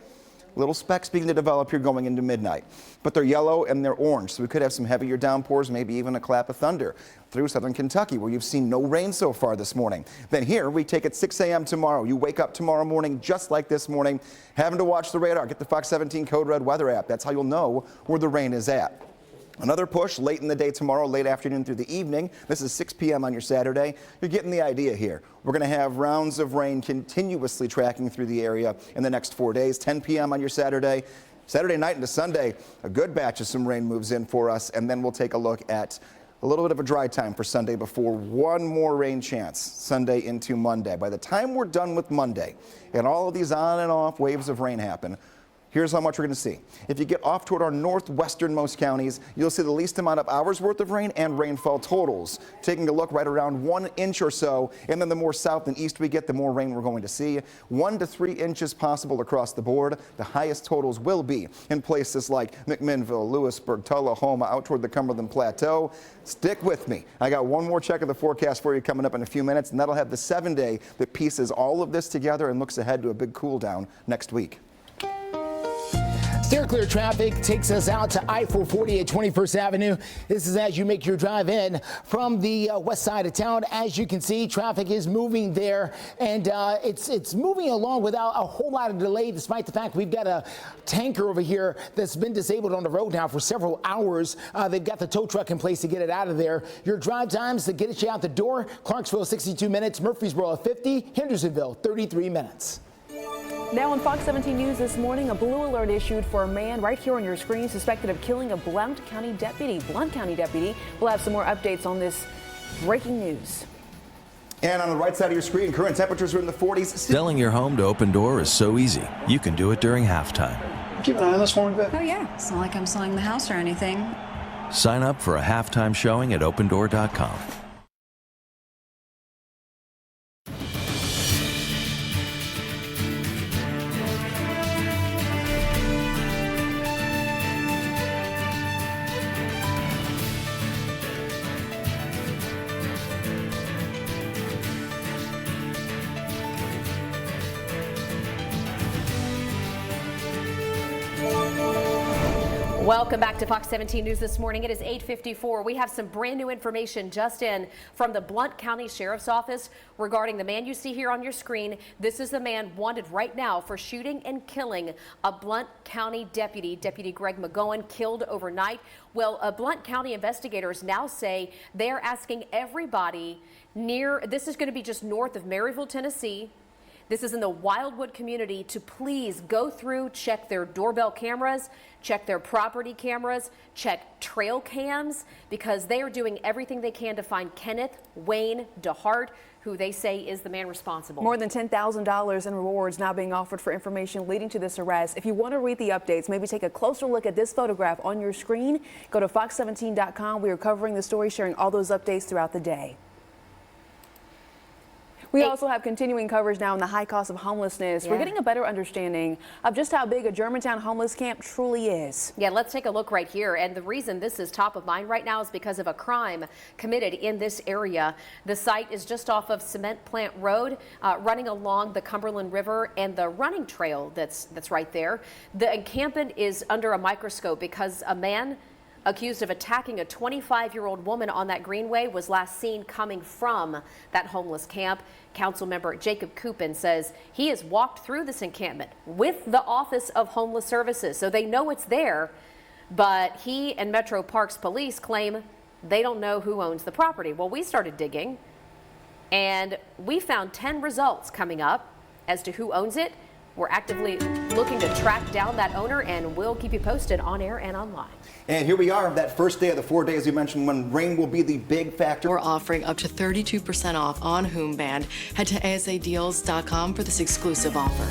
little specks beginning to develop here going into midnight. But they're yellow and they're orange, so we could have some heavier downpours, maybe even a clap of thunder through southern Kentucky, where you've seen no rain so far this morning. Then here, we take it 6 a.m. tomorrow. You wake up tomorrow morning just like this morning, having to watch the radar. Get the Fox 17 Code Red weather app. That's how you'll know where the rain is at. Another push late in the day tomorrow, late afternoon through the evening. This is 6 p.m. on your Saturday. You're getting the idea here. We're going to have rounds of rain continuously tracking through the area in the next 4 days. 10 p.m. on your Saturday. Saturday night into Sunday, a good batch of some rain moves in for us, and then we'll take a look at a little bit of a dry time for Sunday before one more rain chance Sunday into Monday. By the time we're done with Monday and all of these on and off waves of rain happen, here's how much we're going to see. If you get off toward our northwesternmost counties, you'll see the least amount of hours worth of rain and rainfall totals. Taking a look, right around 1 inch or so, and then the more south and east we get, the more rain we're going to see. 1 to 3 inches possible across the board. The highest totals will be in places like McMinnville, Lewisburg, Tullahoma, out toward the Cumberland Plateau. Stick with me. I got one more check of the forecast for you coming up in a few minutes, and that'll have the 7-day that pieces all of this together and looks ahead to a big cool down next week. Steer clear traffic takes us out to I-440 at 21st Avenue. This is as you make your drive in from the west side of town. As you can see, traffic is moving there, and it's moving along without a whole lot of delay, despite the fact we've got a tanker over here that's been disabled on the road now for several hours. They've got the tow truck in place to get it out of there. Your drive times to get you out the door: Clarksville 62 minutes, Murfreesboro 50, Hendersonville 33 minutes. Now on Fox 17 News this morning, a blue alert issued for a man right here on your screen suspected of killing a Blount County deputy. We'll have some more updates on this breaking news. And on the right side of your screen, current temperatures are in the 40s. Selling your home to Open Door is so easy. You can do it during halftime. Keep an eye on this one, Beth. Oh yeah, it's not like I'm selling the house or anything. Sign up for a halftime showing at opendoor.com. Welcome back to Fox 17 News this morning. It is 8:54. We have some brand new information just in from the Blount County Sheriff's Office regarding the man you see here on your screen. This is the man wanted right now for shooting and killing a Blount County deputy. Deputy Greg McGowan killed overnight. Well, Blount County investigators now say they're asking everybody this is going to be just north of Maryville, Tennessee. This is in the Wildwood community, to please go through, check their doorbell cameras, check their property cameras, check trail cams, because they are doing everything they can to find Kenneth Wayne DeHart, who they say is the man responsible. More than $10,000 in rewards now being offered for information leading to this arrest. If you want to read the updates, maybe take a closer look at this photograph on your screen. Go to fox17.com. We are covering the story, sharing all those updates throughout the day. We also have continuing coverage now on the high cost of homelessness. Yeah. We're getting a better understanding of just how big a Germantown homeless camp truly is. Yeah, let's take a look right here. And the reason this is top of mind right now is because of a crime committed in this area. The site is just off of Cement Plant Road, running along the Cumberland River and the running trail that's right there. The encampment is under a microscope because a man accused of attacking a 25-year-old woman on that greenway was last seen coming from that homeless camp. Councilmember Jacob Coupin says he has walked through this encampment with the Office of Homeless Services, so they know it's there, but he and Metro Parks Police claim they don't know who owns the property. Well, we started digging, and we found 10 results coming up as to who owns it. We're actively looking to track down that owner, and we'll keep you posted on air and online. And here we are, that first day of the 4 days we mentioned when rain will be the big factor. We're offering up to 32% off on Whom Band. Head to asadeals.com for this exclusive offer.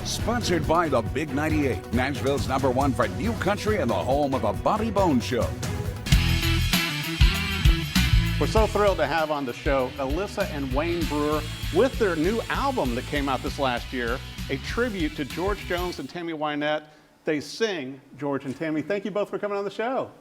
Sponsored by the Big 98, Nashville's #1 for new country and the home of the Bobby Bones Show. We're so thrilled to have on the show Alyssa and Wayne Brewer with their new album that came out this last year, a tribute to George Jones and Tammy Wynette. They sing George and Tammy. Thank you both for coming on the show.